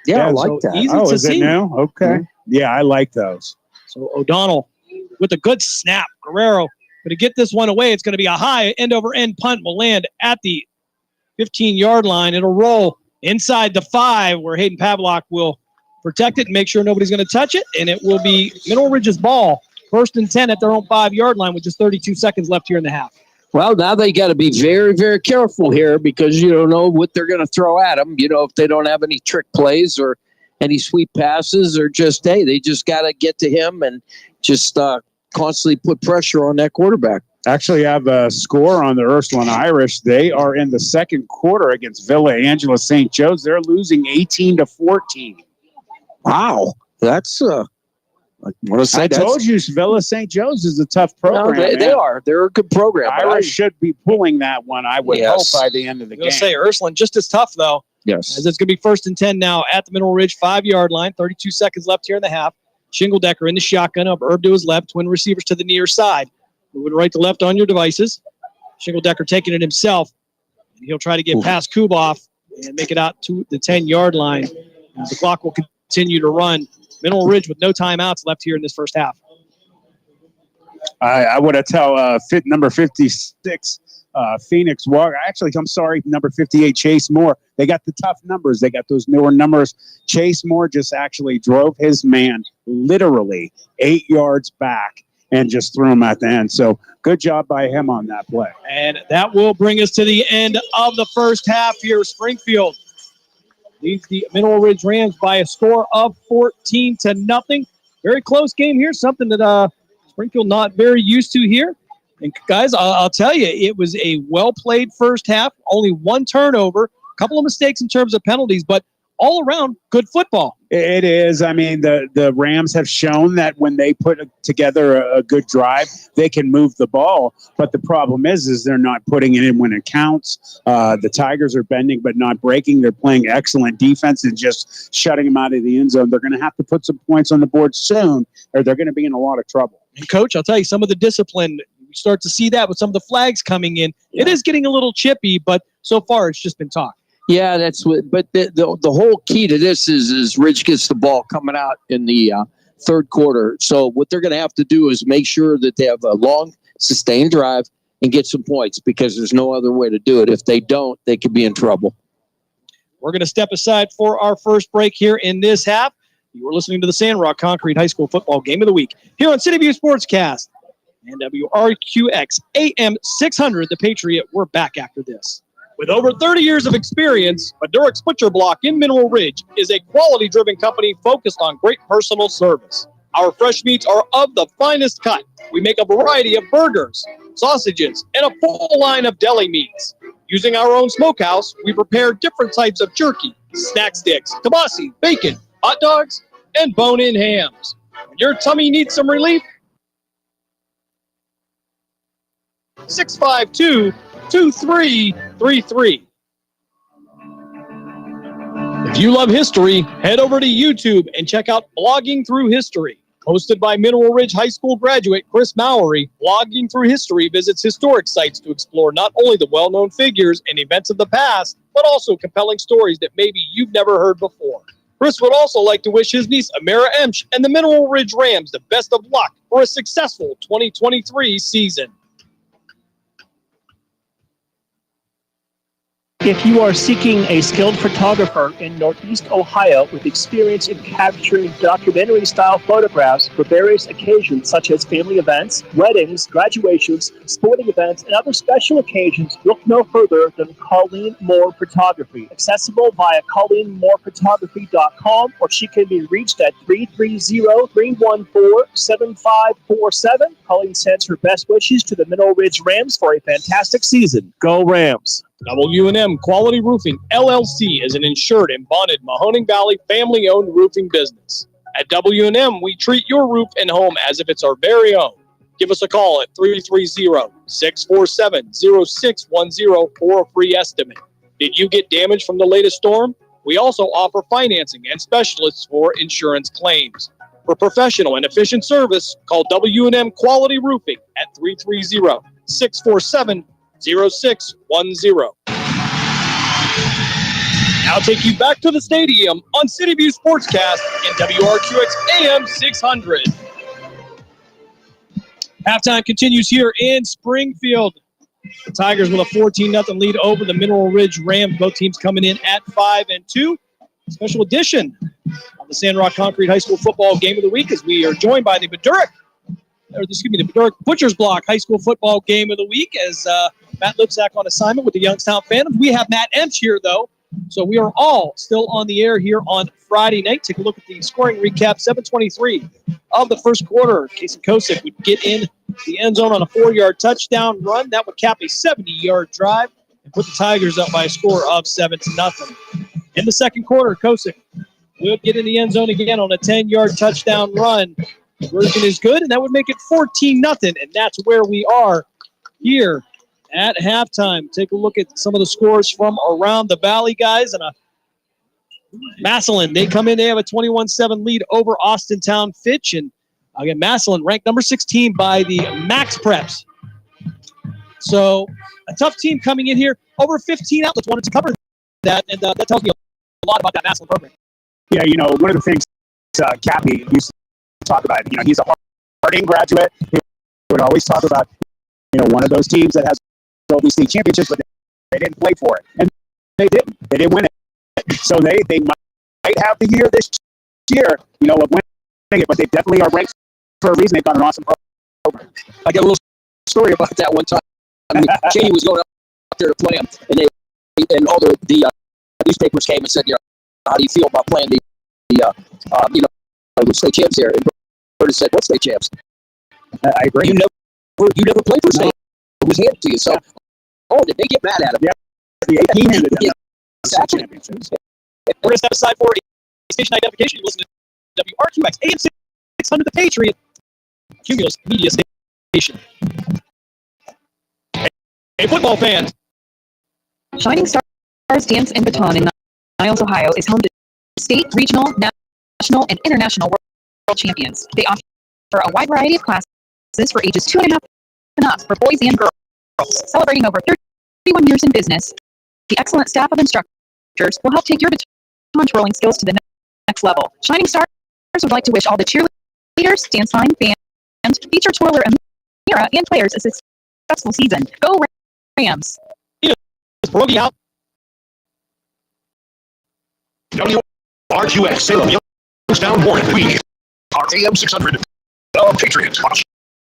Yeah, I like that. Easy to is see. it new? Okay. Mm-hmm. Yeah, I like those. So O'Donnell with a good snap. Guerrero going to get this one away. It's going to be a high end-over-end punt. Will land at the 15-yard line. It'll roll inside the 5 where Hayden Pavlock will protect it and make sure nobody's going to touch it. And it will be Mineral Ridge's ball. 1st and 10 at their own 5-yard line with just 32 seconds left here in the half. Well, now they got to be very, very careful here because you don't know what they're going to throw at them. You know, if they don't have any trick plays or any sweep passes or they just got to get to him and just constantly put pressure on that quarterback. Actually have a score on the Ursuline Irish. They are in the second quarter against Villa Angela St. Joe's. They're losing 18-14. Wow. That's I told you Villa St. Joe's is a tough program. No, they are. They're a good program. Irish should be pulling that one, I would hope, by the end of the game. I'm going to say Ursuline just as tough, though. Yes. As it's going to be 1st and 10 now at the Mineral Ridge 5-yard line. 32 seconds left here in the half. Shingledecker in the shotgun up. Herb to his left. Twin receivers to the near side. Moving right to left on your devices. Shingledecker taking it himself. And he'll try to get past Kuboff and make it out to the 10-yard line. And the clock will continue to run. Mineral Ridge with no timeouts left here in this first half. I would have tell number 56, Phoenix Walker. Actually, I'm sorry, number 58, Chase Moore. They got the tough numbers. They got those newer numbers. Chase Moore just actually drove his man literally 8 yards back and just threw him at the end. So good job by him on that play. And that will bring us to the end of the first half here. Springfield leads the Mineral Ridge Rams by a score of 14-0. Very close game here, something that Springfield not very used to here. And guys, I'll tell you, it was a well-played first half, only one turnover, a couple of mistakes in terms of penalties, but all around good football. It is. I mean, the Rams have shown that when they put together a good drive, they can move the ball. But the problem is they're not putting it in when it counts. The Tigers are bending but not breaking. They're playing excellent defense and just shutting them out of the end zone. They're going to have to put some points on the board soon, or they're going to be in a lot of trouble. And Coach, I'll tell you, some of the discipline, you start to see that with some of the flags coming in. Yeah. It is getting a little chippy, but so far it's just been talk. Yeah, that's what. But the whole key to this is Ridge gets the ball coming out in the third quarter. So what they're going to have to do is make sure that they have a long, sustained drive and get some points, because there's no other way to do it. If they don't, they could be in trouble. We're going to step aside for our first break here in this half. You are listening to the Sandrock Concrete High School Football Game of the Week here on City View Sportscast and WRQX AM 600, The Patriot. We're back after this. With over 30 years of experience, Madurix Butcher Block in Mineral Ridge is a quality-driven company focused on great personal service. Our fresh meats are of the finest cut. We make a variety of burgers, sausages, and a full line of deli meats. Using our own smokehouse, we prepare different types of jerky, snack sticks, kibasi, bacon, hot dogs, and bone-in hams. When your tummy needs some relief, 652-2333. If you love history, head over to YouTube and check out Blogging Through History. Hosted by Mineral Ridge High School graduate Chris Mowery, Blogging Through History visits historic sites to explore not only the well-known figures and events of the past, but also compelling stories that maybe you've never heard before. Chris would also like to wish his niece Amira Emsch and the Mineral Ridge Rams the best of luck for a successful 2023 season. If you are seeking a skilled photographer in Northeast Ohio with experience in capturing documentary-style photographs for various occasions such as family events, weddings, graduations, sporting events, and other special occasions, look no further than Colleen Moore Photography. Accessible via ColleenMoorePhotography.com, or she can be reached at 330-314-7547. Colleen sends her best wishes to the Mineral Ridge Rams for a fantastic season. Go Rams! W&M Quality Roofing, LLC is an insured and bonded Mahoning Valley family-owned roofing business. At W&M, we treat your roof and home as if it's our very own. Give us a call at 330-647-0610 for a free estimate. Did you get damage from the latest storm? We also offer financing and specialists for insurance claims. For professional and efficient service, call W&M Quality Roofing at 330-647-0610. Now take you back to the stadium on City View Sportscast and WRQX AM 600. Halftime continues here in Springfield. The Tigers with a 14-0 lead over the Mineral Ridge Rams. Both teams coming in at 5-2. Special edition of the Sandrock Concrete High School Football Game of the Week, as we are joined by the Madurix Butcher's Block High School Football Game of the Week, as Matt Lipsack on assignment with the Youngstown Phantoms. We have Matt Emsch here, though, so we are all still on the air here on Friday night. Take a look at the scoring recap. 7:23 of the first quarter. Casey Kosick would get in the end zone on a 4-yard touchdown run. That would cap a 70-yard drive and put the Tigers up by a score of 7-0. In the second quarter, Kosick will get in the end zone again on a 10-yard touchdown run. Conversion is good, and that would make it 14-0, and that's where we are here at halftime. Take a look at some of the scores from around the valley, guys. And Massillon, they come in, they have a 21-7 lead over Austintown Fitch. And again, Massillon ranked number 16 by the Max Preps. So a tough team coming in here. Over 15 outlets wanted to cover that, and that tells me a lot about that Massillon program. Yeah, one of the things Cappy used to talk about, he's a Harding graduate. He would always talk about, one of those teams that has all these state championships, but they didn't play for it. And they didn't. They didn't win it. So they might have the year this year, of winning it, but they definitely are ranked for a reason. They've got an awesome program. I got a little story about that one time. Cheney was going up there to play him, and all the newspapers came and said, how do you feel about playing the state champs here? And Curtis said, what state champs? I agree. You never played for state. It was handed to you. So, did they get mad at him? Yeah. He handed them exactly. championships. We're going to step aside for a station identification. You listen to WRQX AM 600 The Patriot, Cumulus Media Station. Hey, football fans. Shining Stars Dance and Baton in Niles, Ohio is home to state, regional, national, and international world champions. They offer a wide variety of classes for ages 2.5 and up for boys and girls. Celebrating over 31 years in business, the excellent staff of instructors will help take your baton twirling skills to the next level. Shining Stars would like to wish all the cheerleaders, dance line, band, feature twirler, Amira, and players a successful season. Go Rams! Pierogi out. WRQX Salem, Youngstown, Warren. We are AM 600, The Patriot,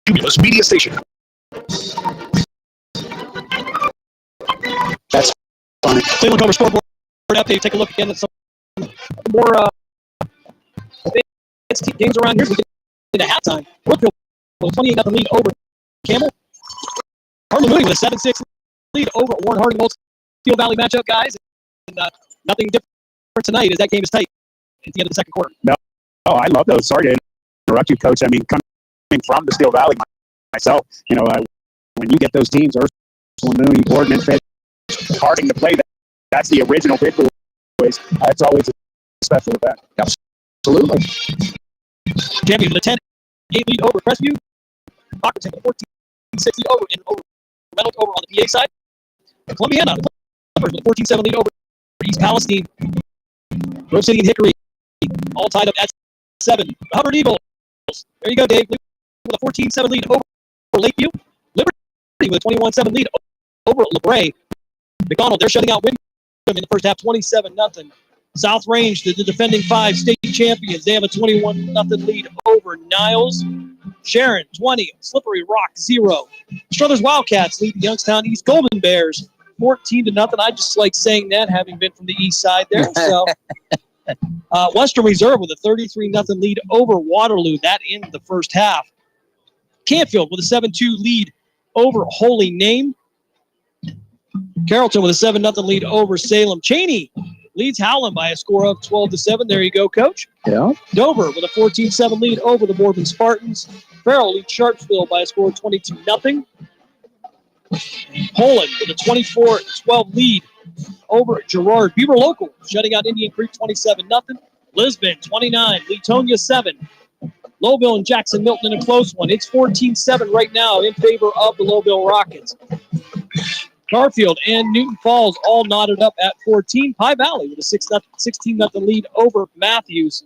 Cumulus Media Station. That's fun. Cleveland Cover scoreboard update. Take a look again at some more games around here. We get into halftime. Brookfield with a 28-0 lead over Campbell. Harlan Mooney with a 7-6 lead over Warren Harding. Old Steel Valley matchup, guys. And nothing different tonight as that game is tight at the end of the second quarter. No, I love those. Sorry to interrupt you, Coach. I mean, coming from the Steel Valley myself, when you get those teams, Ursuline, Mooney, Gordon, and Fitch, Harding to play, that's the original Big Boys. It's always a special event. Absolutely. Champion with a 10-8 lead over Crestview. Proctorton with a 14-6 lead over Reynolds over on the PA side. Columbiana with a 14-7 lead over East Palestine. Grove City and Hickory all tied up at 7. Hubbard Eagles. There you go, Dave. With a 14-7 lead over Lakeview. Liberty with a 21-7 lead over LeBray. McDonald, they're shutting out Wyndham in the first half, 27-0. South Range, the defending 5 state champions, they have a 21-0 lead over Niles. Sharon, 20. Slippery Rock, 0. Struthers Wildcats lead the Youngstown East Golden Bears, 14-0. I just like saying that, having been from the east side there. So, Western Reserve with a 33-0 lead over Waterloo. That in the first half. Canfield with a 7-2 lead over Holy Name. Carrollton with a 7-0 lead over Salem. Cheney leads Howland by a score of 12-7. There you go, Coach. Yeah. Dover with a 14-7 lead over the Morven Spartans. Farrell leads Sharpsville by a score of 22-0. Poland with a 24-12 lead over Girard. Beaver Local shutting out Indian Creek 27-0. Lisbon 29, Leetonia 7. Lowville and Jackson Milton in a close one. It's 14-7 right now in favor of the Lowville Rockets. Garfield and Newton Falls all knotted up at 14. Pie Valley with a 16-0 lead over Matthews.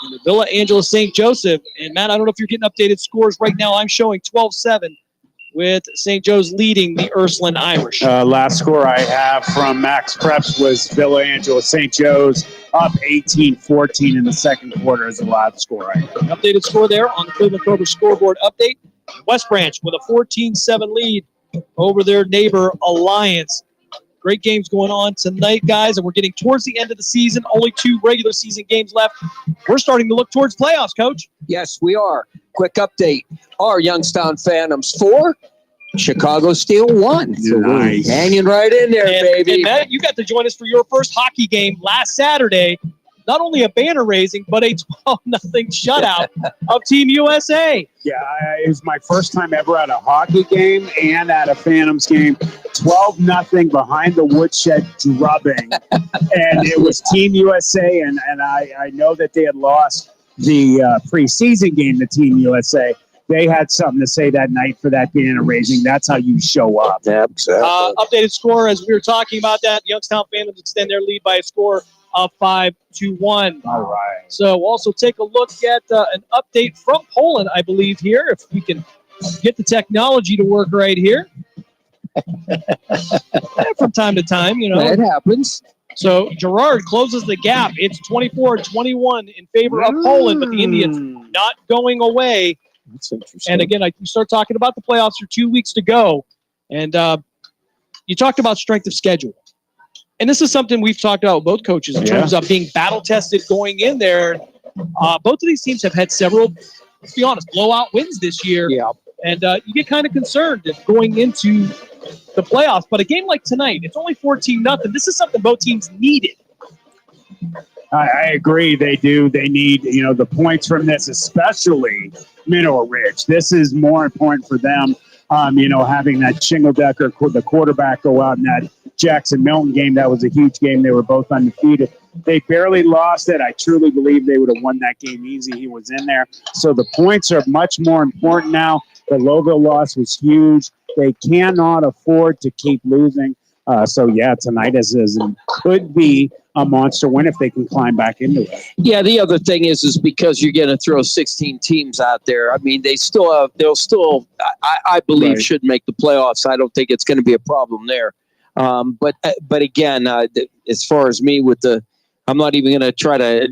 And the Villa Angela St. Joseph. And Matt, I don't know if you're getting updated scores right now. I'm showing 12-7 with St. Joe's leading the Ursuline Irish. Last score I have from Max Preps was Villa Angela St. Joe's up 18-14 in the second quarter is the last score I have. Updated score there on the Cleveland Cobra scoreboard update. West Branch with a 14-7 lead over their neighbor Alliance. Great games going on tonight, guys, and we're getting towards the end of the season. Only 2 regular season games left. We're starting to look towards playoffs, Coach. Yes, we are. quick update. Our Youngstown Phantoms 4, Chicago Steel 1. So we're hanging right in there, baby. And Matt, you got to join us for your first hockey game last Saturday. Not only a banner raising, but a 12-0 shutout of Team USA. Yeah, it was my first time ever at a hockey game and at a Phantoms game. 12-0 behind the woodshed drubbing. And it was Team USA, and I know that they had lost the preseason game to Team USA. They had something to say that night for that banner raising. That's how you show up. Yeah, exactly. Updated score as we were talking about that. Youngstown Phantoms extend their lead by a score of 5-1. All right. So we'll also take a look at an update from Poland, I believe, here, if we can get the technology to work right here. From time to time, you know. It happens. So Gerard closes the gap. It's 24-21 in favor of Poland, but the Indians not going away. That's interesting. And again, we start talking about the playoffs for 2 weeks to go. And you talked about strength of schedule. And this is something we've talked about with both coaches in terms of being battle-tested going in there. Both of these teams have had several, let's be honest, blowout wins this year. Yeah. And you get kind of concerned if going into the playoffs. But a game like tonight, it's only 14-0. This is something both teams needed. I agree. They do. They need, the points from this, especially Mineral Ridge. This is more important for them. Having that Shingle-Decker, the quarterback, go out in that Jackson-Milton game. That was a huge game. They were both undefeated. They barely lost it. I truly believe they would have won that game easy. He was in there. So the points are much more important now. The Lowville loss was huge. They cannot afford to keep losing. Tonight could be a monster win if they can climb back into it. Yeah, the other thing is because you're going to throw 16 teams out there. I mean, they'll still, I believe, should make the playoffs. I don't think it's going to be a problem there. But again, as far as me I'm not even going to try to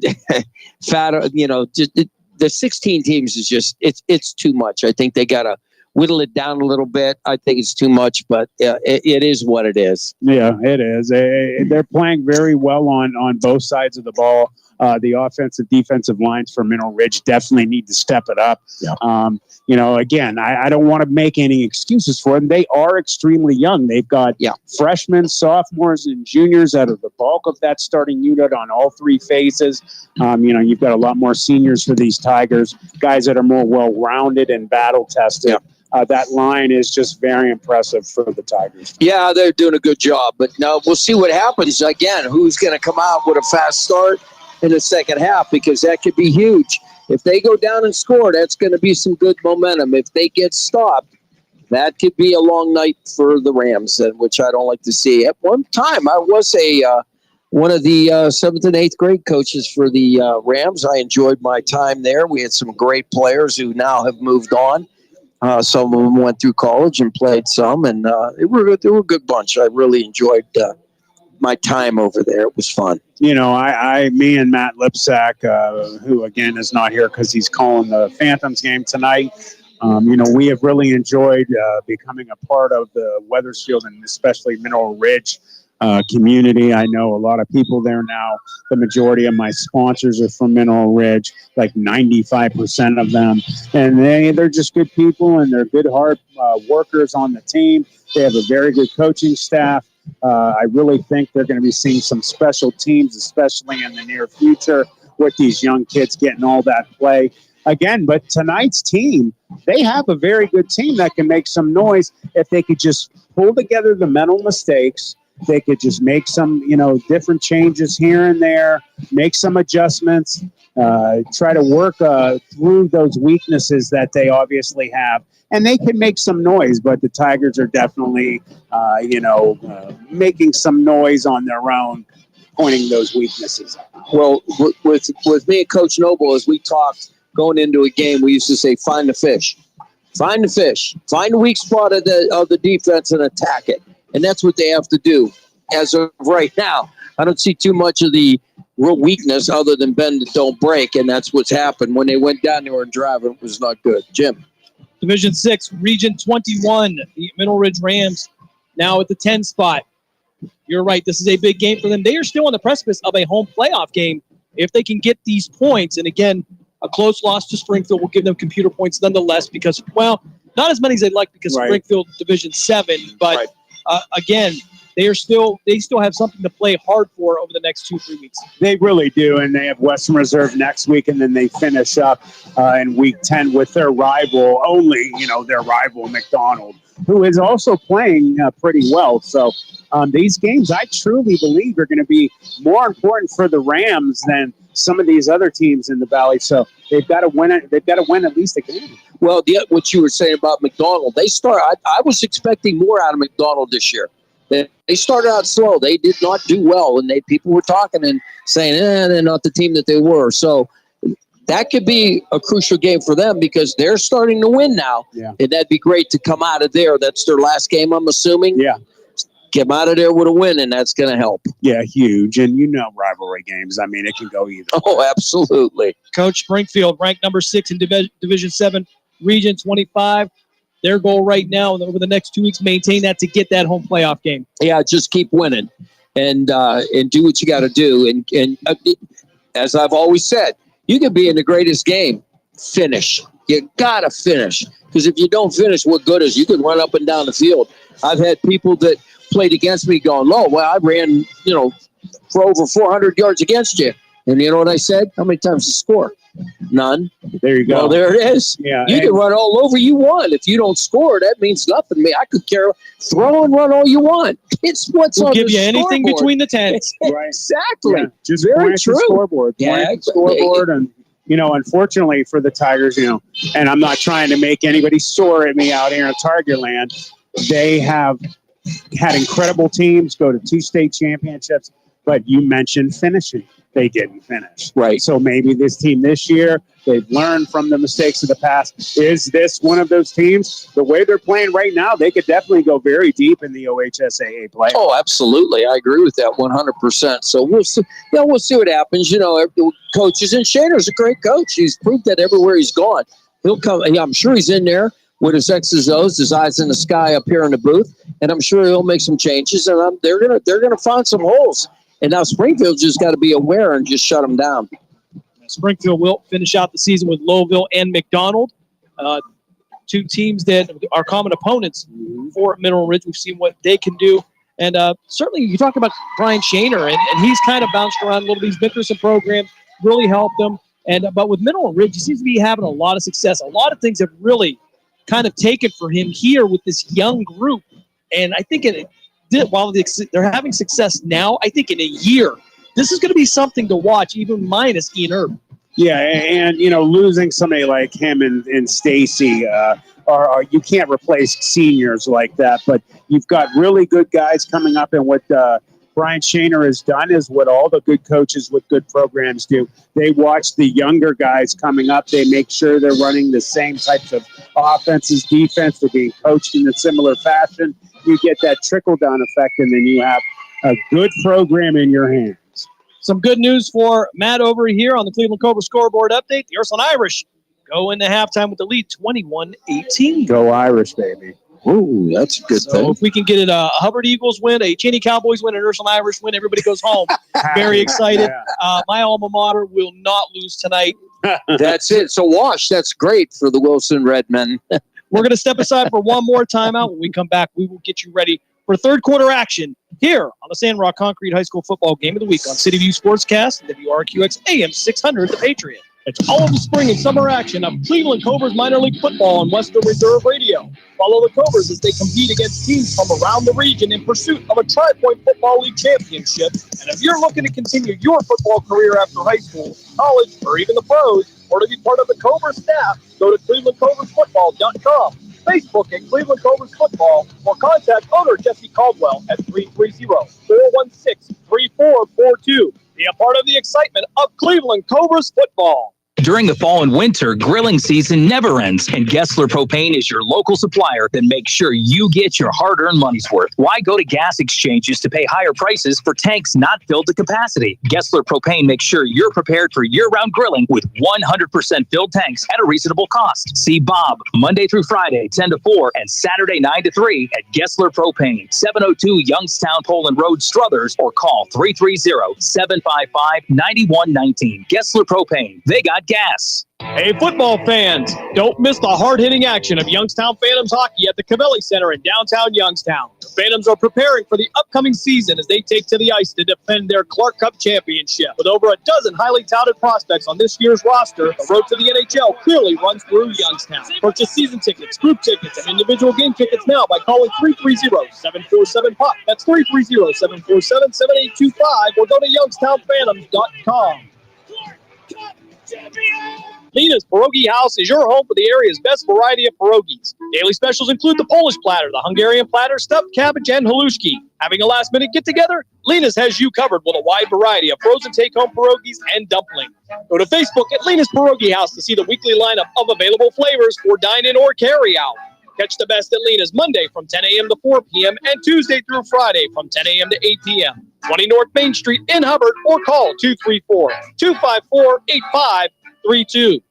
the 16 teams is just, it's too much. I think they got to whittle it down a little bit. I think it's too much, but it is what it is. Yeah, it is. They're playing very well on both sides of the ball. The offensive, defensive lines for Mineral Ridge definitely need to step it up. Yeah. Again, I don't want to make any excuses for them. They are extremely young. They've got freshmen, sophomores, and juniors out of the bulk of that starting unit on all three phases. You've got a lot more seniors for these Tigers, guys that are more well-rounded and battle-tested. Yeah. That line is just very impressive for the Tigers. Yeah, they're doing a good job. But now we'll see what happens. Again, who's going to come out with a fast start in the second half, because that could be huge. If they go down and score, that's going to be some good momentum. If they get stopped, that could be a long night for the Rams, which I don't like to see. At one time, I was one of the 7th and 8th grade coaches for the Rams. I enjoyed my time there. We had some great players who now have moved on. Some of them went through college and played some, and they were a good bunch. I really enjoyed my time over there. It was fun. Me and Matt Lipsack, who again is not here because he's calling the Phantoms game tonight. We have really enjoyed becoming a part of the Wethersfield and especially Mineral Ridge community. I know a lot of people there now. The majority of my sponsors are from Mineral Ridge, like 95% of them. And they're just good people, and they're good, hard workers on the team. They have a very good coaching staff. I really think they're going to be seeing some special teams, especially in the near future, with these young kids getting all that play. Again, but tonight's team, they have a very good team that can make some noise if they could just pull together the mental mistakes. They could just make some, different changes here and there, make some adjustments, try to work through those weaknesses that they obviously have. And they can make some noise, but the Tigers are definitely, making some noise on their own, pointing those weaknesses out. Well, with me and Coach Noble, as we talked going into a game, we used to say, find the fish. Find the fish. Find the weak spot of the defense and attack it. And that's what they have to do. As of right now, I don't see too much of the real weakness other than bend that don't break, and that's what's happened. When they went down there and driving, it was not good. Jim. Division 6, Region 21, the Mineral Ridge Rams now at the 10 spot. You're right, this is a big game for them. They are still on the precipice of a home playoff game if they can get these points. And again, A close loss to Springfield will give them computer points nonetheless because, well, not as many as they'd like because Springfield Division 7, but again, they still have something to play hard for over the next 2-3 weeks. They really do, and they have Western Reserve next week, and then they finish up in Week 10 with their rival, their rival McDonald, who is also playing pretty well. So these games, I truly believe, are going to be more important for the Rams than some of these other teams in the Valley. So they've got to win it. They've got to win at least a game. Well, what you were saying about McDonald, I was expecting more out of McDonald this year. They started out slow. They did not do well, and people were talking and saying, they're not the team that they were. So that could be a crucial game for them because they're starting to win now. Yeah. And that'd be great to come out of there. That's their last game, I'm assuming. Yeah. Get them out of there with a win, and that's going to help. Yeah, huge. And rivalry games, I mean, it can go either. Oh, absolutely. Coach Springfield, ranked number 6 in Division 7, Region 25. Their goal right now over the next 2 weeks, maintain that to get that home playoff game. Yeah, just keep winning and do what you got to do. And as I've always said, you can be in the greatest game. Finish. You got to finish. Because if you don't finish, what good is you can run up and down the field. I've had people that played against me going, I ran, for over 400 yards against you. And you know what I said? How many times did you score? None. There you go. Well, there it is. Yeah, you can run all over you want. If you don't score, that means nothing to me. I could throw and run all you want. It's what's we'll on give the you anything scoreboard. between the tents. Right. Exactly. Yeah, just very point at true. the scoreboard. Yeah, Point at the scoreboard, and unfortunately for the Tigers, and I'm not trying to make anybody sore at me out here in Target Land. They have had incredible teams go to 2 state championships, but you mentioned finishing. They didn't finish. Right. So maybe this team this year, they've learned from the mistakes of the past. Is this one of those teams? The way they're playing right now, they could definitely go very deep in the OHSAA play. Oh, absolutely. I agree with that 100%. So we'll see. We'll see what happens. Coaches, and Shaner's a great coach. He's proved that everywhere he's gone. He'll come. I'm sure he's in there with his X's O's, his eyes in the sky up here in the booth, and I'm sure he'll make some changes. And they're gonna find some holes. And now Springfield's just got to be aware and just shut them down. Springfield will finish out the season with Lowville and McDonald, 2 teams that are common opponents for Mineral Ridge. We've seen what they can do. And certainly you talk about Brian Shaner, and he's kind of bounced around a little bit. He's been through some programs, really helped them. But with Mineral Ridge, he seems to be having a lot of success. A lot of things have really kind of taken for him here with this young group. And I think while they're having success now, I think in a year, this is going to be something to watch, even minus Ian Erb. Yeah, and losing somebody like him and Stacy, or you can't replace seniors like that. But you've got really good guys coming up, and what Brian Shaner has done is what all the good coaches with good programs do. They watch the younger guys coming up. They make sure they're running the same types of offenses, defense. They're being coached in a similar fashion. You get that trickle-down effect, and then you have a good program in your hands. Some good news for Matt over here on the Cleveland Cobra scoreboard update. The Ursuline Irish go into halftime with the lead, 21-18. Go Irish, baby. Ooh, that's a good thing. If we can get it a Hubbard Eagles win, a Cheney Cowboys win, an Ursuline Irish win, everybody goes home. Very excited. My alma mater will not lose tonight. That's it. So wash. That's great for the Wilson Redmen. We're going to step aside for one more timeout. When we come back, we will get you ready for third quarter action here on the Sandrock Concrete High School Football Game of the Week on City View Sportscast, WRQX AM 600, The Patriot. It's all of the spring and summer action of Cleveland Cobras minor league football on Western Reserve Radio. Follow the Cobras as they compete against teams from around the region in pursuit of a Tri-Point Football League championship. And if you're looking to continue your football career after high school, college, or even the pros, or to be part of the Cobra staff, go to ClevelandCobrasFootball.com, Facebook at Cleveland Cobras Football, or contact owner Jesse Caldwell at 330-416-3442. Be a part of the excitement of Cleveland Cobras football. During the fall and winter, grilling season never ends, and Gessler Propane is your local supplier that makes sure you get your hard-earned money's worth. Why go to gas exchanges to pay higher prices for tanks not filled to capacity? Gessler Propane makes sure you're prepared for year-round grilling with 100% filled tanks at a reasonable cost. See Bob Monday through Friday, 10 to 4, and Saturday, 9 to 3 at Gessler Propane, 702 Youngstown Poland Road, Struthers, or call 330-755-9119. Gessler Propane. They got gas. gas. Hey, football fans, don't miss the hard-hitting action of Youngstown Phantoms hockey at the Cavelli Center in downtown Youngstown. The Phantoms are preparing for the upcoming season as they take to the ice to defend their Clark Cup championship. With over a dozen highly touted prospects on this year's roster, the road to the NHL clearly runs through Youngstown. Purchase season tickets, group tickets, and individual game tickets now by calling 330-747-PUCK. That's 330-747-7825 or go to youngstownphantoms.com. Lena's Pierogi House is your home for the area's best variety of pierogies. Daily specials include the Polish platter, the Hungarian platter, stuffed cabbage, and halushki. Having a last-minute get-together? Lena's has you covered with a wide variety of frozen take-home pierogies and dumplings. Go to Facebook at Lena's Pierogi House to see the weekly lineup of available flavors for dine-in or carry-out. Catch the best at Lena's Monday from 10 a.m. to 4 p.m. and Tuesday through Friday from 10 a.m. to 8 p.m. 20 North Main Street in Hubbard or call 234-254-8532.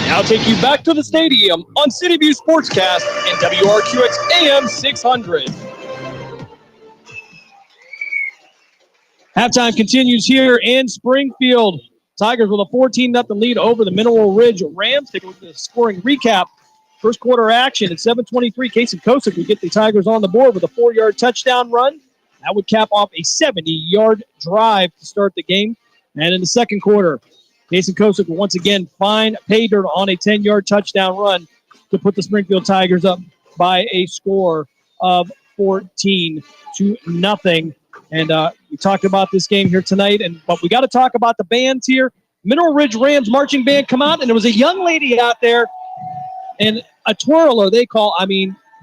Now take you back to the stadium on City View Sportscast and WRQX AM 600. Halftime continues here in Springfield. Tigers with a 14-0 lead over the Mineral Ridge Rams. Take a look at the scoring recap. First quarter action at 7:23. Casey Kosick would get the Tigers on the board with a 4-yard touchdown run. That would cap off a 70-yard drive to start the game. And in the second quarter, Jason Kosick will once again find pay dirt on a 10-yard touchdown run to put the Springfield Tigers up by a score of 14-0. And we talked about this game here tonight, but we got to talk about the bands here. Mineral Ridge Rams marching band come out, and there was a young lady out there, and a twirler they call,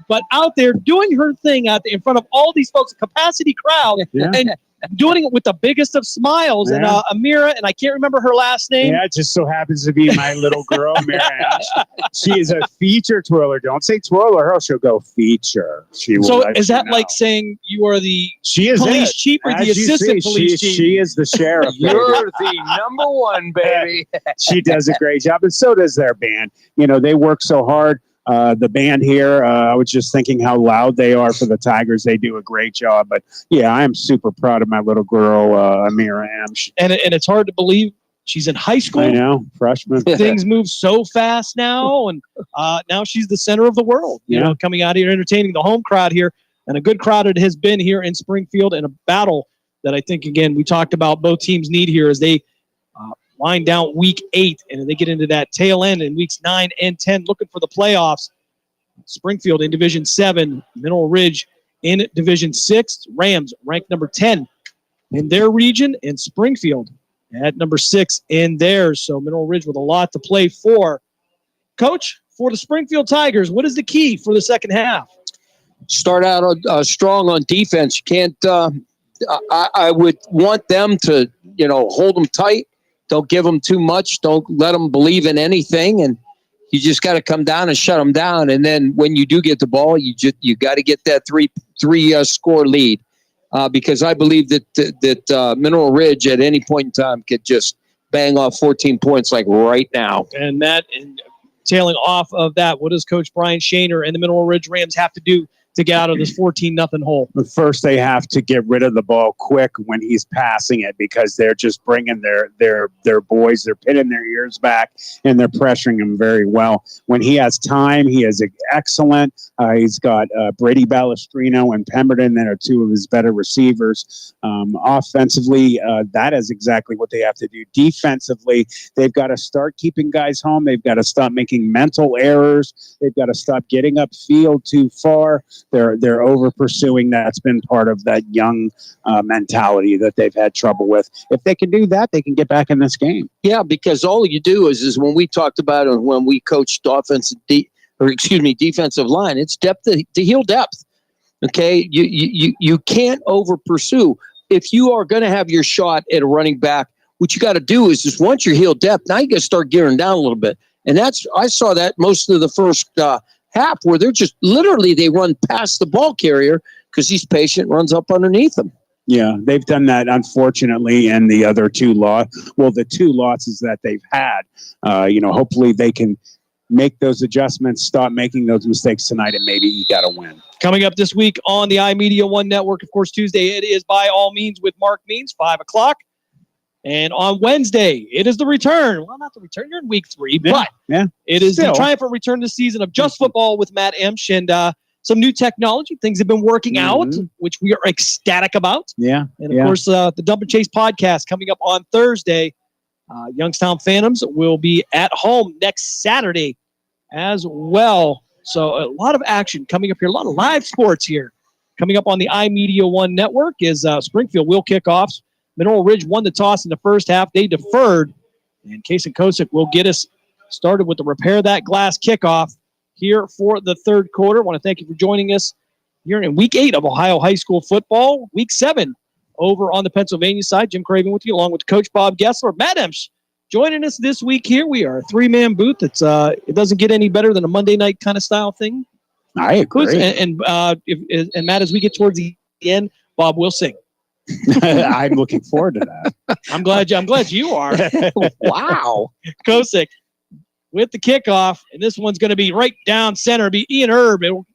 but out there doing her thing out there in front of all these folks, a capacity crowd, and doing it with the biggest of smiles. And Amira, and I can't remember her last name. Yeah, it just so happens to be my little girl, Marianne. She is a feature twirler. Don't say twirler, or she'll go feature. So is that like saying you are the police chief or the assistant police chief? She is the sheriff. You're the number one, baby. She does a great job, and so does their band. They work so hard. The band here, I was just thinking how loud they are for the Tigers. They do a great job. But, yeah, I am super proud of my little girl, Amira M. And it's hard to believe she's in high school. I know, freshman. Things move so fast now, and now she's the center of the world, coming out here, entertaining the home crowd here. And a good crowd it has been here in Springfield, and a battle that I think, again, we talked about both teams need here as they wind down week 8, and they get into that tail end in weeks 9 and 10, looking for the playoffs. Springfield in Division 7, Mineral Ridge in Division 6. Rams ranked number 10 in their region, and Springfield at number 6 in theirs. So Mineral Ridge with a lot to play for. Coach, for the Springfield Tigers, what is the key for the second half? Start out strong on defense. You can't. I would want them to, hold them tight. Don't give them too much. Don't let them believe in anything, and you just got to come down and shut them down. And then when you do get the ball, you got to get that three score lead, because I believe that Mineral Ridge at any point in time could just bang off 14 points like right now. And Matt, and tailing off of that, what does Coach Brian Shaner and the Mineral Ridge Rams have to do to get out of this 14-0 hole? But first, they have to get rid of the ball quick when he's passing it, because they're just bringing their boys, they're pinning their ears back, and they're pressuring him very well. When he has time, he is excellent. He's got Brady Balestrino and Pemberton that are two of his better receivers. Offensively, that is exactly what they have to do. Defensively, they've got to start keeping guys home. They've got to stop making mental errors. They've got to stop getting upfield too far. They're over pursuing. That's been part of that young mentality that they've had trouble with. If they can do that, they can get back in this game. Yeah, because all you do is when we talked about it when we coached defensive line, it's depth to heal depth. Okay, you can't over pursue. If you are going to have your shot at a running back, what you got to do is just once you're healed depth, now you got to start gearing down a little bit. And I saw that most of the first half, where they're just literally they run past the ball carrier because he's patient, runs up underneath them. Yeah, they've done that, unfortunately, in the other the two losses that they've had. Hopefully they can make those adjustments, stop making those mistakes tonight, and maybe you got to win. Coming up this week on the iMedia One Network, of course, Tuesday, it is By All Means with Mark Means, 5 o'clock. And on Wednesday, it is the return. Well, not the return. You're in week 3, but it is the triumphant return this season of Just Football with Matt Emsch and some new technology. Things have been working out, which we are ecstatic about. Yeah. And, of course, the Dump and Chase podcast coming up on Thursday. Youngstown Phantoms will be at home next Saturday as well. So a lot of action coming up here. A lot of live sports here. Coming up on the iMedia One Network is Springfield will kick off. Mineral Ridge won the toss in the first half. They deferred. And Kason Kosick will get us started with the Repair That Glass kickoff here for the third quarter. I want to thank you for joining us here in week 8 of Ohio High School football. Week 7 over on the Pennsylvania side. Jim Craven with you, along with Coach Bob Gessler. Matt Emsch joining us this week here. We are a 3-man booth. It doesn't get any better than a Monday night kind of style thing. I agree. And Matt, as we get towards the end, Bob will sing. I'm looking forward to that. I'm glad you are. Wow. Kosick with the kickoff, and this one's going to be right down center. It'll be Ian Erb. It'll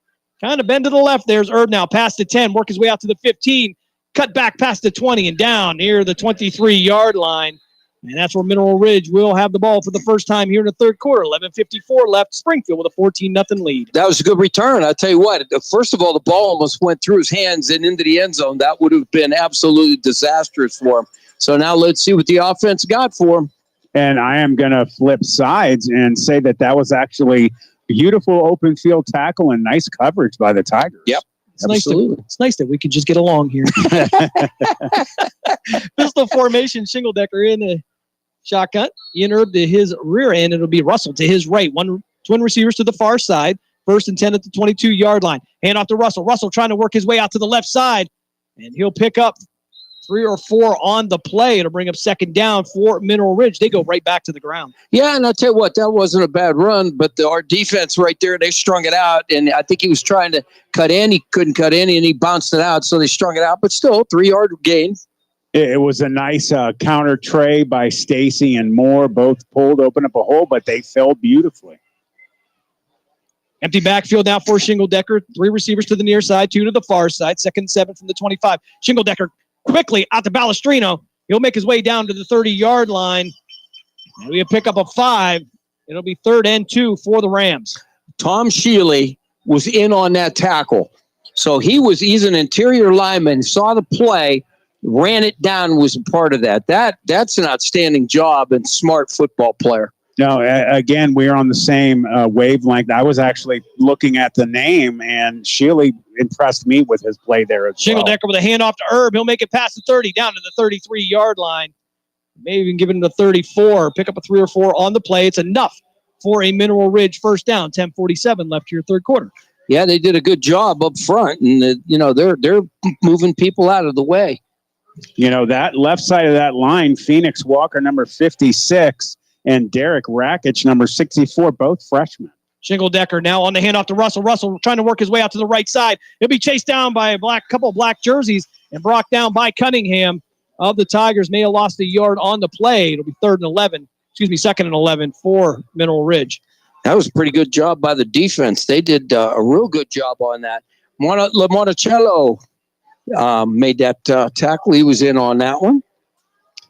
kind of bend to the left. There's Erb now past the 10, work his way out to the 15, cut back past the 20 and down near the 23-yard line. And that's where Mineral Ridge will have the ball for the first time here in the third quarter. 11:54 left. Springfield with a 14-0 lead. That was a good return. I'll tell you what. First of all, the ball almost went through his hands and into the end zone. That would have been absolutely disastrous for him. So now let's see what the offense got for him. And I am going to flip sides and say that was actually beautiful open field tackle and nice coverage by the Tigers. Yep. It's nice that we can just get along here. Pistol formation, Shingledecker in the shotgun. Ian Erb to his rear end. It'll be Russell to his right. Twin receivers to the far side. 1st and 10 at the 22-yard line. Hand off to Russell. Russell trying to work his way out to the left side. And he'll pick up 3 or 4 on the play. It'll bring up 2nd down for Mineral Ridge. They go right back to the ground. Yeah, and I'll tell you what, that wasn't a bad run, but our defense right there, they strung it out, and I think he was trying to cut in. He couldn't cut in, and he bounced it out, so they strung it out, but still, 3-yard gain. It was a nice counter tray by Stacy and Moore. Both pulled, opened up a hole, but they filled beautifully. Empty backfield now for Shingledecker. 3 receivers to the near side, 2 to the far side. 2nd and 7 from the 25. Shingledecker quickly out to Balestrino. He'll make his way down to the 30-yard line. And we pick up a 5. It'll be 3rd and 2 for the Rams. Tom Shealy was in on that tackle. So he's an interior lineman, saw the play, ran it down, was a part of that. That's an outstanding job and smart football player. No, again, we're on the same wavelength. I was actually looking at the name, and Shealy impressed me with his play there as well. Shingledecker with a handoff to Erb. He'll make it past the 30, down to the 33-yard line. Maybe even give it to the 34. Pick up a 3 or 4 on the play. It's enough for a Mineral Ridge first down. 10:47 left here, third quarter. Yeah, they did a good job up front, and they're moving people out of the way. That left side of that line, Phoenix Walker, number 56, and Derek Rakic, number 64, both freshmen. Shingledecker now on the handoff to Russell. Russell trying to work his way out to the right side. He'll be chased down by a couple of black jerseys and brought down by Cunningham of the Tigers. May have lost a yard on the play. It'll be 2nd and 11 for Mineral Ridge. That was a pretty good job by the defense. They did a real good job on that. Monticello made that tackle. He was in on that one.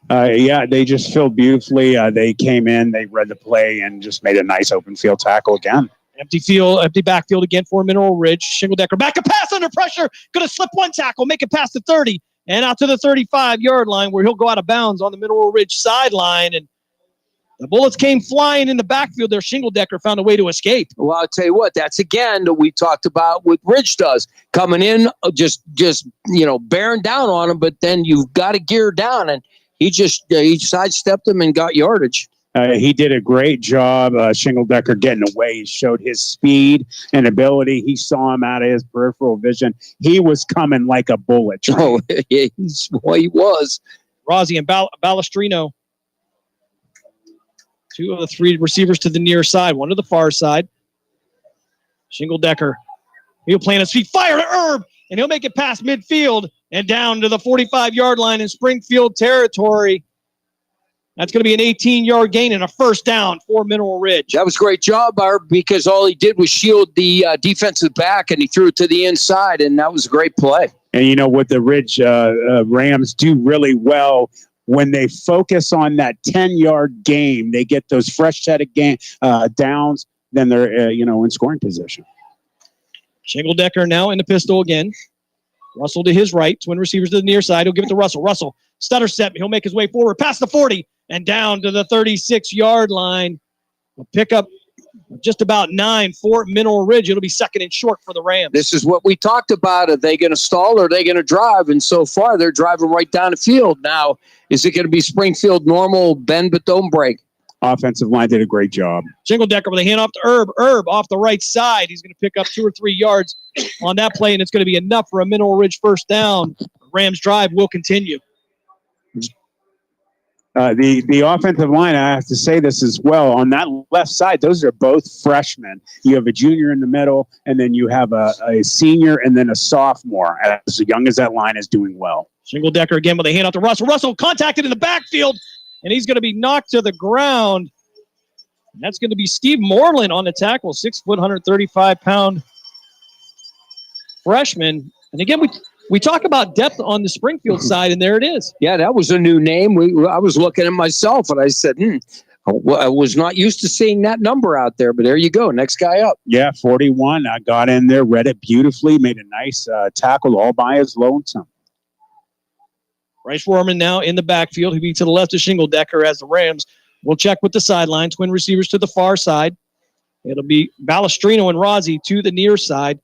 They just filled beautifully. They came in, they read the play, and just made a nice open field tackle again. Empty backfield again for Mineral Ridge. Shingledecker back a pass under pressure. Going to slip one tackle, make it past the 30, and out to the 35-yard line where he'll go out of bounds on the Mineral Ridge sideline. And the bullets came flying in the backfield there. Shingledecker found a way to escape. Well, I'll tell you what, that's again that we talked about what Ridge does. Coming in, just bearing down on him, but then you've got to gear down, and he sidestepped him and got yardage. He did a great job, Shingledecker, getting away. He showed his speed and ability. He saw him out of his peripheral vision. He was coming like a bullet. Oh, he was. Rossi and Balestrino. 2 of the 3 receivers to the near side, 1 to the far side. Shingledecker, he'll plant his feet, fire to Erb, and he'll make it past midfield and down to the 45-yard line in Springfield territory. That's going to be an 18-yard gain and a first down for Mineral Ridge. That was a great job, Barb, because all he did was shield the defensive back, and he threw it to the inside, and that was a great play. And what the Ridge Rams do really well, when they focus on that 10-yard game, they get those fresh set of downs, then they're, in scoring position. Shingledecker now in the pistol again. Russell to his right. Twin receivers to the near side. He'll give it to Russell. Russell, stutter step. He'll make his way forward past the 40 and down to the 36-yard line. A pickup just about 9 for Mineral Ridge. It'll be second and short for the Rams. This is what we talked about. Are they going to stall or are they going to drive? And so far, they're driving right down the field. Now, is it going to be Springfield normal, bend but don't break? Offensive line did a great job. Shingledecker with a hand off to Herb. Herb off the right side. He's going to pick up 2 or 3 yards on that play, and it's going to be enough for a Mineral Ridge first down. Rams drive will continue. The offensive line, I have to say this as well. On that left side, those are both freshmen. You have a junior in the middle, and then you have a senior and then a sophomore. As young as that line is doing well. Shingledecker again with a hand out to Russell. Russell contacted in the backfield, and he's going to be knocked to the ground. And that's going to be Steve Moreland on the tackle, 6 foot, 135-pound freshman. And again, we talk about depth on the Springfield side, and there it is. Yeah, that was a new name. I was looking at myself, and I said, I was not used to seeing that number out there, but there you go. Next guy up. Yeah, 41. I got in there, read it beautifully, made a nice tackle all by his lonesome. Bryce Rohrman now in the backfield. He'll be to the left of Shingledecker as the Rams will check with the sideline. Twin receivers to the far side. It'll be Balestrino and Rozzi to the near side.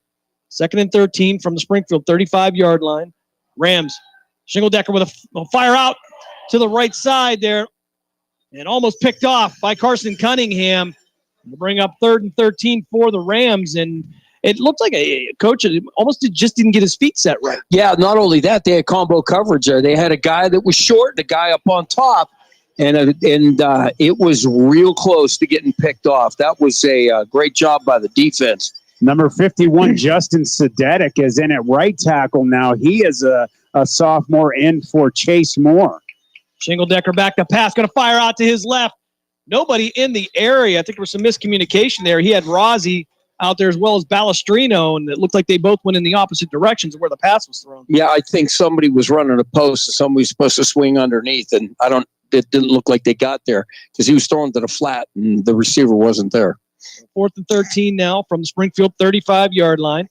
Second and 13 from the Springfield 35-yard line. Rams. Shingledecker with a fire out to the right side there. And almost picked off by Carson Cunningham. To bring up 3rd and 13 for the Rams. And it looked like a coach just didn't get his feet set right. Yeah, not only that, they had combo coverage there. They had a guy that was short, the guy up on top. And it was real close to getting picked off. That was a great job by the defense. Number 51, Justin Sedetic, is in at right tackle now. He is a sophomore in for Chase Moore. Shingledecker back to pass, going to fire out to his left. Nobody in the area. I think there was some miscommunication there. He had Rozzi out there as well as Balestrino, and it looked like they both went in the opposite directions of where the pass was thrown. Yeah, I think somebody was running a post and somebody was supposed to swing underneath, and it didn't look like they got there because he was throwing to the flat and the receiver wasn't there. 4th and 13 now from the Springfield 35-yard line.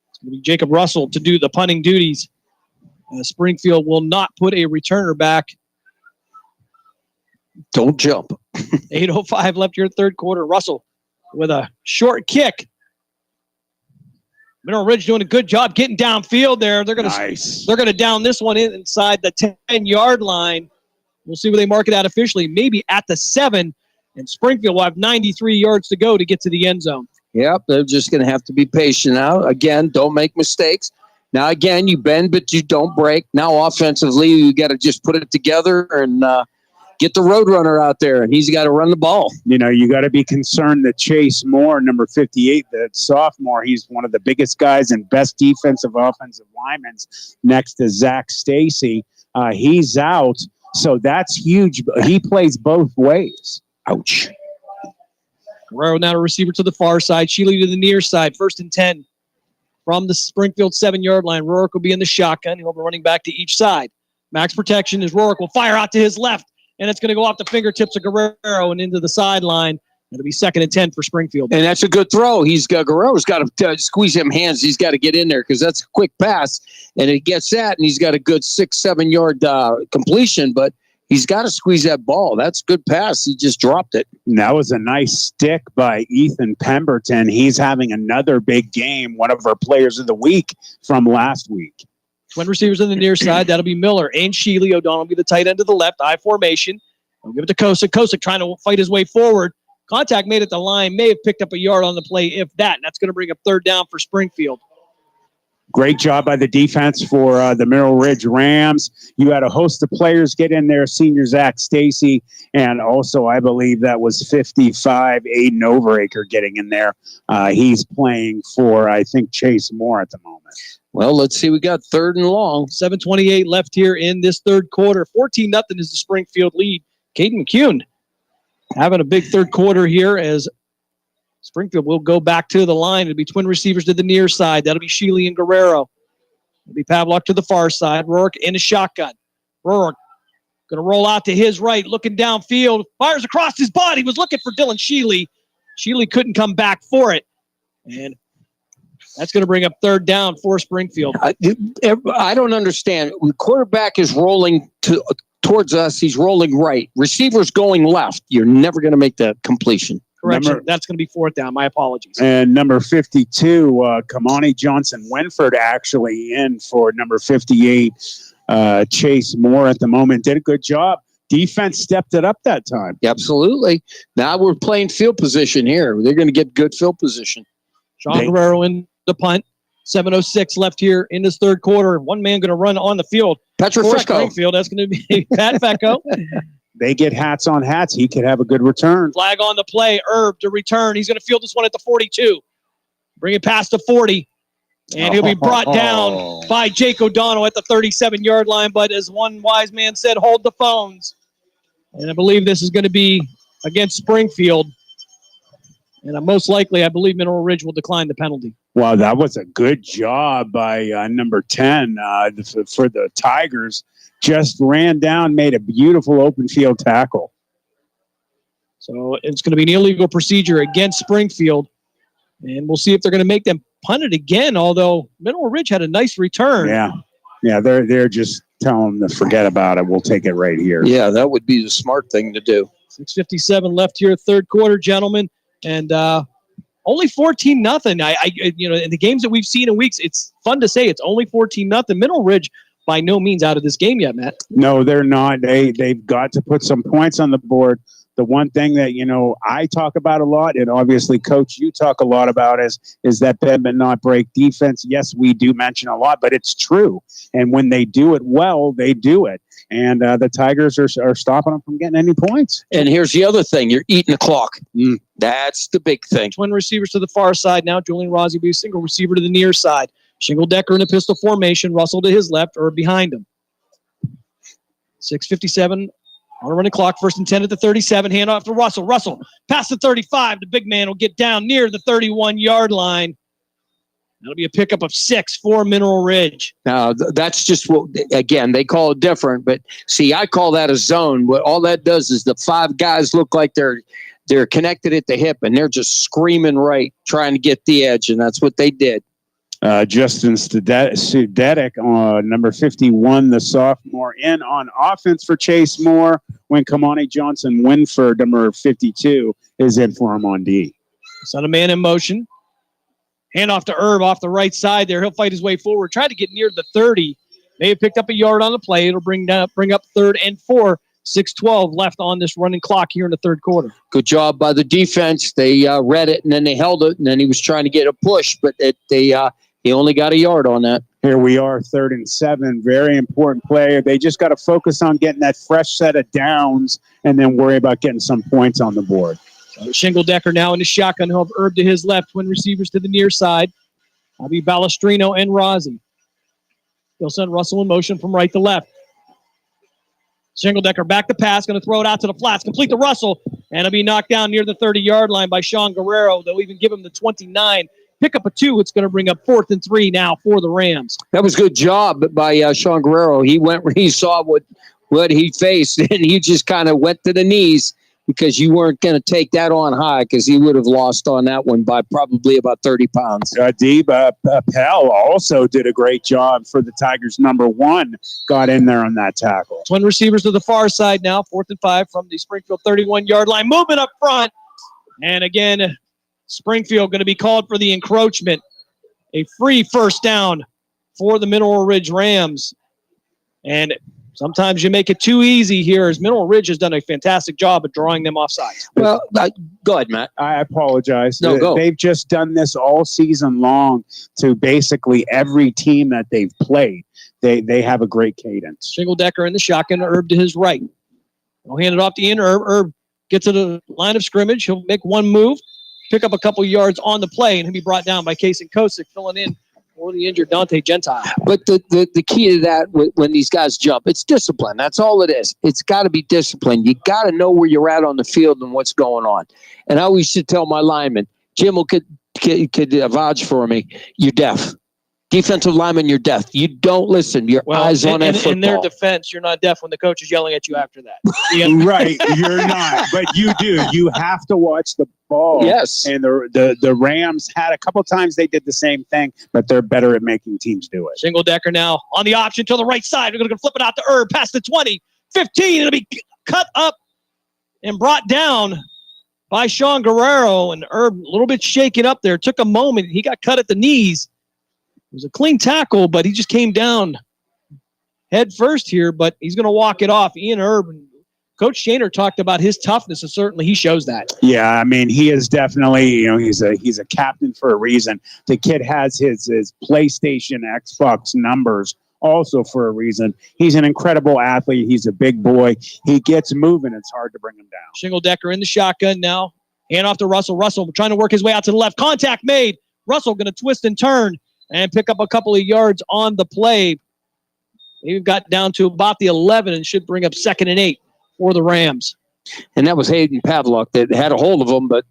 It's going to be Jacob Russell to do the punting duties. Springfield will not put a returner back. Don't jump. 8:05 left here, third quarter. Russell with a short kick. Mineral Ridge doing a good job getting downfield there. They're going to down this one inside the 10-yard line. We'll see where they mark it out officially. Maybe at the 7. And Springfield will have 93 yards to go to get to the end zone. Yep, they're just going to have to be patient now. Again, don't make mistakes. Now, again, you bend, but you don't break. Now, offensively, you got to just put it together and get the roadrunner out there, and he's got to run the ball. You got to be concerned that Chase Moore, number 58, the sophomore, he's one of the biggest guys and best offensive linemen next to Zach Stacy. He's out, so that's huge. He plays both ways. Ouch. Guerrero now a receiver to the far side. Shealy to the near side. 1st and 10 from the Springfield 7-yard line. Rourke will be in the shotgun. He'll be running back to each side. Max protection as Rourke will fire out to his left. And it's going to go off the fingertips of Guerrero and into the sideline. It'll be 2nd and 10 for Springfield. And that's a good throw. Guerrero's got to squeeze him hands. He's got to get in there because that's a quick pass. And he gets that, and he's got a good 6-7 yard completion. But he's got to squeeze that ball. That's a good pass. He just dropped it. And that was a nice stick by Ethan Pemberton. He's having another big game, one of our players of the week from last week. Twin receivers on the near side. That'll be Miller and Shealy. O'Donnell will be the tight end to the left. I formation. We'll give it to Kosick. Kosick trying to fight his way forward. Contact made at the line. May have picked up a yard on the play, if that. And that's going to bring up 3rd down for Springfield. Great job by the defense for the Mineral Ridge Rams. You had a host of players get in there, senior Zach Stacy, and also I believe that was 55, Aiden Overaker getting in there. He's playing for, I think, Chase Moore at the moment. Well, let's see. We got 3rd and long. 7:28 left here in this third quarter. 14-0 is the Springfield lead. Caden McCune having a big third quarter here as Springfield will go back to the line. It'll be twin receivers to the near side. That'll be Shealy and Guerrero. It'll be Pavlok to the far side. Rourke in a shotgun. Rourke Going to roll out to his right, looking downfield. Fires across his body. Was looking for Dylan Sheely. Sheely couldn't come back for it. And that's going to bring up third down for Springfield. I don't understand. The quarterback is rolling towards us. He's rolling right. Receiver's going left. You're never going to make that completion. Correction. That's going to be fourth down. My apologies. And number 52, Kamani Johnson-Winford actually in for number 58, Chase Moore at the moment. Did a good job. Defense stepped it up that time. Absolutely. Now we're playing field position here. They're going to get good field position. Sean Guerrero in the punt. 7:06 left here in this third quarter. One man going to run on the field. Patrick for Fecco. Springfield. That's going to be Pat Fecco. They get hats on hats. He could have a good return. Flag on the play. Herb to return. He's going to field this one at the 42. Bring it past the 40. And he'll be brought down by Jake O'Donnell at the 37-yard line. But as one wise man said, hold the phones. And I believe this is going to be against Springfield. And most likely, I believe Mineral Ridge will decline the penalty. Wow, that was a good job by number 10 for the Tigers. Just ran down, made a beautiful open field tackle. So it's going to be an illegal procedure against Springfield. And we'll see if they're going to make them punt it again, although Mineral Ridge had a nice return. Yeah, they're just telling them to forget about it. We'll take it right here. Yeah, that would be the smart thing to do. 6:57 left here, third quarter, gentlemen. And only 14-0. In the games that we've seen in weeks, it's fun to say it's only 14-0. Mineral Ridge by no means out of this game yet, Matt. No, they're not. They've got to put some points on the board. The one thing that, I talk about a lot, and obviously, Coach, you talk a lot about is that bend but not break defense. Yes, we do mention a lot, but it's true. And when they do it well, they do it. And the Tigers are stopping them from getting any points. And here's the other thing. You're eating the clock. That's the big thing. Twin receivers to the far side now. Julian Rosby, single receiver to the near side. Shingle Decker in a pistol formation. Russell to his left or behind him. 6:57 on a running clock. First and 10 at the 37. Hand off to Russell. Russell past the 35. The big man will get down near the 31-yard line. That'll be a pickup of 6 for Mineral Ridge. Now, that's just what, again, they call it different. But, see, I call that a zone. What all that does is the 5 guys look like they're connected at the hip, and they're just screaming right, trying to get the edge, and that's what they did. Justin Sudetic, number 51, the sophomore, in on offense for Chase Moore, when Kamani Johnson-Winford, number 52, is in for him on D. Son of man in motion. Hand off to Herb off the right side there. He'll fight his way forward. Try to get near the 30. May have picked up a yard on the play. It'll bring up third and 4. 6:12 left on this running clock here in the third quarter. Good job by the defense. They read it, and then they held it, and then he was trying to get a push, but he only got a yard on that. Here we are, 3rd and 7. Very important play. They just got to focus on getting that fresh set of downs and then worry about getting some points on the board. Shingle Decker now in the shotgun. He'll have Herb to his left. Twin receivers to the near side. That'll be Balestrino and Rossi. He'll send Russell in motion from right to left. Shingle Decker back to pass. Going to throw it out to the flats. Complete to Russell. And it'll be knocked down near the 30-yard line by Sean Guerrero. They'll even give him the 29. Pick up a 2. It's going to bring up 4th and 3 now for the Rams. That was good job by Sean Guerrero. He went where he saw what he faced, and he just kind of went to the knees because you weren't going to take that on high because he would have lost on that one by probably about 30 pounds. Pell also did a great job for the Tigers. Number 1 got in there on that tackle. Twin receivers to the far side now. 4th and 5 from the Springfield 31-yard line. Movement up front. And again, Springfield going to be called for the encroachment. A free first down for the Mineral Ridge Rams. And sometimes you make it too easy here, as Mineral Ridge has done a fantastic job of drawing them offside. Well, go ahead, Matt. I apologize. No, go. They've just done this all season long to basically every team that they've played. They have a great cadence. Shingle Decker in the shotgun, Herb to his right. He'll hand it off to Herb. Herb gets to the line of scrimmage. He'll make one move, pick up a couple yards on the play, and he'll be brought down by Kason Kosick, filling in for the injured Dante Gentile. But the key to that, when these guys jump, it's discipline. That's all it is. It's got to be discipline. You got to know where you're at on the field and what's going on. And I always should tell my linemen, Jim could vouch for me, you're deaf. defensive lineman, you're deaf. You don't listen. Your eyes on that football. In their defense, you're not deaf when the coach is yelling at you after that. Right, you're not, but you do. You have to watch the ball. Yes. And the Rams had a couple times they did the same thing, but they're better at making teams do it. Single Decker now on the option to the right side. We're going to flip it out to Herb past the 20, 15. It'll be cut up and brought down by Sean Guerrero, and Herb a little bit shaken up there. Took a moment. He got cut at the knees. It was a clean tackle, but he just came down head first here, but he's going to walk it off. Ian Herb, Coach Shaner talked about his toughness, and certainly he shows that. Yeah, I mean, he is definitely, he's a captain for a reason. The kid has his PlayStation, Xbox numbers also for a reason. He's an incredible athlete. He's a big boy. He gets moving. It's hard to bring him down. Shingle Decker in the shotgun now. Hand off to Russell. Russell trying to work his way out to the left. Contact made. Russell going to twist and turn and pick up a couple of yards on the play. They've got down to about the 11 and should bring up 2nd and 8 for the Rams. And that was Hayden Pavlock that had a hold of him, but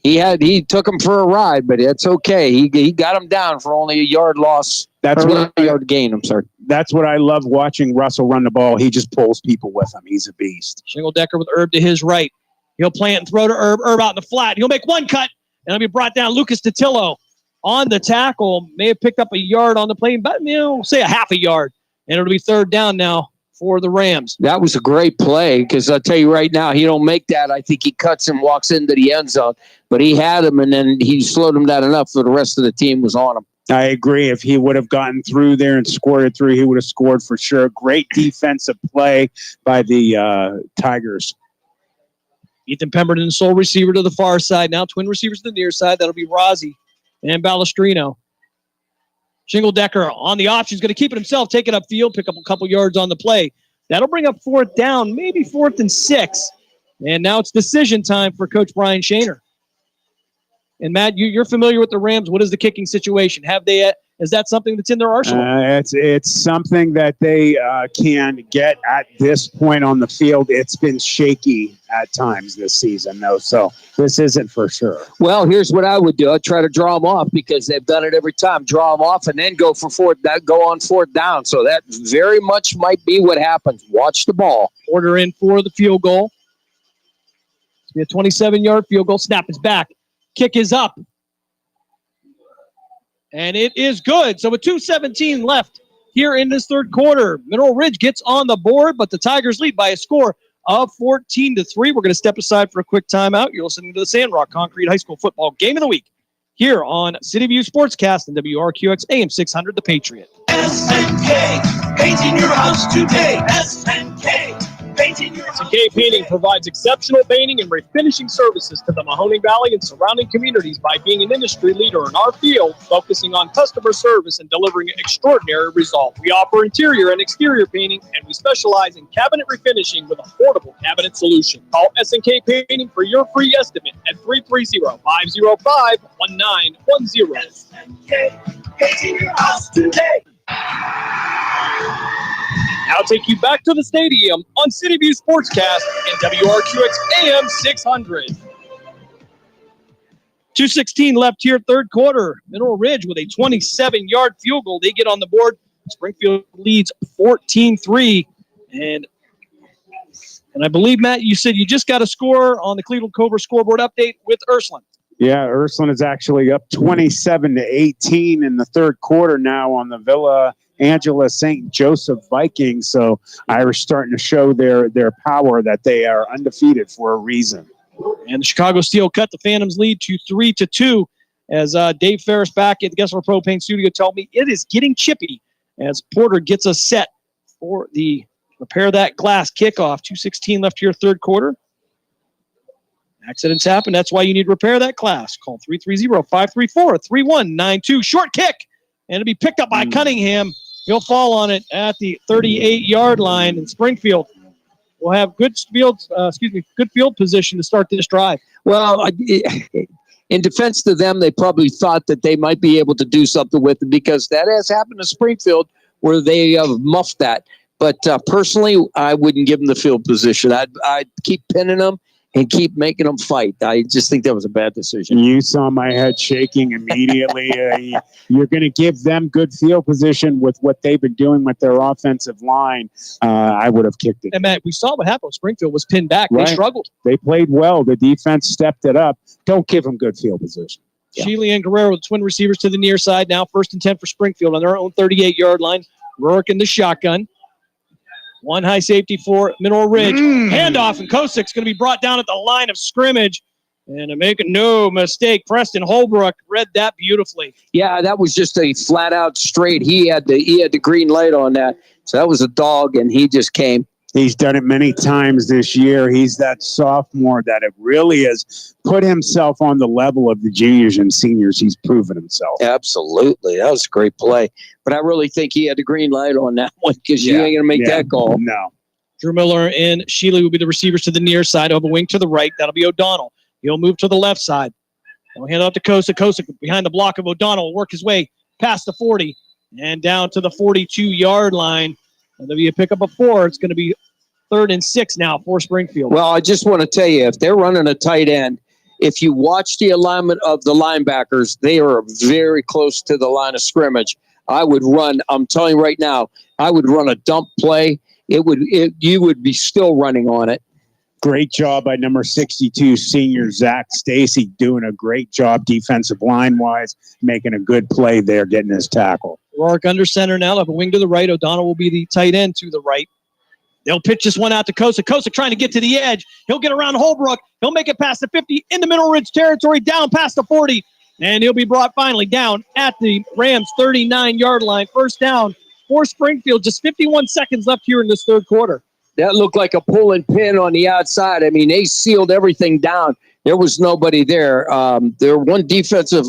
he took him for a ride, but it's okay. He got him down for only a yard loss. That's what a yard gain. I'm sorry. That's what I love watching Russell run the ball. He just pulls people with him. He's a beast. Shingle Decker with Herb to his right. He'll plant and throw to Herb. Herb out in the flat. He'll make one cut, and it'll be brought down. Lucas Totillo on the tackle. May have picked up a yard on the play, but say a half a yard. And it'll be 3rd down now for the Rams. That was a great play because I'll tell you right now, he don't make that. I think he cuts and walks into the end zone. But he had him, and then he slowed him down enough for the rest of the team was on him. I agree. If he would have gotten through there and scored through, he would have scored for sure. Great defensive play by the Tigers. Ethan Pemberton, sole receiver to the far side. Now twin receivers to the near side. That'll be Rozzi and Balestrino. Shingle Decker on the option. He's going to keep it himself, take it upfield, pick up a couple yards on the play. That'll bring up 4th down, maybe 4th and 6. And now it's decision time for Coach Brian Shaner. And Matt, you're familiar with the Rams. What is the kicking situation? Is that something that's in their arsenal? It's something that they can get at this point on the field. It's been shaky at times this season, though, so this isn't for sure. Well, here's what I would do. I'd try to draw them off because they've done it every time. Draw them off and then go on 4th down. So that very much might be what happens. Watch the ball. Order in for the field goal. It's going to be a 27-yard field goal. Snap is back. Kick is up. And it is good. So with 2:17 left here in this 3rd quarter, Mineral Ridge gets on the board, but the Tigers lead by a score of 14-3. We're going to step aside for a quick timeout. You're listening to the Sandrock Concrete High School Football Game of the Week here on City View Sportscast and WRQX AM 600, The Patriot. SNK, painting your house today. SNK. SNK Painting provides exceptional painting and refinishing services to the Mahoning Valley and surrounding communities by being an industry leader in our field, focusing on customer service and delivering extraordinary results. We offer interior and exterior painting, and we specialize in cabinet refinishing with affordable cabinet solutions. Call SNK Painting for your free estimate at 330-505-1910. SNK, painting your house today. Now take you back to the stadium on City View Sportscast and WRQX AM 600. 2:16 left here, 3rd quarter. Mineral Ridge with a 27-yard field goal. They get on the board. Springfield leads 14-3. And I believe, Matt, you said you just got a score on the Cleveland Cobra scoreboard update with Ursuline. Yeah, Ursuline is actually up 27-18 in the 3rd quarter now on the Villa Angela St. Joseph Vikings. So Irish starting to show their power that they are undefeated for a reason. And the Chicago Steel cut the Phantoms lead to 3-2 as Dave Ferris back at the Gessler Propane Studio told me it is getting chippy as Porter gets us set for the repair that glass kickoff. 2:16 left here, 3rd quarter. Accidents happen. That's why you need to repair that glass. Call 330-534-3192. Short kick. And it'll be picked up by Cunningham. He'll fall on it at the 38-yard line. And Springfield will have good field position to start this drive. Well, in defense to them, they probably thought that they might be able to do something with it because that has happened to Springfield where they have muffed that. But personally, I wouldn't give them the field position. I'd keep pinning them and keep making them fight. I just think that was a bad decision. You saw my head shaking immediately. You're going to give them good field position with what they've been doing with their offensive line. I would have kicked it. And Matt, we saw what happened. Springfield was pinned back. Right. They struggled. They played well. The defense stepped it up. Don't give them good field position. Yeah. Sheely and Guerrero, the twin receivers to the near side. Now 1st and 10 for Springfield on their own 38-yard line. Rourke in the shotgun. One high safety for Mineral Ridge. Handoff, and Kosik's going to be brought down at the line of scrimmage. And to make no mistake, Preston Holbrook read that beautifully. Yeah, that was just a flat-out straight. He had the green light on that. So that was a dog, and he just came. He's done it many times this year. He's that sophomore that it really has put himself on the level of the juniors and seniors. He's proven himself. Absolutely. That was a great play. But I really think he had the green light on that one because you ain't going to make that call. No. Drew Miller and Sheely will be the receivers to the near side. Of a wing to the right. That'll be O'Donnell. He'll move to the left side. He'll hand it off to Kosik. Kosik behind the block of O'Donnell will work his way past the 40 and down to the 42-yard line. And there'll be a pickup of 4. It's going to be 3rd and 6 now for Springfield. Well, I just want to tell you, if they're running a tight end, if you watch the alignment of the linebackers, they are very close to the line of scrimmage. I would run, I'm telling you right now, I would run a dump play. You would be still running on it. Great job by number 62, senior Zach Stacy, doing a great job defensive line-wise, making a good play there, getting his tackle. Rourke under center now. They'll have a wing to the right. O'Donnell will be the tight end to the right. They'll pitch this one out to Kosik. Kosik trying to get to the edge. He'll get around Holbrook. He'll make it past the 50 into Mineral Ridge territory, down past the 40, and he'll be brought finally down at the Rams' 39-yard line. 1st down for Springfield. Just 51 seconds left here in this 3rd quarter. That looked like a pull and pin on the outside. I mean, they sealed everything down. There was nobody there. One defensive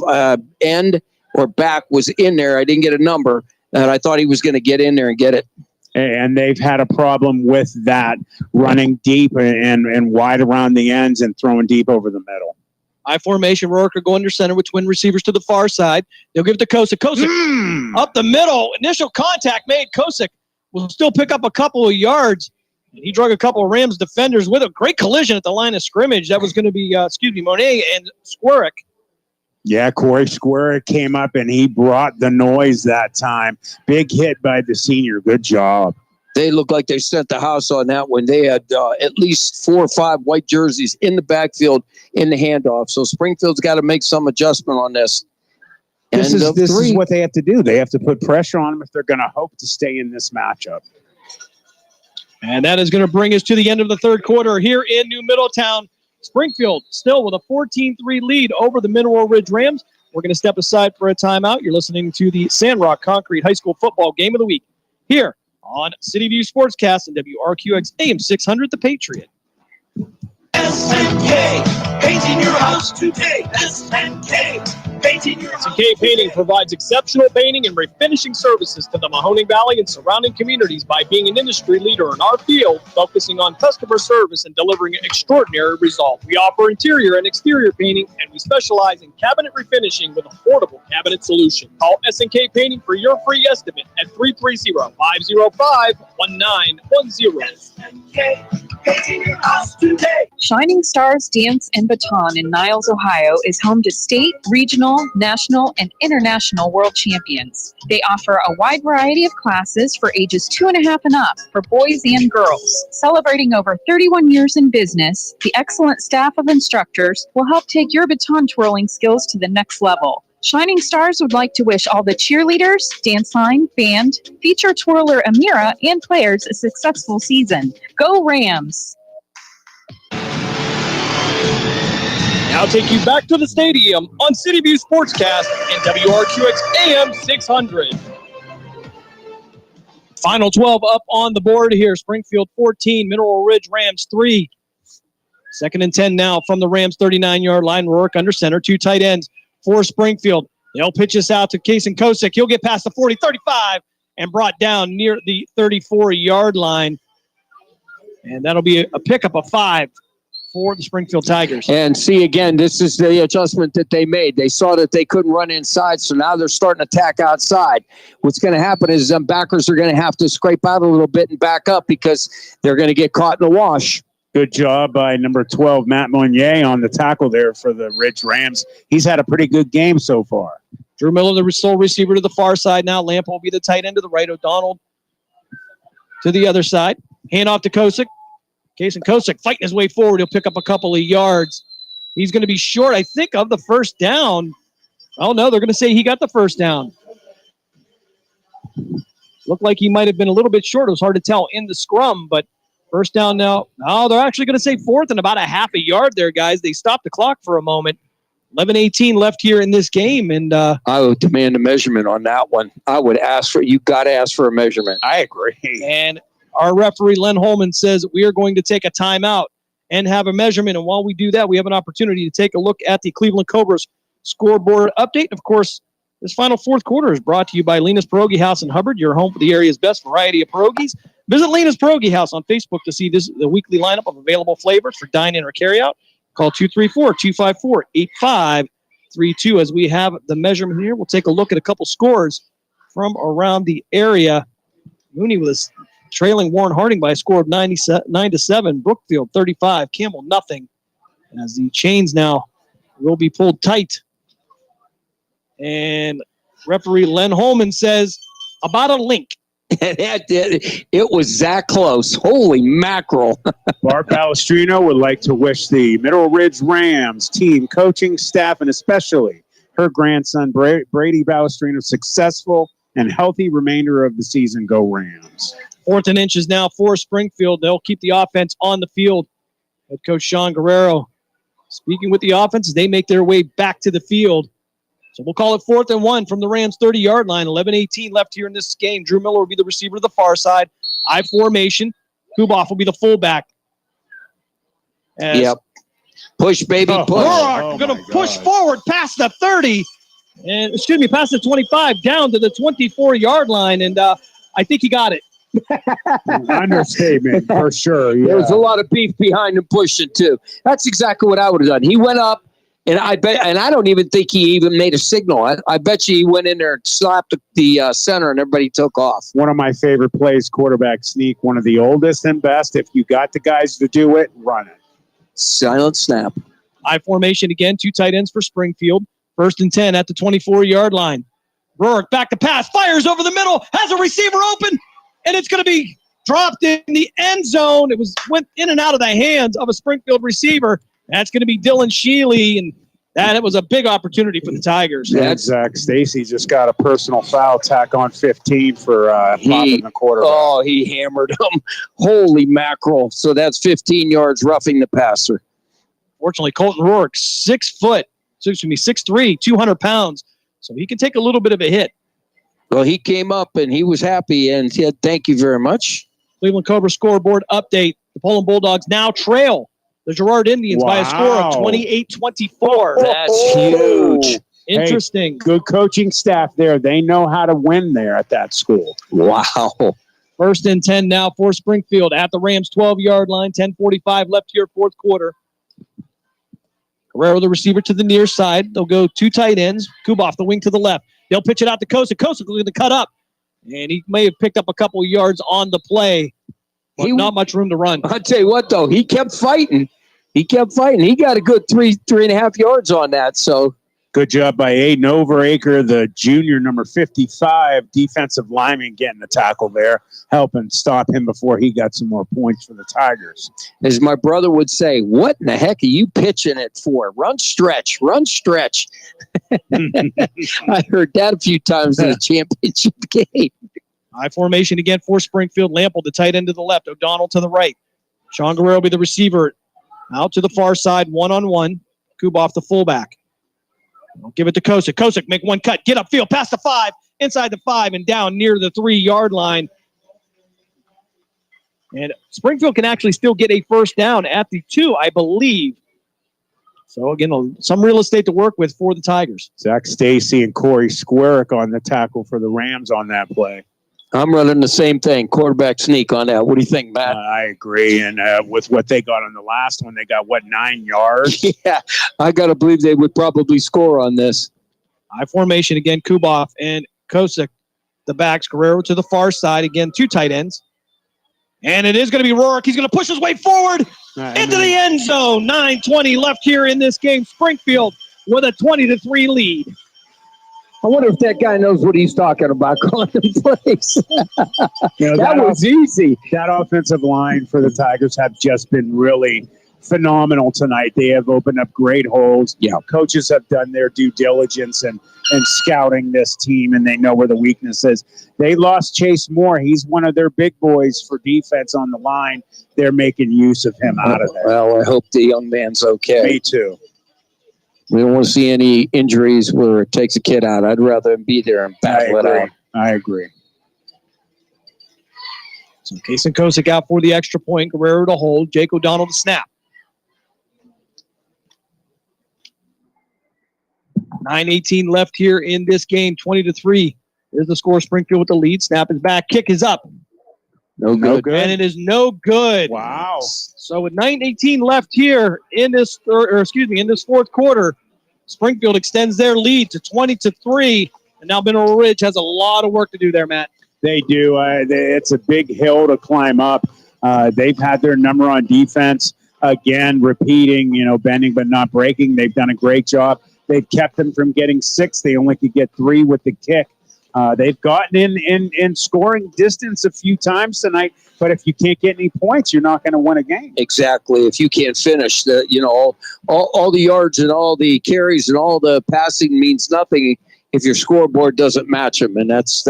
end or back was in there. I didn't get a number, and I thought he was going to get in there and get it. And they've had a problem with that, running deep and wide around the ends and throwing deep over the middle. I formation. Rourke will go under center with twin receivers to the far side. They'll give it to Kosik. Kosik up the middle. Initial contact made. Kosik will still pick up a couple of yards. He drug a couple of Rams defenders with a great collision at the line of scrimmage. That was going to be, Monet and Squarick. Yeah, Corey Square came up and he brought the noise that time. Big hit by the senior. Good job. They looked like they sent the house on that one. They had at least 4 or 5 white jerseys in the backfield in the handoff. So Springfield's got to make some adjustment on this. This is what they have to do. They have to put pressure on them if they're going to hope to stay in this matchup. And that is going to bring us to the end of the 3rd quarter here in New Middletown. Springfield still with a 14-3 lead over the Mineral Ridge Rams. We're going to step aside for a timeout. You're listening to the Sandrock Concrete High School Football Game of the Week here on City View Sportscast and WRQX AM 600 The Patriot. SNK, painting your house today. SNK, painting your house. SNK Painting provides exceptional painting and refinishing services to the Mahoning Valley and surrounding communities by being an industry leader in our field, focusing on customer service and delivering extraordinary results. We offer interior and exterior painting, and we specialize in cabinet refinishing with affordable cabinet solutions. Call SNK Painting for your free estimate at 330-505-1910. SNK, painting your house today. Shining Stars Dance and Baton in Niles, Ohio is home to state, regional, national, and international world champions. They offer a wide variety of classes for ages 2.5 and up for boys and girls. Celebrating over 31 years in business, the excellent staff of instructors will help take your baton twirling skills to the next level. Shining Stars would like to wish all the cheerleaders, dance line, band, feature twirler Amira, and players a successful season. Go Rams! Now take you back to the stadium on City View Sportscast and WRQX AM 600. Final 12 up on the board here. Springfield 14, Mineral Ridge Rams 3. 2nd and 10 now from the Rams 39-yard line. Rourke under center, 2 tight ends for Springfield. They'll pitch this out to Kason Kosik. He'll get past the 40, 35, and brought down near the 34-yard line. And that'll be a pickup of 5 for the Springfield Tigers. And see, again, this is the adjustment that they made. They saw that they couldn't run inside, so now they're starting to attack outside. What's going to happen is them backers are going to have to scrape out a little bit and back up because they're going to get caught in the wash. Good job by number 12, Matt Monnier, on the tackle there for the Ridge Rams. He's had a pretty good game so far. Drew Miller, the sole receiver to the far side now. Lamp will be the tight end to the right. O'Donnell to the other side. Hand off to Kosick. Kason Kosick fighting his way forward. He'll pick up a couple of yards. He's going to be short, I think, of the first down. Oh, no, they're going to say he got the first down. Looked like he might have been a little bit short. It was hard to tell in the scrum, but first down now. Oh, they're actually going to say fourth and about a half a yard there, guys. They stopped the clock for a moment. 11:18 left here in this game, and I would demand a measurement on that one. I would ask for. You got to ask for a measurement. I agree. And our referee Len Holman says we are going to take a timeout and have a measurement. And while we do that, we have an opportunity to take a look at the Cleveland Cobras scoreboard update. Of course, this final fourth quarter is brought to you by Lena's Pierogi House in Hubbard, your home for the area's best variety of pierogies. Visit Lena's Pierogi House on Facebook to see the weekly lineup of available flavors for dine-in or carry-out. Call 234-254-8532. As we have the measurement here, we'll take a look at a couple scores from around the area. Mooney was trailing Warren Harding by a score of 9-7. Brookfield 35, Campbell nothing. As the chains now will be pulled tight. And referee Len Holman says about a link. It was that close. Holy mackerel. Bart Balestrino would like to wish the Middle Ridge Rams team, coaching staff, and especially her grandson, Brady Balestrino, successful and healthy remainder of the season. Go Rams. 4th and inches now for Springfield. They'll keep the offense on the field. Head coach Sean Guerrero speaking with the offense as they make their way back to the field. So we'll call it 4th and 1 from the Rams' 30-yard line. 11:18 left here in this game. Drew Miller will be the receiver to the far side. I formation. Kuboff will be the fullback. Yep. Push, baby, push. Roark going to push forward past the 30. And, past the 25, down to the 24-yard line. And I think he got it. Understatement, for sure. Yeah. There was a lot of beef behind him pushing, too. That's exactly what I would have done. He went up. And I don't even think he even made a signal. I bet you he went in there and slapped the center and everybody took off. One of my favorite plays, quarterback sneak, one of the oldest and best. If you got the guys to do it, run it. Silent snap. I formation again, 2 tight ends for Springfield. 1st and 10 at the 24-yard line. Rourke back to pass, fires over the middle, has a receiver open, and it's going to be dropped in the end zone. It went in and out of the hands of a Springfield receiver. That's going to be Dylan Sheely, and it was a big opportunity for the Tigers. Yeah, Zach Stacy just got a personal foul, tack on 15 for popping the quarterback. Oh, he hammered him. Holy mackerel. So that's 15 yards roughing the passer. Fortunately, Colton Rourke, 6'3", 200 pounds, so he can take a little bit of a hit. Well, he came up, and he was happy and said, thank you very much. Cleveland Cobra scoreboard update. The Poland Bulldogs now trail the Girard Indians by a score of 28-24. That's huge. Interesting. Hey, good coaching staff there. They know how to win there at that school. Wow. 1st and 10 now for Springfield at the Rams' 12-yard line. 10:45 left here, fourth quarter. Guerrero, the receiver, to the near side. They'll go 2 tight ends. Kuboff, the wing to the left. They'll pitch it out to Kosick. Kosick going to cut up. And he may have picked up a couple of yards on the play. Not much room to run. I'll tell you what, though, he kept fighting. He got a good 3.5 yards on that. So good job by Aiden Overacre, the junior, number 55, defensive lineman, getting the tackle there, helping stop him before he got some more points for the Tigers. As my brother would say, what in the heck are you pitching it for? Run stretch. I heard that a few times in the championship game. I formation again for Springfield. Lample, the tight end to the left. O'Donnell to the right. Sean Guerrero will be the receiver. Out to the far side, 1-on-1. Kuboff, the fullback. I'll give it to Kosick. Kosick, make one cut. Get upfield, past the 5, inside the 5, and down near the 3-yard line. And Springfield can actually still get a first down at the 2, I believe. So, again, some real estate to work with for the Tigers. Zach Stacy and Corey Squarick on the tackle for the Rams on that play. I'm running the same thing, quarterback sneak on that. What do you think, Matt? I agree. And with what they got on the last one, they got, 9 yards? Yeah, I got to believe they would probably score on this. I formation again, Kuboff and Kosick, the backs. Guerrero to the far side. Again, 2 tight ends. And it is going to be Rourke. He's going to push his way forward into the end zone. 9:20 left here in this game. Springfield with a 20-3 lead. I wonder if that guy knows what he's talking about calling them plays. That was easy. That offensive line for the Tigers have just been really phenomenal tonight. They have opened up great holes. Yeah. Coaches have done their due diligence and scouting this team, and they know where the weakness is. They lost Chase Moore. He's one of their big boys for defense on the line. They're making use of him out of there. Well, I hope the young man's okay. Me too. We don't want to see any injuries where it takes a kid out. I'd rather him be there and battle it out. I agree. So Kason Kosick out for the extra point. Guerrero to hold. Jake O'Donnell to snap. 9:18 left here in this game. 20-3 is the score. Springfield with the lead. Snap is back. Kick is up. No good. And it is no good. Wow. So with 9:18 left here in this, in this fourth quarter, Springfield extends their lead to 20-3. And now Mineral Ridge has a lot of work to do there, Matt. They do. It's a big hill to climb up. They've had their number on defense. Again, repeating, bending but not breaking. They've done a great job. They've kept them from getting 6. They only could get 3 with the kick. They've gotten in scoring distance a few times tonight, but if you can't get any points, you're not going to win a game. Exactly. If you can't finish, all the yards and all the carries and all the passing means nothing if your scoreboard doesn't match them, and that's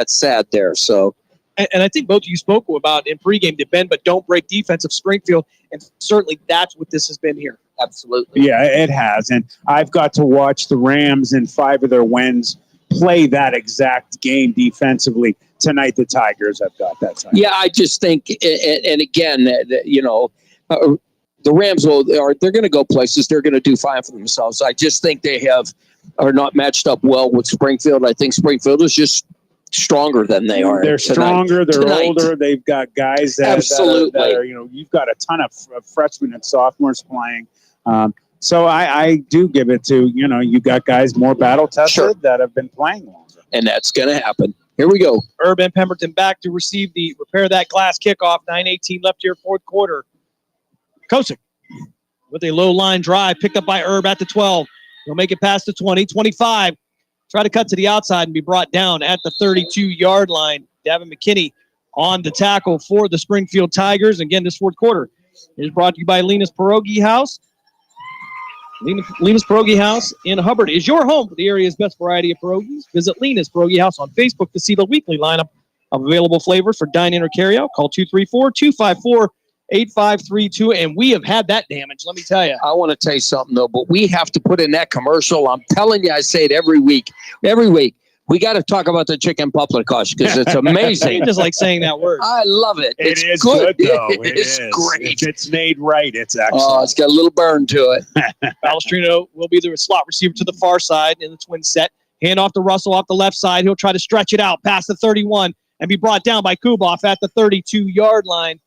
sad there. So. And I think both of you spoke about in pregame to bend but don't break defense of Springfield, and certainly that's what this has been here. Absolutely. Yeah, it has. And I've got to watch the Rams in 5 of their wins play that exact game defensively. Tonight, the Tigers have got that time. Yeah, I just think, and again, the Rams they're going to go places. They're going to do fine for themselves. I just think they are not matched up well with Springfield. I think Springfield is just stronger than they are. They're stronger. They're older. They've got guys that are you've got a ton of freshmen and sophomores playing. So I do give it to, you got guys more battle tested that have been playing longer. And that's going to happen. Here we go. Urban Pemberton back to repair that glass kickoff. 9:18 left here, fourth quarter. Kosick with a low line drive picked up by Herb at the 12. He'll make it past the 20, 25. Try to cut to the outside and be brought down at the 32-yard line. Davin McKinney on the tackle for the Springfield Tigers. Again, this fourth quarter is brought to you by Lena's Pierogi House. Lena's Pierogi House in Hubbard is your home for the area's best variety of pierogies. Visit Lena's Pierogi House on Facebook to see the weekly lineup of available flavors for dine-in or carry-out. Call 234-254-8532, and we have had that damage, let me tell you. I want to tell you something, though, but we have to put in that commercial. I'm telling you, I say it every week. Every week. We got to talk about the chicken paprikash because it's amazing. You just like saying that word. I love it. It's good, though. It is great. If it's made right, it's excellent. Oh, it's got a little burn to it. Palestrino will be the slot receiver to the far side in the twin set. Hand off to Russell off the left side. He'll try to stretch it out past the 31 and be brought down by Kuboff at the 32-yard line.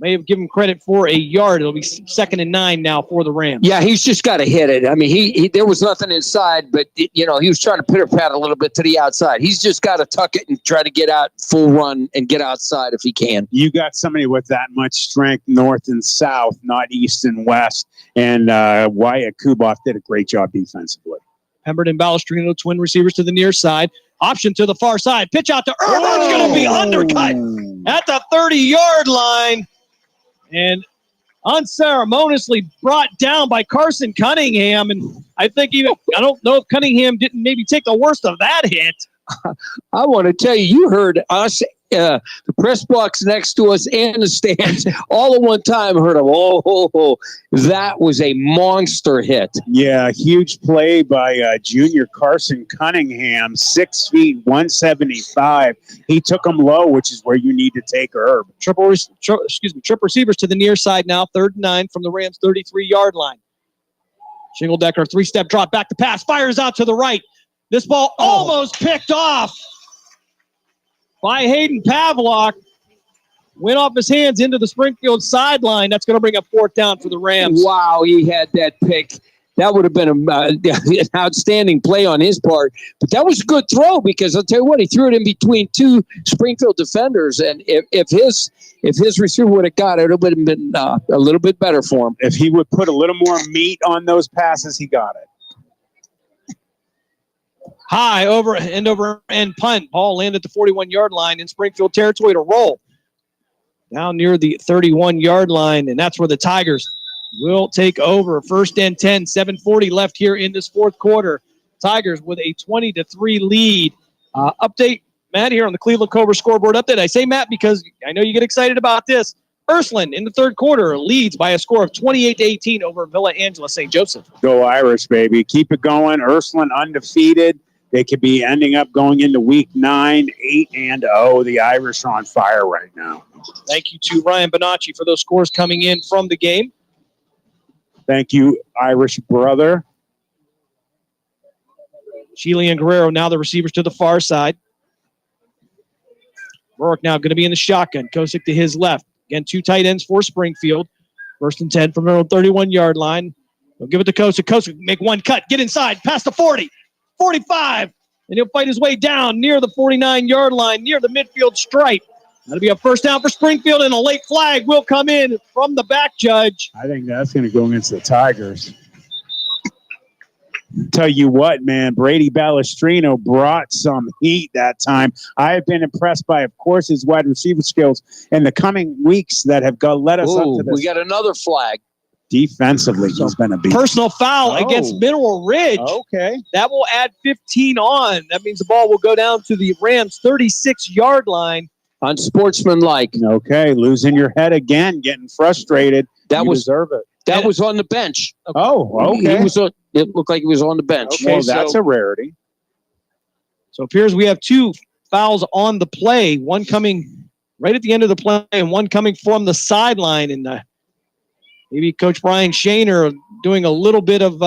May have given credit for a yard. It'll be 2nd and 9 now for the Rams. Yeah, he's just got to hit it. I mean, he there was nothing inside, but, he was trying to pitter-pat a little bit to the outside. He's just got to tuck it and try to get out full run and get outside if he can. You got somebody with that much strength north and south, not east and west, and Wyatt Kuboff did a great job defensively. Pemberton, Balestrino, twin receivers to the near side. Option to the far side. Pitch out to Irvin. It's going to be undercut at the 30-yard line. And unceremoniously brought down by Carson Cunningham. And I don't know if Cunningham didn't maybe take the worst of that hit. I want to tell you heard us, the press box next to us and the stands all at one time heard of, that was a monster hit. Yeah, huge play by junior Carson Cunningham, 6 feet, 175. He took him low, which is where you need to take Herb. Trip receivers to the near side now, 3rd and 9 from the Rams' 33-yard line. Shingledecker, 3-step drop, back to pass, fires out to the right. This ball almost picked off by Hayden Pavlock. Went off his hands into the Springfield sideline. That's going to bring up 4th down for the Rams. Wow, he had that pick. That would have been an outstanding play on his part. But that was a good throw because I'll tell you what, he threw it in between two Springfield defenders, and if his receiver would have got it, it would have been a little bit better for him. If he would put a little more meat on those passes, he got it. High over and punt. Ball landed at the 41-yard line in Springfield territory to roll. Down near the 31-yard line, and that's where the Tigers will take over. 1st and 10, 7:40 left here in this fourth quarter. Tigers with a 20-3 lead. Update, Matt, here on the Cleveland Cobra scoreboard update. I say Matt because I know you get excited about this. Ursuline in the third quarter leads by a score of 28-18 over Villa Angela St. Joseph. Go Irish, baby. Keep it going. Ursuline undefeated. They could be ending up going into week 9, 8-0. The Irish are on fire right now. Thank you to Ryan Bonacci for those scores coming in from the game. Thank you, Irish brother. Sheely and Guerrero now the receivers to the far side. Rourke now going to be in the shotgun. Kosick to his left. Again, 2 tight ends for Springfield. 1st and 10 from the 31-yard line. They'll give it to Kosick. Kosick make one cut. Get inside. Past the 40. 45. And he'll fight his way down near the 49-yard line, near the midfield stripe. That'll be a first down for Springfield, and a late flag will come in from the back judge. I think that's going to go against the Tigers. Tell you what, man, Brady Balestrino brought some heat that time. I have been impressed by, of course, his wide receiver skills in the coming weeks that have led us up to this. We got another flag. Defensively, he's been a beast. Personal foul against Mineral Ridge. Okay. That will add 15 on. That means the ball will go down to the Rams' 36-yard line. Unsportsmanlike. Okay, losing your head again, getting frustrated. You deserve it. That was on the bench. Oh, okay. It looked like he was on the bench. Okay, that's a rarity. So it appears we have 2 fouls on the play, one coming right at the end of the play and one coming from the sideline. And maybe Coach Brian Shaner doing a little bit of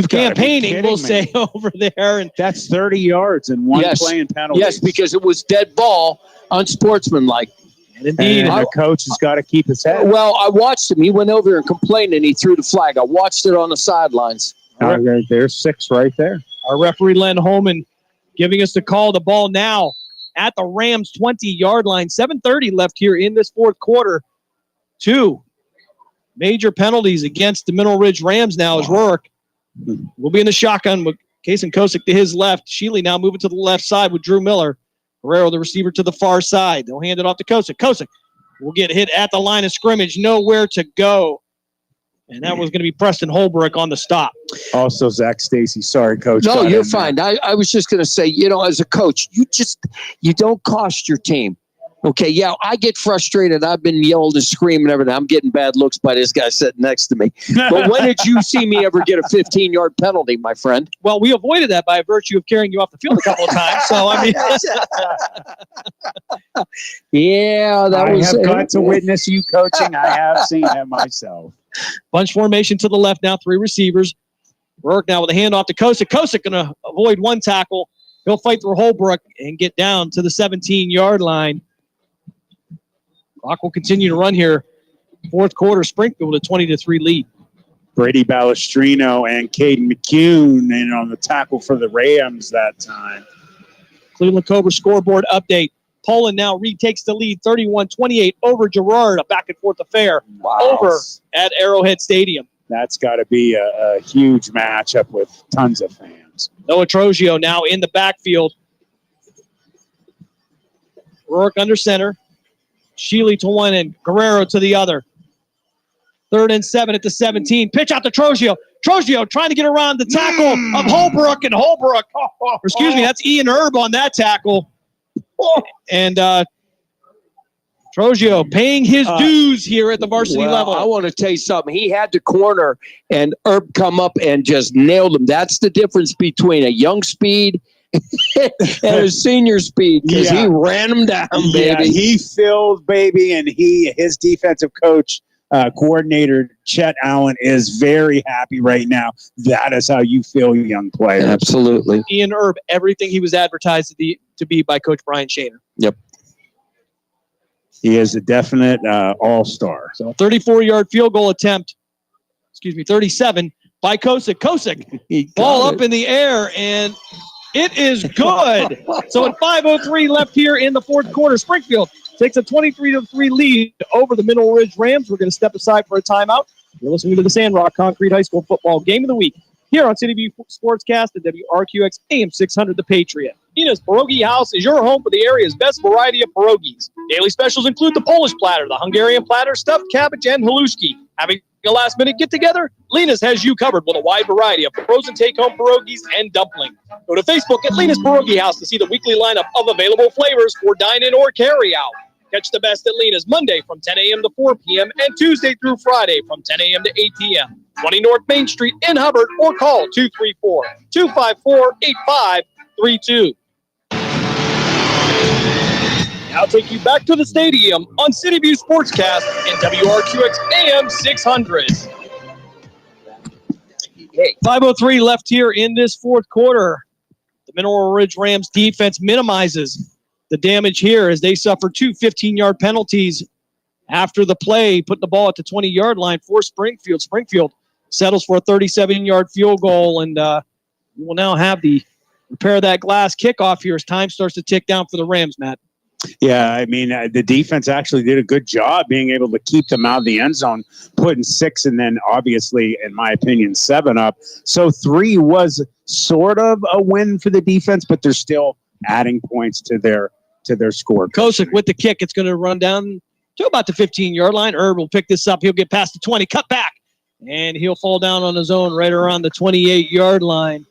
campaigning, we'll say, over there. And that's 30 yards and one play and penalty. Yes, because it was dead ball, unsportsmanlike. And indeed. And the coach has got to keep his head. Well, I watched him. He went over and complained, and he threw the flag. I watched it on the sidelines. There's 6 right there. Our referee, Len Holman, giving us the call. The ball now at the Rams' 20-yard line. 7:30 left here in this fourth quarter. 2 major penalties against the Mineral Ridge Rams now as Rourke will be in the shotgun with Kason Kosick to his left. Sheely now moving to the left side with Drew Miller. Guerrero, the receiver, to the far side. They'll hand it off to Kosick. Kosick will get hit at the line of scrimmage. Nowhere to go. And that was going to be Preston Holbrook on the stop. Also, Zach Stacy. Sorry, Coach. No, you're fine. I was just going to say, as a coach, you don't cost your team. Okay, yeah, I get frustrated. I've been yelled and screaming and everything. I'm getting bad looks by this guy sitting next to me. But when did you see me ever get a 15-yard penalty, my friend? Well, we avoided that by virtue of carrying you off the field a couple of times. So, I mean. Yeah, I have got to witness you coaching. I have seen that myself. Bunch formation to the left now, 3 receivers. Rourke now with a handoff to Kosick. Kosick going to avoid one tackle. He'll fight through Holbrook and get down to the 17-yard line. Clock will continue to run here. Fourth quarter, Springfield with a 20-3 lead. Brady Balestrino and Caden McCune in on the tackle for the Rams that time. Cleveland Cobra scoreboard update. Poland now retakes the lead 31-28 over Girard. A back-and-forth affair over at Arrowhead Stadium. That's got to be a huge matchup with tons of fans. Noah Trogio now in the backfield. Rourke under center. Sheely to one and Guerrero to the other. 3rd and 7 at the 17. Pitch out to Trogio. Trogio trying to get around the tackle of Holbrook, and Holbrook, that's Ian Erb on that tackle. And Trogio paying his dues here at the varsity level. I want to tell you something. He had the corner, and Erb come up and just nailed him. That's the difference between a young speed and a senior speed, because he ran him down, baby. Yeah, he filled, baby, and his defensive coach, coordinator, Chet Allen, is very happy right now. That is how you feel, young players. Absolutely. Ian Erb, everything he was advertised to be by Coach Brian Shaner. Yep. He is a definite all-star. So 34-yard field goal attempt, 37 by Kosick. Kosick, ball up in the air, and it is good. So at 5:03 left here in the fourth quarter, Springfield takes a 23-3 lead over the Mineral Ridge Rams. We're going to step aside for a timeout. You're listening to the Sandrock Concrete High School Football Game of the Week here on City View Sportscast at WRQX AM 600 The Patriot. Nina's Pierogi House is your home for the area's best variety of pierogies. Daily specials include the Polish platter, the Hungarian platter, stuffed cabbage, and haluski. Having a last-minute get-together? Lena's has you covered with a wide variety of frozen take-home pierogies and dumplings. Go to Facebook at Lena's Pierogi House to see the weekly lineup of available flavors for dine-in or carry-out. Catch the best at Lena's Monday from 10 a.m. to 4 p.m. and Tuesday through Friday from 10 a.m. to 8 p.m. 20 North Main Street in Hubbard or call 234-254-8532. Now take you back to the stadium on City View Sportscast and WRQX AM 600. 5:03 left here in this fourth quarter. The Mineral Ridge Rams defense minimizes the damage here as they suffer two 15-yard penalties after the play, putting the ball at the 20-yard line for Springfield. Springfield settles for a 37-yard field goal, and we will now have the repair that glass kickoff here as time starts to tick down for the Rams, Matt. Yeah, I mean, the defense actually did a good job being able to keep them out of the end zone, putting 6 and then obviously, in my opinion, 7 up. So 3 was sort of a win for the defense, but they're still adding points to their score. Kosick with the kick. It's going to run down to about the 15-yard line. Herb will pick this up. He'll get past the 20, cut back, and he'll fall down on his own right around the 28-yard line.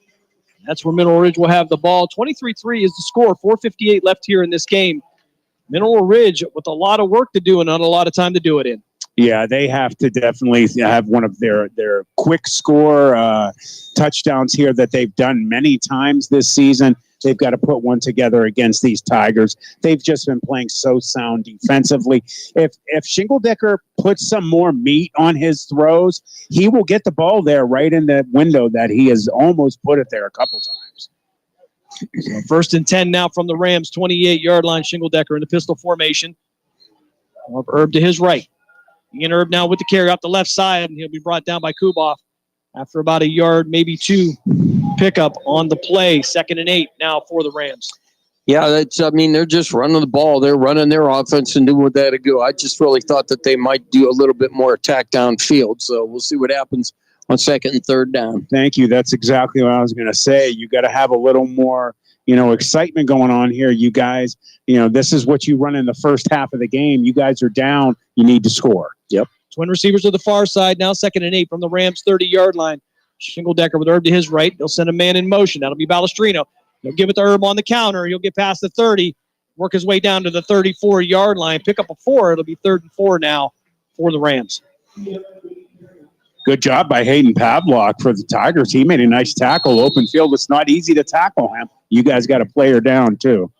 That's where Mineral Ridge will have the ball. 23-3 is the score. 4:58 left here in this game. Mineral Ridge with a lot of work to do and not a lot of time to do it in. Yeah, they have to definitely have one of their quick score touchdowns here that they've done many times this season. They've got to put one together against these Tigers. They've just been playing so sound defensively. If Shingledecker puts some more meat on his throws, he will get the ball there right in the window that he has almost put it there a couple times. So 1st and 10 now from the Rams, 28-yard line. Shingledecker in the pistol formation. Herb to his right. Ian Herb now with the carry off the left side, and he'll be brought down by Kuboff after about a yard, maybe 2 pickup on the play. 2nd and 8 now for the Rams. Yeah, they're just running the ball. They're running their offense and doing what they had to go. I just really thought that they might do a little bit more attack downfield, so we'll see what happens on 2nd and 3rd down. Thank you. That's exactly what I was going to say. You got to have a little more, excitement going on here. You guys, this is what you run in the first half of the game. You guys are down. You need to score. Yep. Twin receivers to the far side now, 2nd and 8 from the Rams' 30-yard line. Shingledecker with Herb to his right. They'll send a man in motion. That'll be Balestrino. He'll give it to Herb on the counter. He'll get past the 30, work his way down to the 34-yard line, pick up a 4. It'll be 3rd and 4 now for the Rams. Good job by Hayden Pavlock for the Tigers. He made a nice tackle. Open field. It's not easy to tackle him. You guys got a player down, too.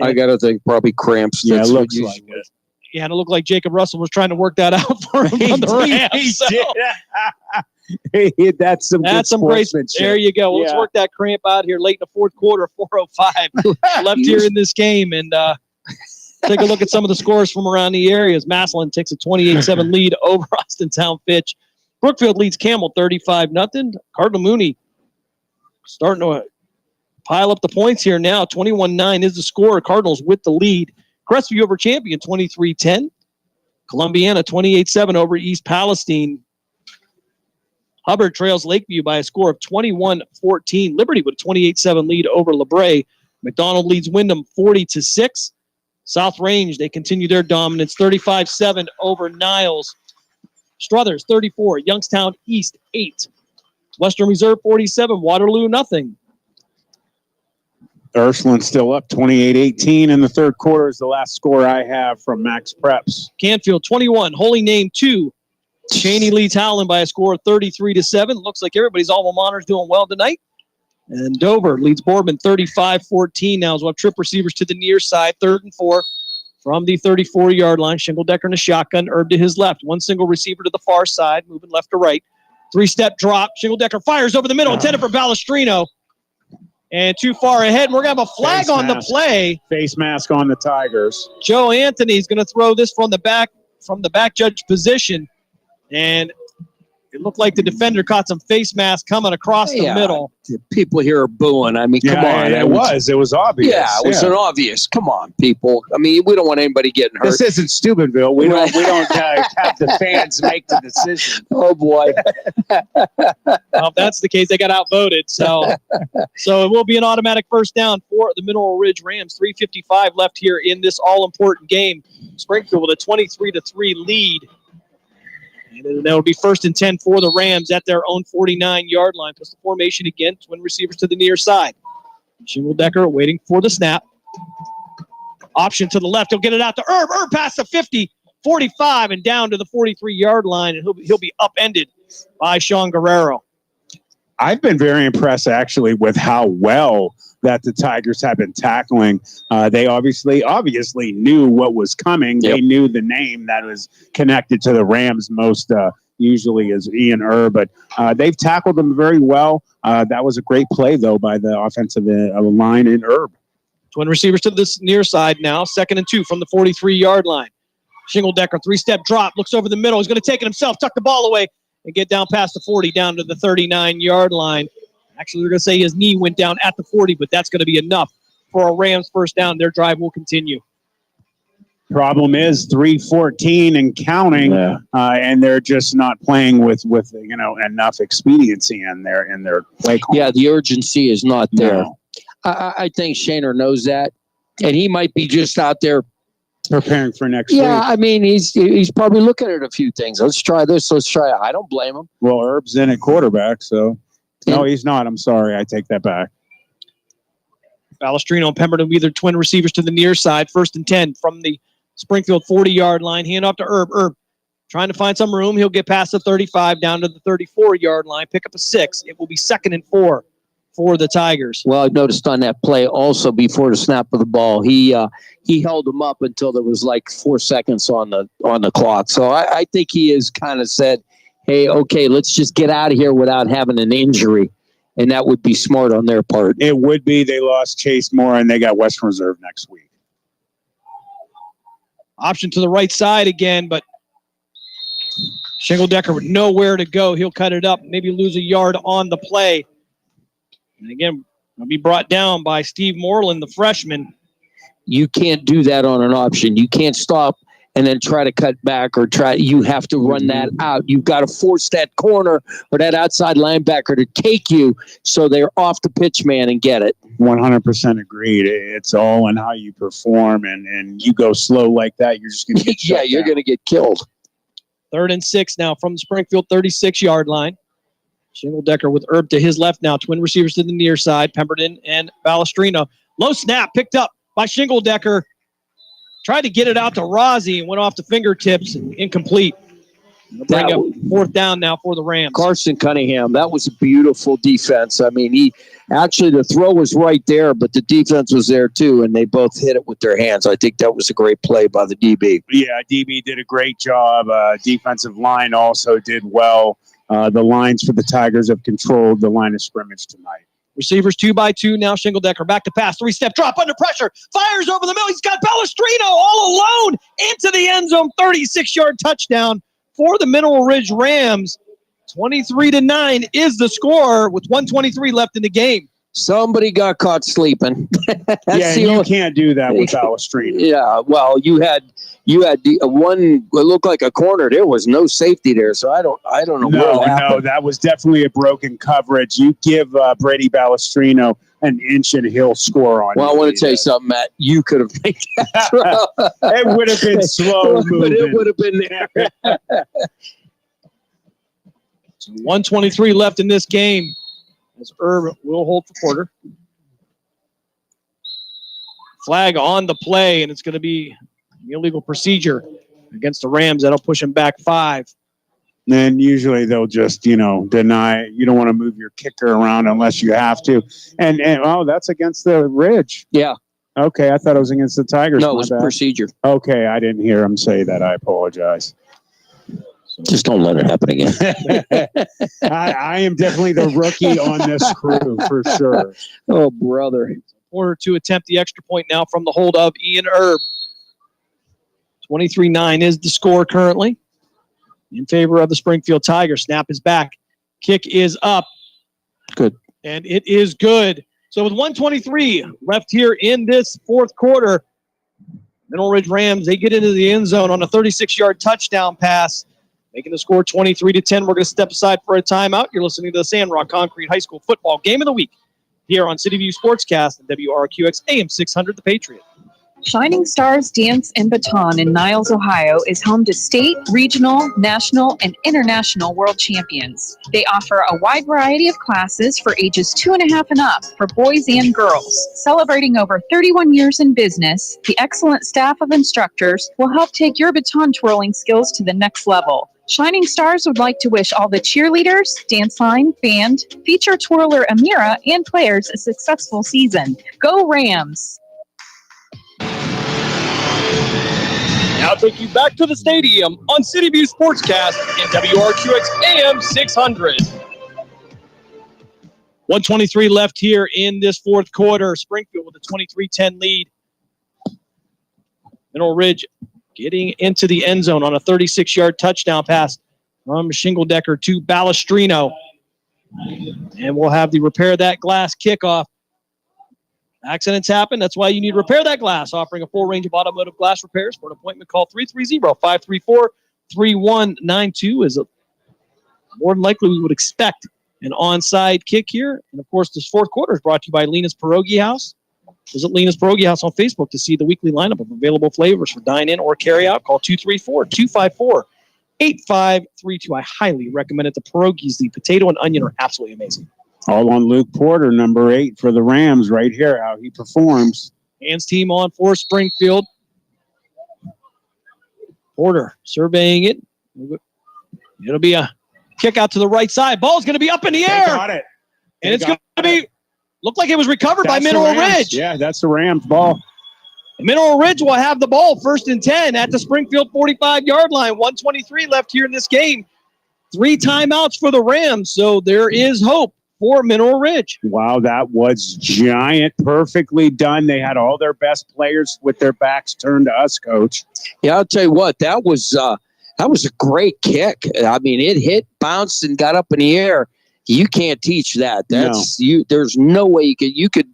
I got to think probably cramps. Yeah, it looks like it. Yeah, and it looked like Jacob Russell was trying to work that out for him on the Rams. That's some great. There you go. Well, let's work that cramp out here late in the fourth quarter. 4:05 left here in this game, and take a look at some of the scores from around the areas. Massillon takes a 28-7 lead over Austintown Fitch. Brookfield leads Camel 35-0. Cardinal Mooney starting to pile up the points here now. 21-9 is the score. Cardinals with the lead. Crestview over Champion 23-10. Columbiana 28-7 over East Palestine. Hubbard trails Lakeview by a score of 21-14. Liberty with a 28-7 lead over LeBray. McDonald leads Wyndham 40-6. South Range, they continue their dominance 35-7 over Niles. Struthers 34, Youngstown East 8. Western Reserve 47, Waterloo nothing. Ursuline still up 28-18 in the third quarter is the last score I have from Max Preps. Canfield 21, Holy Name 2. Cheney leads Howland by a score of 33-7. Looks like everybody's alma mater's doing well tonight. And Dover leads Boardman 35-14 now as we'll have trip receivers to the near side. 3rd and 4 from the 34-yard line. Shingledecker in a shotgun. Herb to his left. One single receiver to the far side, moving left to right. 3-step drop. Shingledecker fires over the middle, intended for Balestrino. and too far ahead. And we're going to have a flag Face on mask. the play. Face mask on the Tigers. Joe Anthony's going to throw this from the back judge position. And it looked like the defender caught some face mask coming across the middle. People here are booing. I mean, come on. It was obvious. Yeah, it was an obvious. Come on, people. I mean, we don't want anybody getting hurt. This isn't Steubenville. We don't have the fans make the decision. Oh boy. Well, if that's the case, they got outvoted. So it will be an automatic first down for the Mineral Ridge Rams. 3:55 left here in this all-important game. Springfield with a 23-3 lead. And that'll be 1st and 10 for the Rams at their own 49-yard line. Plus the formation again, twin receivers to the near side. Shingledecker waiting for the snap. Option to the left. He'll get it out to Herb. Herb past the 50, 45, and down to the 43-yard line, and he'll be upended by Sean Guerrero. I've been very impressed, actually, with how well that the Tigers have been tackling. They obviously knew what was coming. Yep. They knew the name that was connected to the Rams most usually is Ian Erb, but they've tackled them very well. That was a great play, though, by the offensive line in Erb. Twin receivers to this near side now. 2nd and 2 from the 43-yard line. Shingledecker, 3-step drop, looks over the middle. He's going to take it himself, tuck the ball away, and get down past the 40, down to the 39-yard line. Actually, we're going to say his knee went down at the 40, but that's going to be enough for a Rams first down. Their drive will continue. Problem is 3:14 and counting, and they're just not playing with enough expediency in their play call. Yeah, the urgency is not there. No. I think Shaner knows that, and he might be just out there preparing for next week. Yeah, I mean, he's probably looking at a few things. Let's try this. Let's try it. I don't blame him. Well, Herb's in at quarterback, so no, he's not. I'm sorry, I take that back. Balestrino and Pemberton will be their twin receivers to the near side. 1st and 10 from the Springfield 40-yard line. Hand off to Herb. Herb trying to find some room. He'll get past the 35 down to the 34-yard line. Pick up a 6. It will be 2nd and 4 for the Tigers. Well, I've noticed on that play also before the snap of the ball, he held him up until there was like 4 seconds on the clock. So I think he has kind of said, hey, okay, let's just get out of here without having an injury. And that would be smart on their part. It would be. They lost Chase Moore, and they got Western Reserve next week. Option to the right side again, but Shingledecker with nowhere to go. He'll cut it up, maybe lose a yard on the play. And again, will be brought down by Steve Moreland, the freshman. You can't do that on an option. You can't stop and then try to cut back or you have to run that out. You've got to force that corner or that outside linebacker to take you so they're off the pitch man and get it. 100% agreed. It's all in how you perform, and you go slow like that, you're just going to get yeah, you're going to get killed. 3rd and 6 now from the Springfield 36-yard line. Shingledecker with Herb to his left now. Twin receivers to the near side. Pemberton and Balestrino. Low snap picked up by Shingledecker. Tried to get it out to Rozzi and went off the fingertips and incomplete. Bring up 4th down now for the Rams. Carson Cunningham, that was a beautiful defense. I mean, the throw was right there, but the defense was there too, and they both hit it with their hands. I think that was a great play by the DB. Yeah, DB did a great job. Defensive line also did well. The lines for the Tigers have controlled the line of scrimmage tonight. Receivers 2 by 2 now. Shingledecker back to pass. 3-step drop under pressure. Fires over the middle. He's got Balestrino all alone into the end zone. 36-yard touchdown for the Mineral Ridge Rams. 23-9 is the score with 1:23 left in the game. Somebody got caught sleeping. You can't do that with Balestrino. Yeah, well, you had the one. It looked like a corner. There was no safety there, so I don't know. No, that was definitely a broken coverage. You give Brady Balestrino an inch and he'll score on. Well, I want to tell you something, Matt. You could have made that throw. It would have been slow moving. But it would have been there. So 1:23 left in this game. As Herb will hold for quarter. Flag on the play, and it's going to be an illegal procedure against the Rams. That'll push them back 5. And usually they'll just, deny. You don't want to move your kicker around unless you have to. And that's against the Ridge. Yeah. Okay, I thought it was against the Tigers. No, it was procedure. Okay, I didn't hear him say that. I apologize. Just don't let it happen again. I am definitely the rookie on this crew for sure. Oh, brother. Order to attempt the extra point now from the hold of Ian Erb. 23-9 is the score currently in favor of the Springfield Tigers. Snap is back. Kick is up. Good. And it is good. So with 1:23 left here in this fourth quarter, Mineral Ridge Rams, they get into the end zone on a 36-yard touchdown pass, making the score 23-10. We're going to step aside for a timeout. You're listening to the Sandrock Concrete High School Football Game of the Week here on City View Sportscast and WRQX AM 600, The Patriot. Shining Stars Dance and Baton in Niles, Ohio is home to state, regional, national, and international world champions. They offer a wide variety of classes for ages 2.5 and up for boys and girls. Celebrating over 31 years in business, the excellent staff of instructors will help take your baton twirling skills to the next level. Shining Stars would like to wish all the cheerleaders, dance line, band, feature twirler Amira, and players a successful season. Go Rams! Now take you back to the stadium on City View Sportscast and WRQX AM 600. 1:23 left here in this fourth quarter. Springfield with a 23-10 lead. Mineral Ridge getting into the end zone on a 36-yard touchdown pass from Shingledecker to Balestrino. And we'll have the Repair That Glass kickoff. Accidents happen. That's why you need Repair That Glass, offering a full range of automotive glass repairs. For an appointment, call 330-534-3192. Is more than likely we would expect an onside kick here. And, of course, this fourth quarter is brought to you by Lena's Pierogi House. Visit Lena's Pierogi House on Facebook to see the weekly lineup of available flavors for dine-in or carry-out. Call 234-254-8532. I highly recommend it. The pierogies, the potato and onion, are absolutely amazing. All on Luke Porter, number 8 for the Rams right here, how he performs. Hands team on for Springfield. Porter surveying it. It'll be a kick out to the right side. Ball's going to be up in the air. They got it. And it's going to be, looked like it was recovered by Mineral Ridge. Yeah, that's the Rams ball. Mineral Ridge will have the ball 1st and 10 at the Springfield 45-yard line. 1:23 left here in this game. 3 timeouts for the Rams, so there is hope for Mineral Ridge. Wow, that was giant. Perfectly done. They had all their best players with their backs turned to us, Coach. Yeah, I'll tell you what, that was a great kick. I mean, it hit, bounced, and got up in the air. You can't teach that. That's you. There's no way you could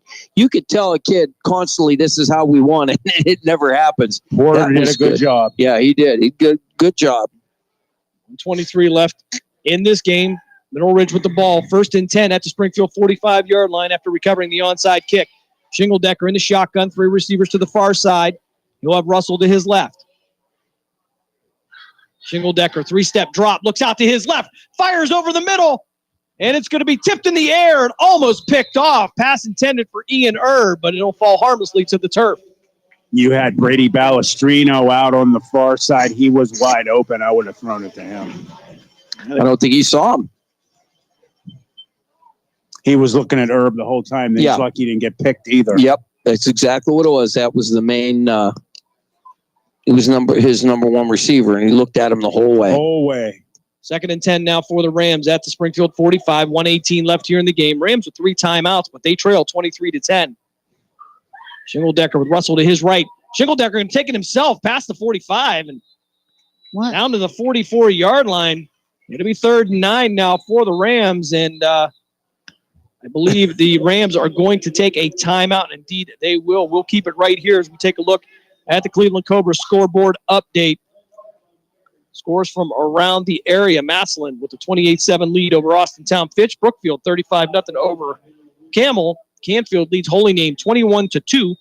tell a kid constantly this is how we want it, and it never happens. Porter did a good job. Yeah, he did. Good job. 23 left in this game. Mineral Ridge with the ball. 1st and 10 at the Springfield 45-yard line after recovering the onside kick. Shingledecker in the shotgun. 3 receivers to the far side. He'll have Russell to his left. Shingledecker, 3-step drop. Looks out to his left. Fires over the middle. And it's going to be tipped in the air and almost picked off. Pass intended for Ian Erb, but it'll fall harmlessly to the turf. You had Brady Balestrino out on the far side. He was wide open. I would have thrown it to him. I don't think he saw him. He was looking at Herb the whole time. He's lucky he didn't get picked either. Yep, that's exactly what it was. That was the main. It was his number 1 receiver, and he looked at him the whole way. 2nd and 10 now for the Rams at the Springfield 45. 1:18 left here in the game. Rams with 3 timeouts, but they trail 23-10. Shingledecker with Russell to his right. Shingledecker taking himself past the 45 and down to the 44-yard line. It'll be 3rd and 9 now for the Rams, and I believe the Rams are going to take a timeout. Indeed, they will. We'll keep it right here as we take a look at the Cleveland Cobras scoreboard update. Scores from around the area. Massillon with a 28-7 lead over Austintown Fitch. Brookfield 35-0 over Camel. Canfield leads Holy Name 21-2.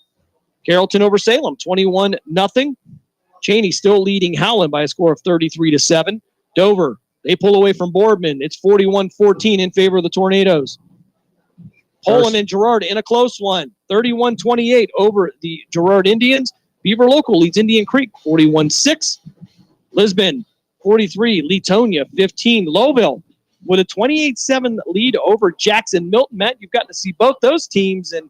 Carrollton over Salem 21-0. Cheney still leading Howland by a score of 33-7. Dover, they pull away from Boardman. It's 41-14 in favor of the Tornadoes. Poland and Girard in a close one. 31-28 over the Girard Indians. Beaver Local leads Indian Creek 41-6. Lisbon 43, Leetonia 15. Lowville with a 28-7 lead over Jackson Milton. Matt, you've gotten to see both those teams, and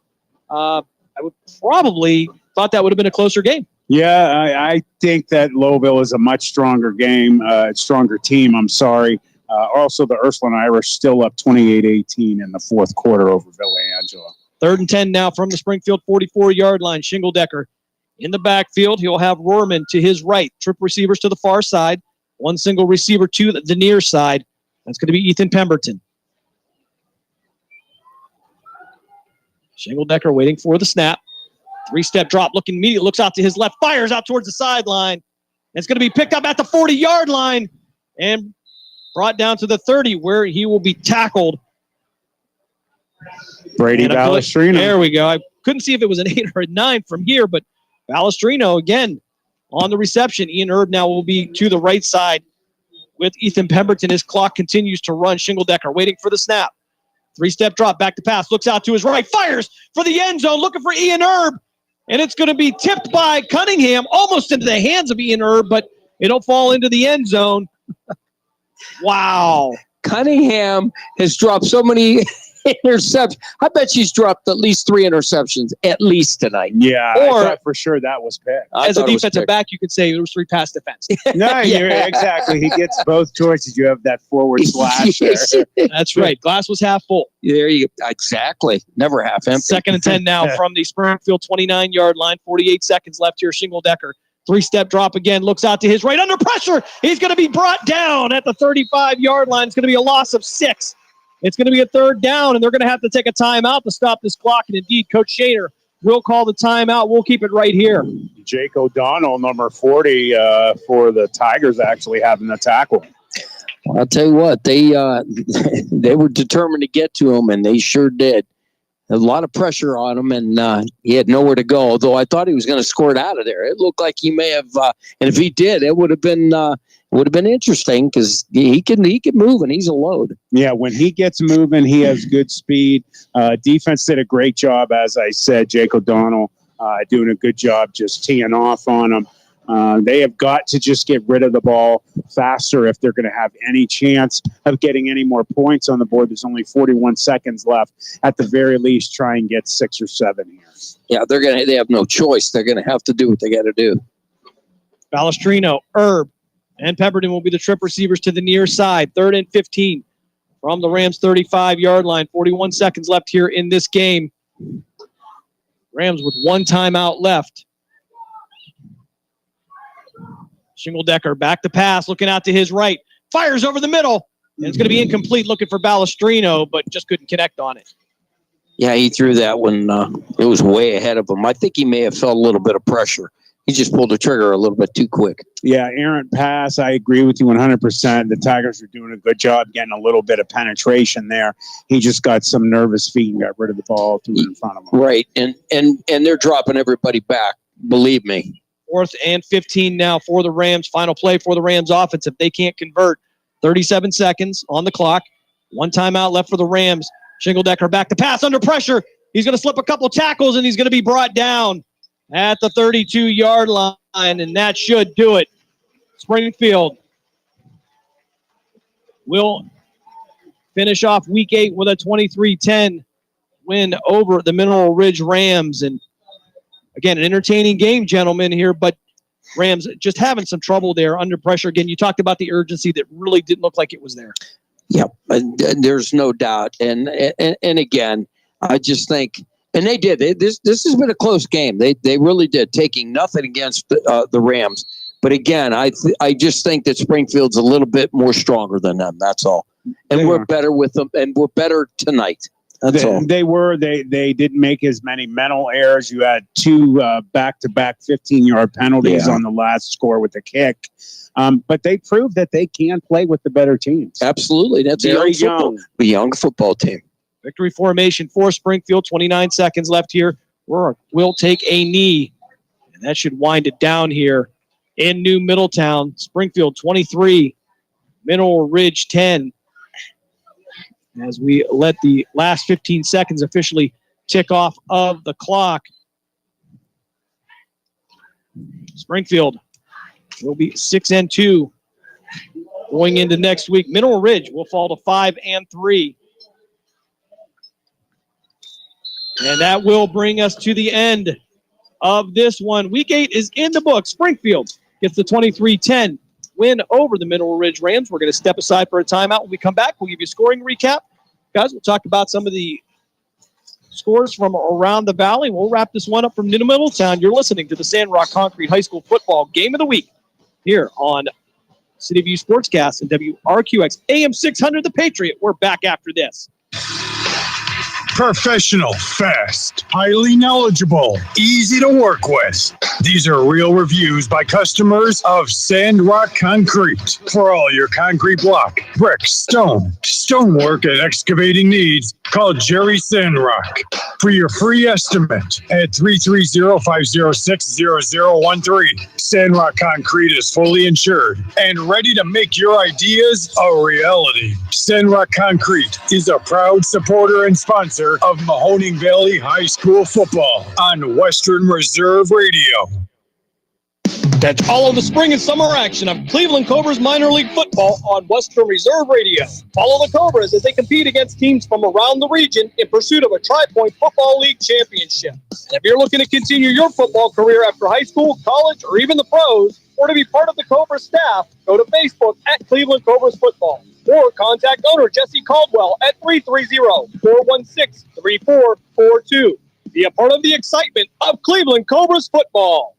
I would probably thought that would have been a closer game. Yeah, I think that Lowville is a much stronger stronger team. I'm sorry. Also, the Ursuline Irish still up 28-18 in the fourth quarter over Villa Angela. 3rd and 10 now from the Springfield 44-yard line. Shingledecker in the backfield. He'll have Rohrman to his right. Trip receivers to the far side. One single receiver to the near side. That's going to be Ethan Pemberton. Shingledecker waiting for the snap. 3-step drop, looking immediate, looks out to his left, fires out towards the sideline. It's going to be picked up at the 40-yard line and brought down to the 30, where he will be tackled. Brady Balestrino. There we go. I couldn't see if it was an 8 or a 9 from here, but Balestrino again on the reception. Ian Erb now will be to the right side with Ethan Pemberton. His clock continues to run. Shingledecker waiting for the snap. 3-step drop, back to pass, looks out to his right, fires for the end zone, looking for Ian Erb. And it's going to be tipped by Cunningham, almost into the hands of Ian Erb, but it'll fall into the end zone. Wow. Cunningham has dropped so many interceptions. I bet she's dropped at least 3 interceptions, at least tonight. Yeah, Or- I thought for sure that was picked. As a defensive back, you could say there was 3 pass defense. No, exactly. He gets both choices. You have that forward slash there. That's right. Glass was half full. There you go. Exactly. Never half empty. 2nd and 10 now from the Springfield 29-yard line. 48 seconds left here. Shingledecker. 3-step drop again. Looks out to his right. Under pressure. He's going to be brought down at the 35-yard line. It's going to be a loss of 6. It's going to be a 3rd down, and they're going to have to take a timeout to stop this clock. And indeed, Coach Shader will call the timeout. We'll keep it right here. Jake O'Donnell, number 40 for the Tigers, actually having the tackle. Well, I'll tell you what, they were determined to get to him, and they sure did. A lot of pressure on him, and he had nowhere to go. Although I thought he was going to score it out of there. It looked like he may have, and if he did, it would have been interesting because he can move, and he's a load. Yeah, when he gets moving, he has good speed. Defense did a great job, as I said. Jake O'Donnell doing a good job just teeing off on him. They have got to just get rid of the ball faster if they're going to have any chance of getting any more points on the board. There's only 41 seconds left. At the very least, try and get 6 or 7 here. Yeah, they have no choice. They're going to have to do what they got to do. Balestrino, Erb, and Pemberton will be the trip receivers to the near side. 3rd and 15 from the Rams' 35-yard line. 41 seconds left here in this game. Rams with 1 timeout left. Shingledecker back to pass, looking out to his right. Fires over the middle. And it's going to be incomplete, looking for Balestrino, but just couldn't connect on it. Yeah, he threw that one. It was way ahead of him. I think he may have felt a little bit of pressure. He just pulled the trigger a little bit too quick. Yeah, errant pass. I agree with you 100%. The Tigers are doing a good job getting a little bit of penetration there. He just got some nervous feet and got rid of the ball, threw it in front of him. Right, and they're dropping everybody back. Believe me. 4th and 15 now for the Rams. Final play for the Rams offense. If they can't convert, 37 seconds on the clock. 1 timeout left for the Rams. Shingledecker back to pass under pressure. He's going to slip a couple tackles, and he's going to be brought down at the 32-yard line, and that should do it. Springfield will finish off Week 8 with a 23-10 win over the Mineral Ridge Rams. And again, an entertaining game, gentlemen, here, but Rams just having some trouble there under pressure. Again, you talked about the urgency that really didn't look like it was there. Yeah, there's no doubt. And again, I just think, and they did. This has been a close game. They really did, taking nothing against the Rams. But again, I just think that Springfield's a little bit more stronger than them. That's all. And we're better with them, and we're better tonight. That's all. They didn't make as many mental errors. You had 2 back-to-back 15-yard penalties on the last score with the kick. But they proved that they can play with the better teams. Absolutely. That's a young football team. Victory formation for Springfield. 29 seconds left here. We'll take a knee. And that should wind it down here in New Middletown. Springfield 23, Mineral Ridge 10. As we let the last 15 seconds officially tick off of the clock. Springfield will be 6-2 going into next week. Mineral Ridge will fall to 5-3. And that will bring us to the end of this one. Week 8 is in the book. Springfield gets the 23-10 win over the Mineral Ridge Rams. We're going to step aside for a timeout. When we come back, we'll give you a scoring recap. Guys, we'll talk about some of the scores from around the valley. We'll wrap this one up from New Middletown. You're listening to the Sandrock Concrete High School Football Game of the Week here on City View Sportscast and WRQX AM 600 The Patriot. We're back after this. Professional, fast, highly knowledgeable, easy to work with. These are real reviews by customers of Sandrock Concrete. For all your concrete block, brick, stone, stonework, and excavating needs, call Jerry Sandrock. For your free estimate at 330-506-0013. Sandrock Concrete is fully insured and ready to make your ideas a reality. Sandrock Concrete is a proud supporter and sponsor of Mahoning Valley High School football on Western Reserve Radio. Catch all of the spring and summer action of Cleveland Cobras minor league football on Western Reserve Radio. Follow the Cobras as they compete against teams from around the region in pursuit of a Tri-Point Football League championship. And if you're looking to continue your football career after high school, college, or even the pros, or to be part of the Cobra staff, go to Facebook at Cleveland Cobras Football. Or contact owner Jesse Caldwell at 330-416-3442. Be a part of the excitement of Cleveland Cobras football.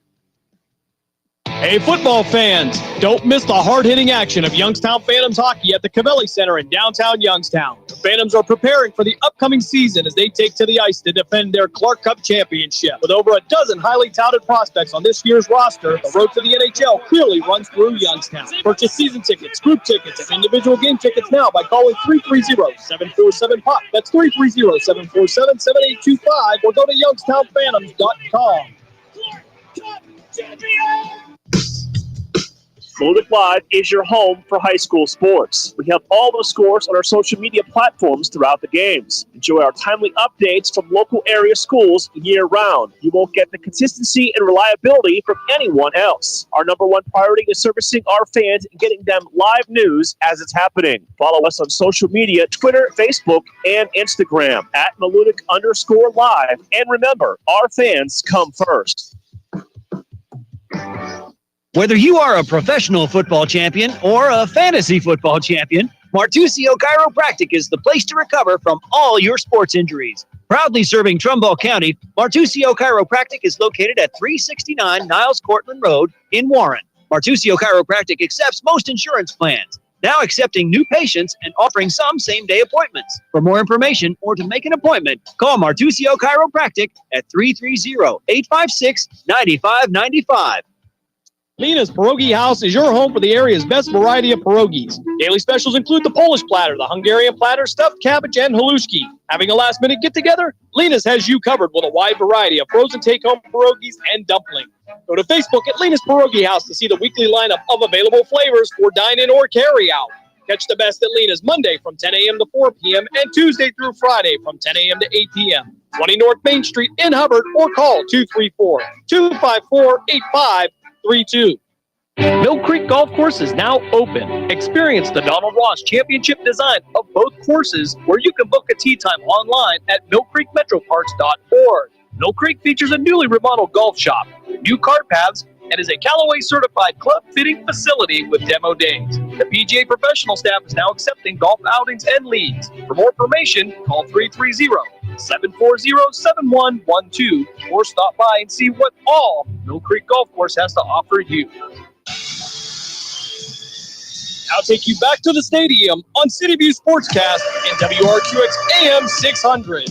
Hey, football fans, don't miss the hard-hitting action of Youngstown Phantoms hockey at the Cavelli Center in downtown Youngstown. The Phantoms are preparing for the upcoming season as they take to the ice to defend their Clark Cup championship. With over a dozen highly touted prospects on this year's roster, the road to the NHL clearly runs through Youngstown. Purchase season tickets, group tickets, and individual game tickets now by calling 330-747-POP. That's 330-747-7825 or go to youngstownphantoms.com. Meludic Live is your home for high school sports. We have all the scores on our social media platforms throughout the games. Enjoy our timely updates from local area schools year-round. You won't get the consistency and reliability from anyone else. Our number one priority is servicing our fans and getting them live news as it's happening. Follow us on social media, Twitter, Facebook, and Instagram at Meludic_Live. And remember, our fans come first. Whether you are a professional football champion or a fantasy football champion, Martusio Chiropractic is the place to recover from all your sports injuries. Proudly serving Trumbull County, Martusio Chiropractic is located at 369 Niles Cortland Road in Warren. Martusio Chiropractic accepts most insurance plans, now accepting new patients and offering some same-day appointments. For more information or to make an appointment, call Martusio Chiropractic at 330-856-9595. Lena's Pierogi House is your home for the area's best variety of pierogies. Daily specials include the Polish platter, the Hungarian platter, stuffed cabbage, and halushki. Having a last-minute get-together? Lena's has you covered with a wide variety of frozen take-home pierogies and dumplings. Go to Facebook at Lena's Pierogi House to see the weekly lineup of available flavors for dine-in or carry-out. Catch the best at Lena's Monday from 10 a.m. to 4 p.m. and Tuesday through Friday from 10 a.m. to 8 p.m. 20 North Main Street in Hubbard or call 234-254-8532. Mill Creek Golf Course is now open. Experience the Donald Ross Championship design of both courses, where you can book a tee time online at millcreekmetroparks.org. Mill Creek features a newly remodeled golf shop, new cart paths, and is a Callaway certified club fitting facility with demo days. The PGA professional staff is now accepting golf outings and leagues. For more information, call 330-740-7112 or stop by and see what all Mill Creek Golf Course has to offer you. Now take you back to the stadium on City View Sportscast and WRQX AM 600.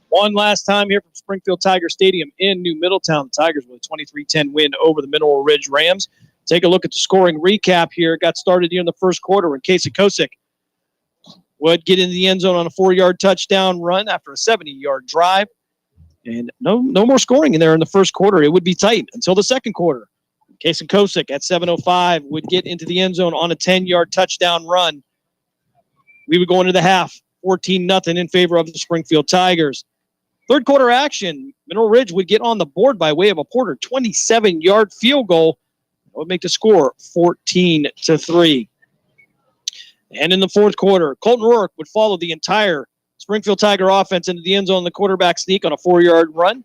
One last time here from Springfield Tiger Stadium in New Middletown. The Tigers with a 23-10 win over the Mineral Ridge Rams. Take a look at the scoring recap here. It got started here in the first quarter when Casey Kosick would get into the end zone on a 4-yard touchdown run after a 70-yard drive. And no more scoring in there in the first quarter. It would be tight until the second quarter. Casey Kosick at 7:05 would get into the end zone on a 10-yard touchdown run. We would go into the half 14-0 in favor of the Springfield Tigers. Third quarter action, Mineral Ridge would get on the board by way of a Porter 27-yard field goal. That would make the score 14-3. And in the fourth quarter, Colton Rourke would follow the entire Springfield Tiger offense into the end zone on the quarterback sneak on a 4-yard run.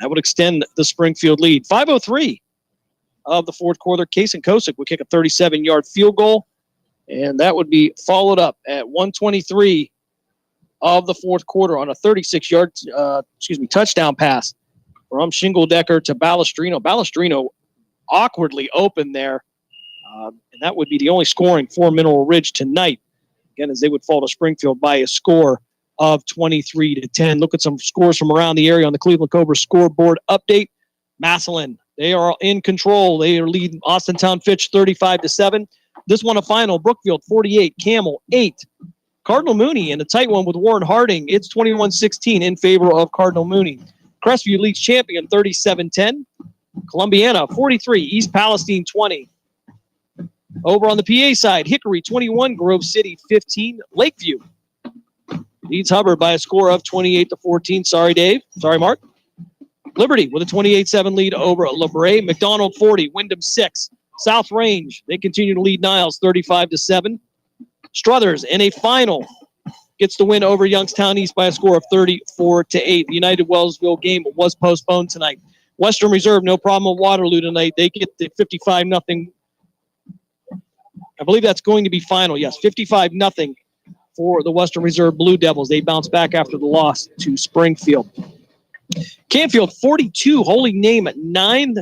That would extend the Springfield lead. 5:03 of the fourth quarter. Kason Kosick would kick a 37-yard field goal, and that would be followed up at 1:23 of the fourth quarter on a 36-yard touchdown pass from Shingle-Decker to Balestrino. Balestrino awkwardly open there, and that would be the only scoring for Mineral Ridge tonight. Again, as they would fall to Springfield by a score of 23-10. Look at some scores from around the area on the Cleveland Cobra scoreboard update. Massillon, they are in control. They are leading Austintown Fitch 35-7. This one a final. Brookfield 48, Camel 8. Cardinal Mooney in a tight one with Warren Harding. It's 21-16 in favor of Cardinal Mooney. Crestview leads champion 37-10. Columbiana 43, East Palestine 20. Over on the PA side, Hickory 21, Grove City 15. Lakeview leads Hubbard by a score of 28-14. Sorry, Dave. Sorry, Mark. Liberty with a 28-7 lead over LeBray. McDonald 40, Wyndham 6. South Range, they continue to lead Niles 35-7. Struthers in a final gets the win over Youngstown East by a score of 34-8. The United Wellsville game was postponed tonight. Western Reserve, no problem with Waterloo tonight. They get the 55-0. I believe that's going to be final. Yes, 55-0 for the Western Reserve Blue Devils. They bounce back after the loss to Springfield. Canfield 42, Holy Name at 9.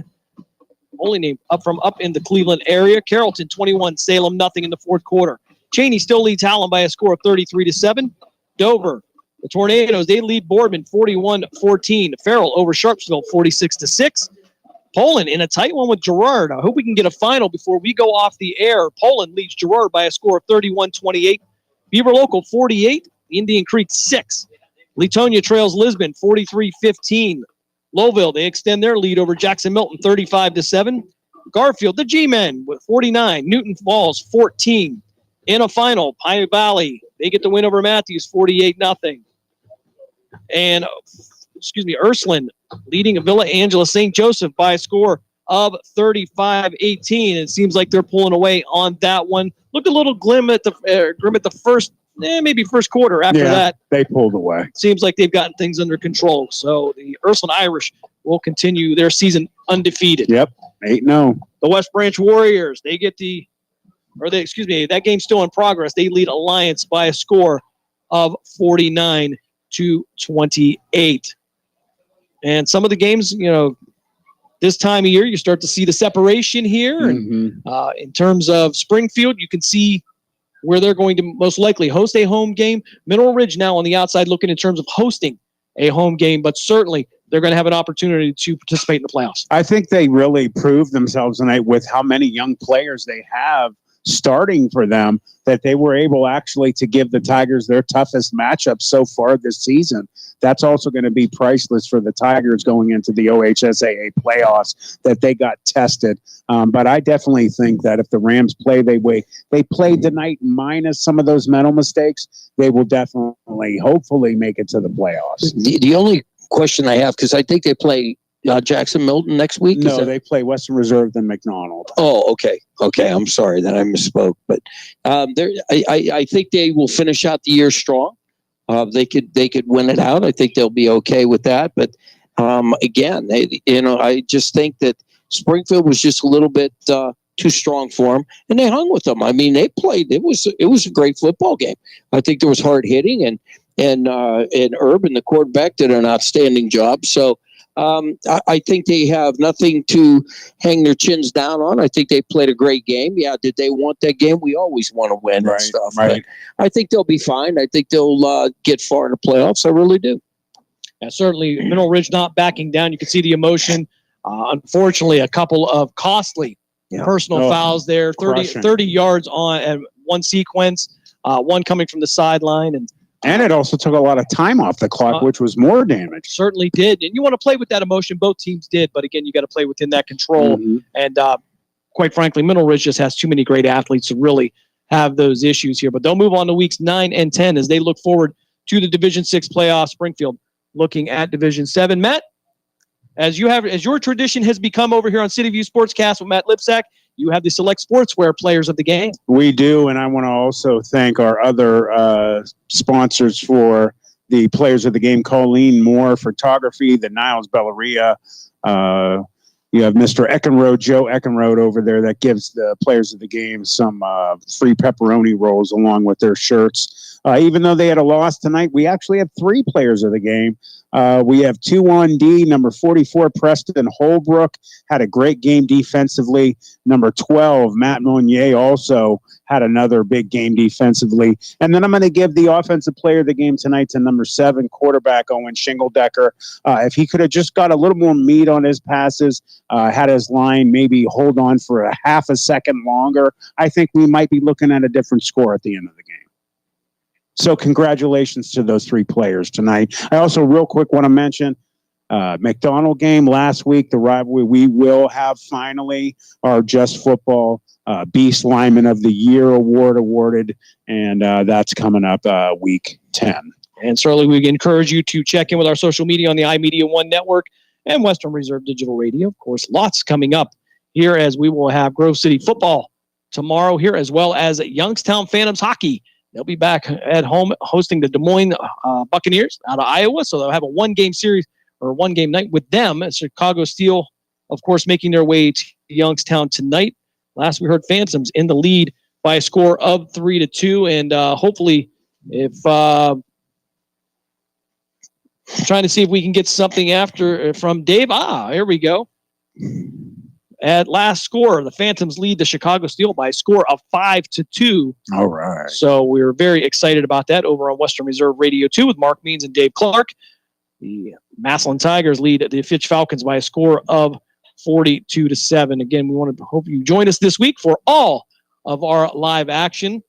Holy Name up in the Cleveland area. Carrollton 21, Salem nothing in the fourth quarter. Cheney still leads Hallam by a score of 33-7. Dover, the Tornadoes, they lead Boardman 41-14. Farrell over Sharpsville 46-6. Poland in a tight one with Girard. I hope we can get a final before we go off the air. Poland leads Girard by a score of 31-28. Beaver Local 48, Indian Creek 6. Leetonia trails Lisbon 43-15. Lowville, they extend their lead over Jackson Milton 35-7. Garfield, the G-Men with 49. Newton Falls 14. In a final, Pine Valley, they get the win over Matthews 48-0. And Ursuline leading Villa Angela St. Joseph by a score of 35-18. It seems like they're pulling away on that one. Looked a little grim at the first, maybe first quarter. After that, they pulled away. Seems like they've gotten things under control. So the Ursuline Irish will continue their season undefeated. Yep, 8-0. The West Branch Warriors, that game's still in progress. They lead Alliance by a score of 49-28. And some of the games, this time of year, you start to see the separation here. And in terms of Springfield, you can see where they're going to most likely host a home game. Mineral Ridge now on the outside looking in terms of hosting a home game, but certainly they're going to have an opportunity to participate in the playoffs. I think they really proved themselves tonight with how many young players they have starting for them, that they were able actually to give the Tigers their toughest matchup so far this season. That's also going to be priceless for the Tigers going into the OHSAA playoffs, that they got tested. But I definitely think that if the Rams play the way they played tonight, minus some of those mental mistakes, they will definitely, hopefully, make it to the playoffs. The only question I have, because I think they play Jackson Milton next week? No, they play Western Reserve then McDonald. Oh, okay. I'm sorry that I misspoke, but I think they will finish out the year strong. They could win it out. I think they'll be okay with that. But again, I just think that Springfield was just a little bit too strong for them, and they hung with them. I mean, they played. It was a great football game. I think there was hard hitting, and Urban, the quarterback, did an outstanding job. So. I think they have nothing to hang their chins down on. I think they played a great game. Yeah, did they want that game? We always want to win and stuff. Right. But I think they'll be fine. I think they'll get far in the playoffs. I really do. Yeah, certainly Mineral Ridge not backing down. You can see the emotion. Unfortunately, a couple of costly personal fouls there. 30 yards on one sequence, one coming from the sideline. And it also took a lot of time off the clock, which was more damage. Certainly did. And you want to play with that emotion. Both teams did. But again, you got to play within that control. And quite frankly, Mineral Ridge just has too many great athletes to really have those issues here. But they'll move on to weeks 9 and 10 as they look forward to the Division 6 playoffs. Springfield looking at Division 7. Matt, as your tradition has become over here on City View Sportscast with Matt Lipsack, you have the select sportswear players of the game. We do, and I want to also thank our other sponsors for the players of the game, Colleen Moore, photography, the Niles Bellaria. You have Mr. Eckenrode, Joe Eckenrode over there that gives the players of the game some free pepperoni rolls along with their shirts. Even though they had a loss tonight, we actually have 3 players of the game. We have 2 on D. Number 44, Preston Holbrook, had a great game defensively. Number 12, Matt Monnier, also had another big game defensively. And then I'm going to give the offensive player of the game tonight to number 7, quarterback Owen Shingledecker. If he could have just got a little more meat on his passes, had his line maybe hold on for a half a second longer, I think we might be looking at a different score at the end of the game. So congratulations to those 3 players tonight. I also real quick want to mention McDonald game last week, the rivalry. We will have finally our Just Football Beast Lineman of the Year award awarded, and that's coming up week 10. And certainly we encourage you to check in with our social media on the iMedia One Network and Western Reserve Digital Radio. Of course, lots coming up here as we will have Grove City football tomorrow here, as well as Youngstown Phantoms hockey. They'll be back at home hosting the Des Moines Buccaneers out of Iowa. So they'll have a 1-game series or 1-game night with them. Chicago Steel, of course, making their way to Youngstown tonight. Last we heard, Phantoms in the lead by a score of 3-2. And hopefully, if trying to see if we can get something after from Dave. Here we go. At last score, the Phantoms lead the Chicago Steel by a score of 5-2. All right. So we're very excited about that over on Western Reserve Radio 2 with Mark Means and Dave Clark. The Massillon Tigers lead the Fitch Falcons by a score of 42-7. Again, we want to hope you join us this week for all of our live action.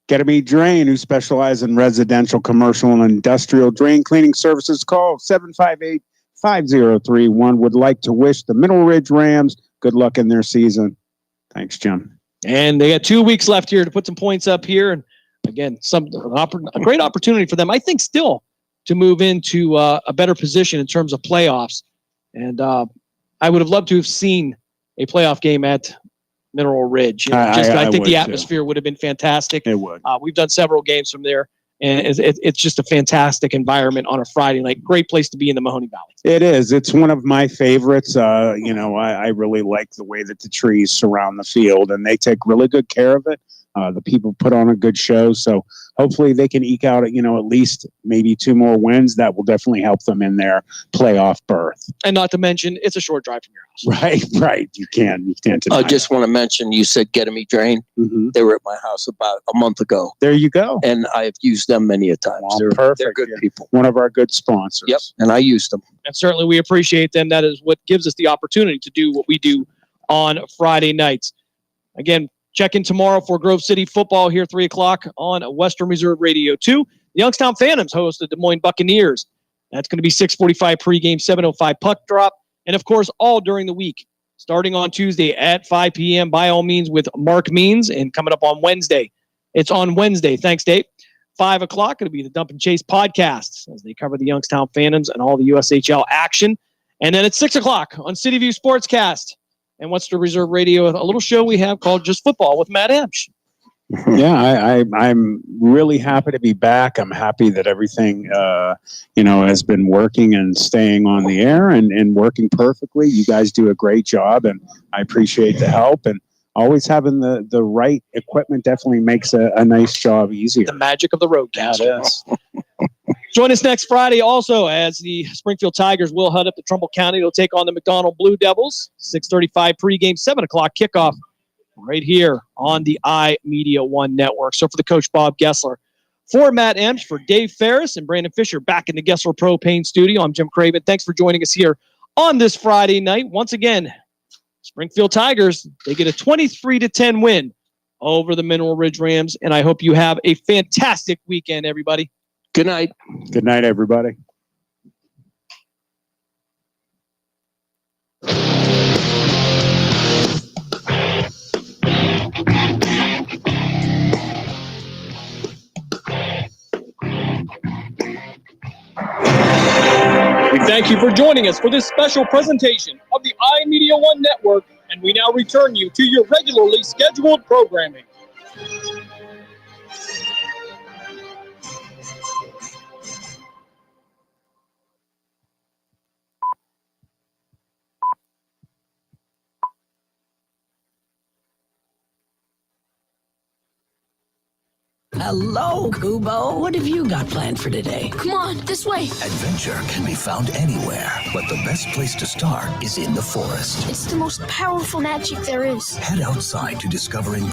Get Me Drain, who specialize in residential, commercial, and industrial drain cleaning services. Call 758-5031. Would like to wish the Middle Ridge Rams good luck in their season. Thanks, Jim. And they got 2 weeks left here to put some points up here. And again, a great opportunity for them, I think, still to move into a better position in terms of playoffs. And I would have loved to have seen a playoff game at Mineral Ridge. I think the atmosphere would have been fantastic. It would. We've done several games from there, and it's just a fantastic environment on a Friday night. Great place to be in the Mahoney Valley. It is. It's one of my favorites. I really like the way that the trees surround the field, and they take really good care of it. The people put on a good show, so hopefully they can eke out, at least maybe 2 more wins. That will definitely help them in their playoff berth. And not to mention, it's a short drive from your house. Right. You can't deny I just want to mention, you said Get Me Drain. Mm-hmm. They were at my house about a month ago. There you go. And I've used them many a time. Well, perfect. They're good people. One of our good sponsors. Yep, and I used them. And certainly we appreciate them. That is what gives us the opportunity to do what we do on Friday nights. Again, check in tomorrow for Grove City football here, 3 o'clock on Western Reserve Radio 2. The Youngstown Phantoms host the Des Moines Buccaneers. That's going to be 6:45 pregame, 7:05 puck drop. And, of course, all during the week, starting on Tuesday at 5 p.m., by all means, with Mark Means, and coming up on Wednesday. It's on Wednesday. Thanks, Dave. 5 o'clock, it'll be the Dump and Chase podcast as they cover the Youngstown Phantoms and all the USHL action. And then at 6 o'clock on City View Sportscast and Western Reserve Radio, a little show we have called Just Football with Matt Emsch. Yeah, I'm really happy to be back. I'm happy that everything, has been working and staying on the air and working perfectly. You guys do a great job, and I appreciate the help. And always having the right equipment definitely makes a nice job easier. The magic of the roadcaster. Yeah, it is. Join us next Friday also as the Springfield Tigers will head up to Trumbull County. They'll take on the McDonald Blue Devils. 6:35 pregame, 7 o'clock kickoff right here on the iMedia One Network. So for the coach, Bob Gessler, for Matt Emsch, for Dave Ferris and Brandon Fisher back in the Gessler Propane Studio, I'm Jim Craven. Thanks for joining us here on this Friday night. Once again, Springfield Tigers, they get a 23-10 win over the Mineral Ridge Rams, and I hope you have a fantastic weekend, everybody. Good night. Good night, everybody. We thank you for joining us for this special presentation of the iMedia One Network, and we now return you to your regularly scheduled programming. Hello, Kubo. What have you got planned for today? Come on, this way. Adventure can be found anywhere, but the best place to start is in the forest. It's the most powerful magic there is. Head outside to discover